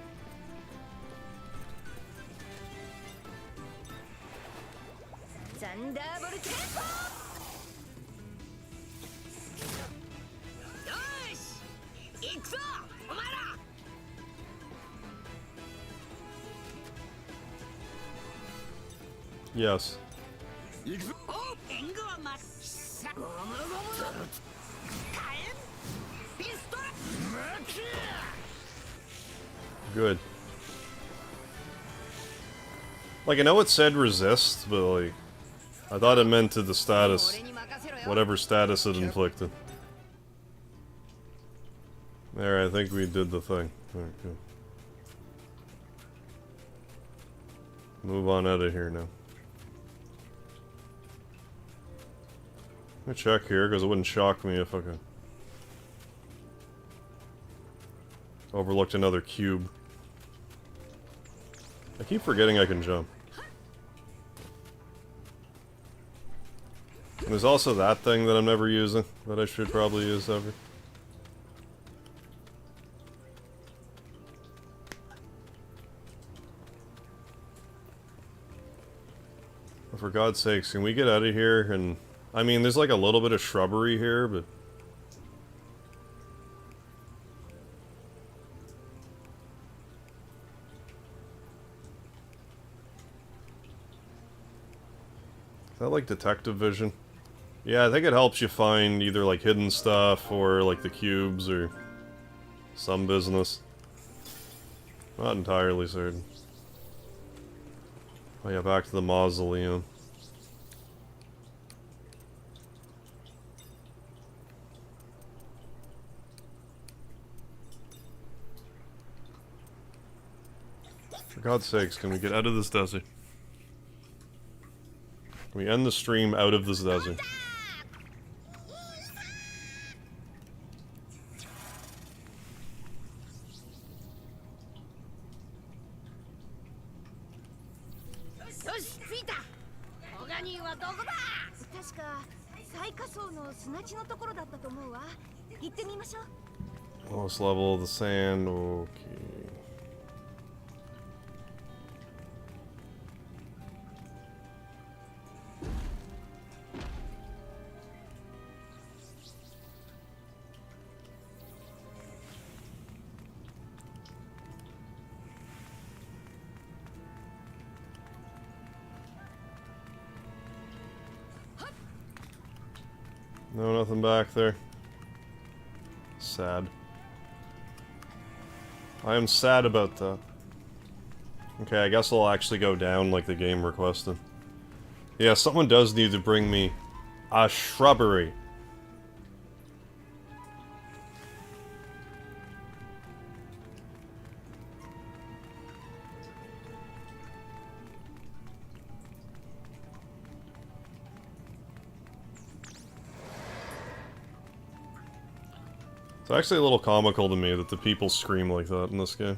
Yes. Good. Like, I know it said resist, but like, I thought it meant to the status. Whatever status it inflicted. There, I think we did the thing. Alright, good. Move on out of here now. Let me check here, because it wouldn't shock me if I could. Overlooked another cube. I keep forgetting I can jump. And there's also that thing that I'm never using, that I should probably use ever. For God's sakes, can we get out of here? And I mean, there's like a little bit of shrubbery here, but... Is that like detective vision? Yeah, I think it helps you find either like hidden stuff or like the cubes or some business. Not entirely certain. Oh yeah, back to the mausoleum. For God's sakes, can we get out of this desert? Can we end the stream out of this desert? Lowest level of the sand, okay. No, nothing back there. sad. I am sad about that. Okay, I guess I'll actually go down like the game requested. Yeah, someone does need to bring me a shrubbery. It's actually a little comical to me that the people scream like that in this game.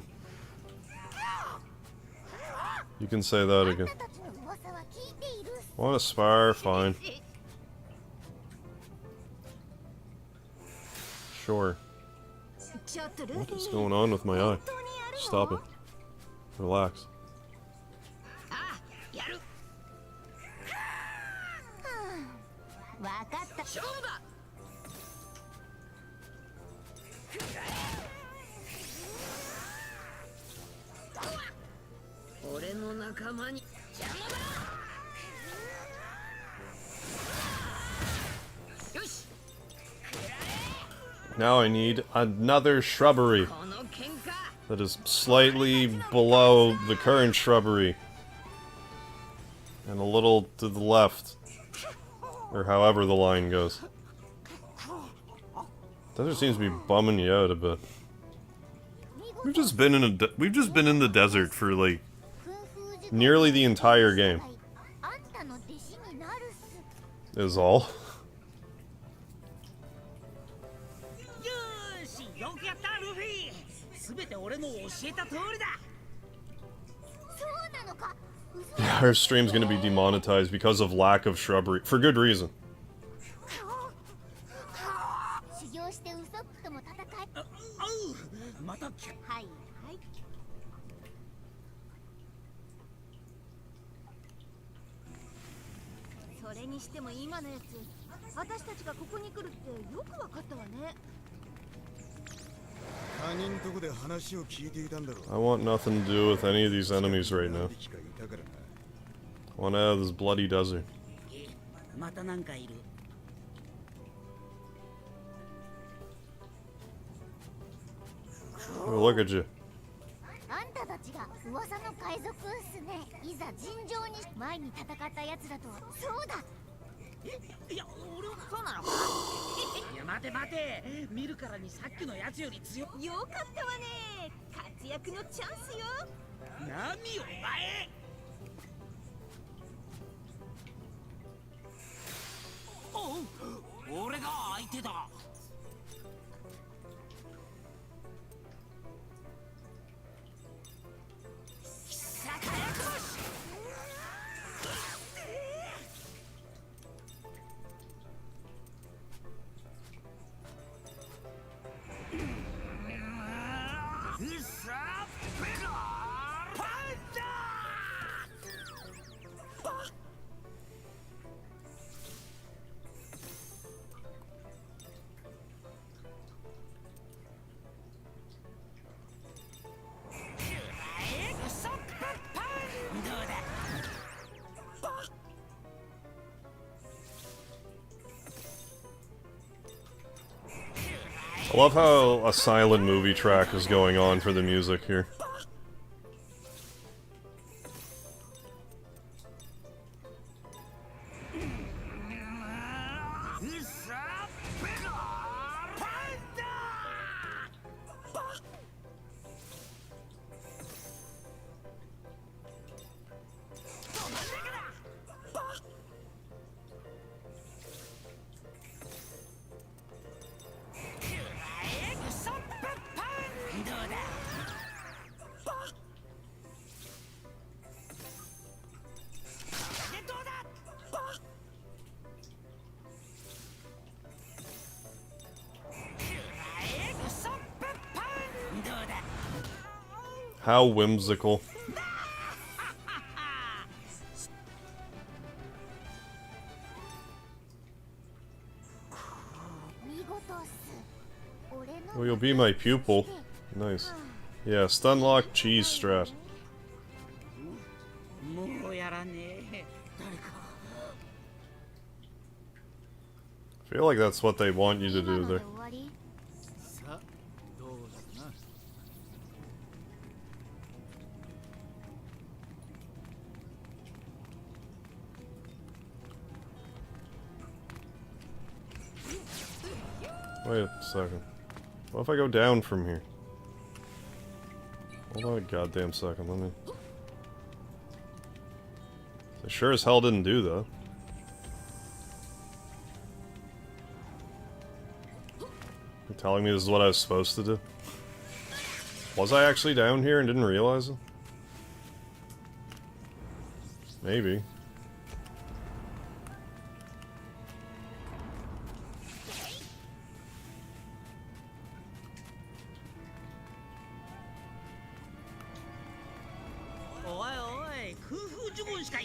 You can say that again. Want to spar? Fine. Sure. What is going on with my eye? Stop it. Relax. Now I need another shrubbery that is slightly below the current shrubbery and a little to the left, or however the line goes. That just seems to be bumming you out a bit. We've just been in the desert for like nearly the entire game. Is all. Yeah, our stream's gonna be demonetized because of lack of shrubbery. For good reason. I want nothing to do with any of these enemies right now. I want out of this bloody desert. Oh, look at you. I love how a silent movie track is going on for the music here. How whimsical. Well, you'll be my pupil. Nice. Yeah, stunlock cheese strat. I feel like that's what they want you to do there. Wait a second. What if I go down from here? Hold on a goddamn second, let me... I sure as hell didn't do that. You're telling me this is what I was supposed to do? Was I actually down here and didn't realize it? Maybe.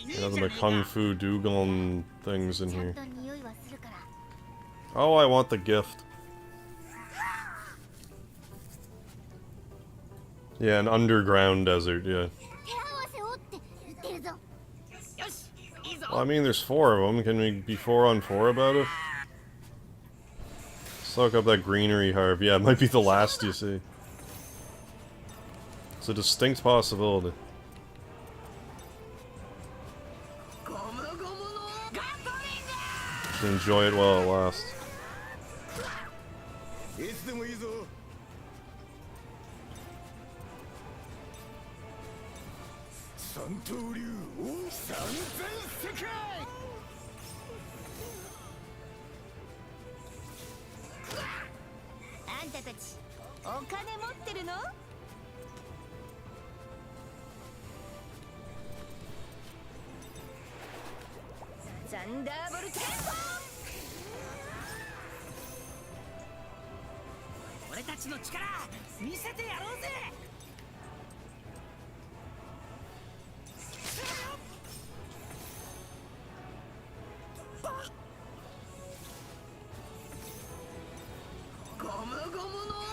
Yeah, the Kung Fu Dugong things in here. Oh, I want the gift. Yeah, an underground desert, yeah. Well, I mean, there's 4 of them. Can we be 4 on 4 about it? Soak up that greenery harp. Yeah, it might be the last you see. It's a distinct possibility. To enjoy it while it lasts.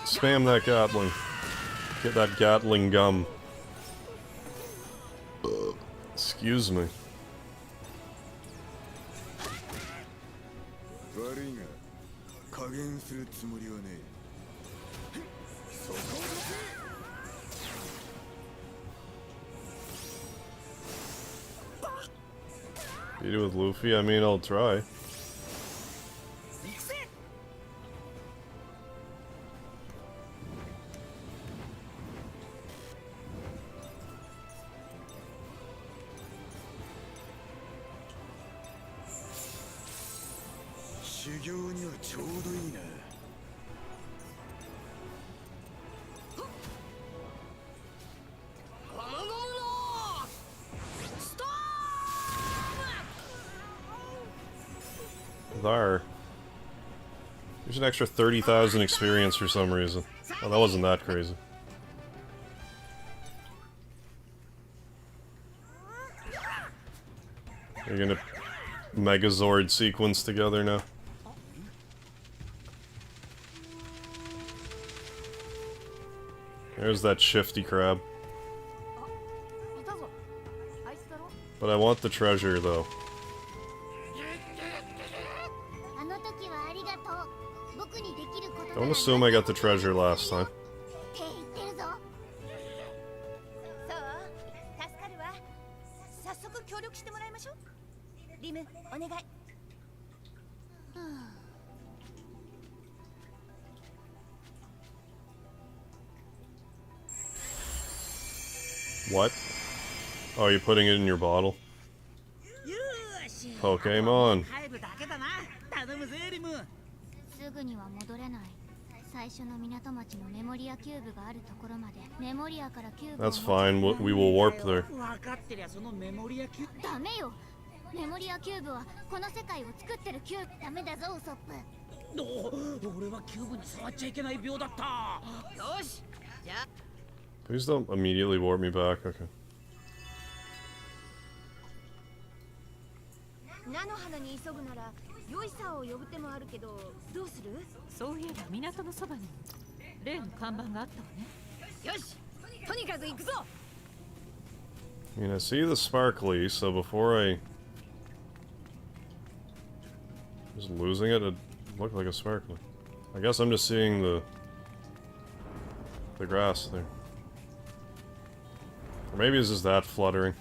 Spam that Gatling. Get that Gatling gum. Excuse me. Beat it with Luffy? I mean, I'll try. There. There's an extra 30,000 experience for some reason. Oh, that wasn't that crazy. You're gonna Megazord sequence together now. There's that shifty crab. But I want the treasure, though. Don't assume I got the treasure last time. What? Oh, you're putting it in your bottle? Pokemon. That's fine, we will warp there. Please don't immediately warp me back, okay. I mean, I see the sparkly, so before I... Just losing it, it looked like a sparkly. I guess I'm just seeing the grass there. Or maybe it's just that fluttering.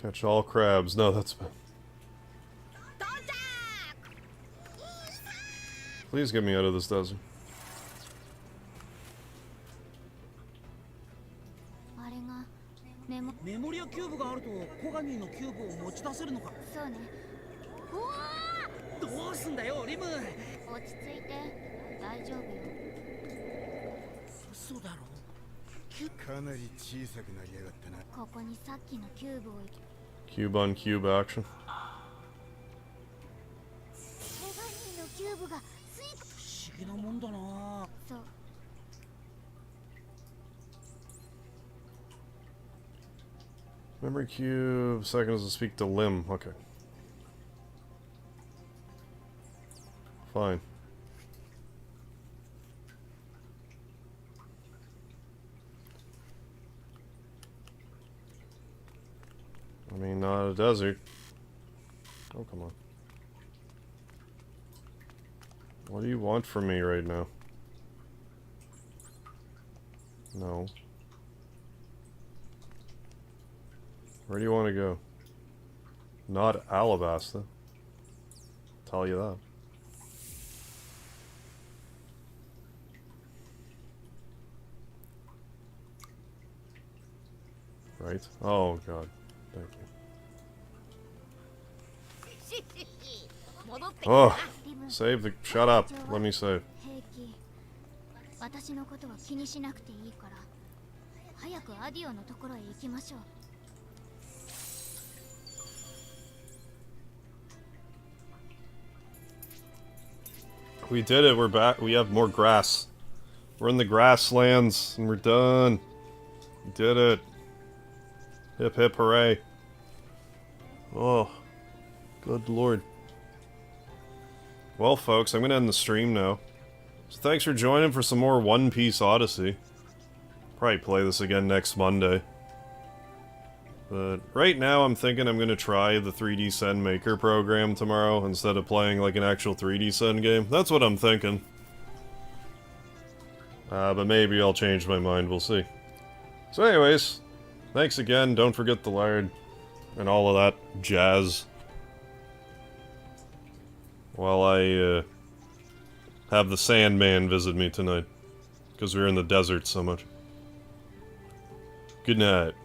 Catch all crabs. No, that's... Please get me out of this desert. メモリアキューブがあるとコガニーのキューブを持ち出せるのか。そうね。うわー、どうすんだよリム。落ち着いて、大丈夫よ。嘘だろ。かなり小さくなりやがったな。ここにさっきのキューブを。Cube on cube action. コガニーのキューブが不思議なもんだな。そう。 Memory cube, seconds to speak to Lim. Okay. Fine. I mean, not a desert. Oh, come on. What do you want from me right now? No. Where do you want to go? Not Alabasta. Tell you that. Right? Oh god. Thank you. Oh! Save the... Shut up! Let me save. We did it, we're back. We have more grass. We're in the grasslands, and we're done. We did it. Hip hip hooray. Oh, good lord. Well, folks, I'm gonna end the stream now. So thanks for joining for some more One Piece Odyssey. Probably play this again next Monday. But right now I'm thinking I'm gonna try the 3D Sen Maker program tomorrow instead of playing like an actual 3D Sen game. That's what I'm thinking. But maybe I'll change my mind, we'll see. So anyways, thanks again, don't forget the lard, and all of that jazz. While I have the Sandman visit me tonight, because we're in the desert so much. Good night.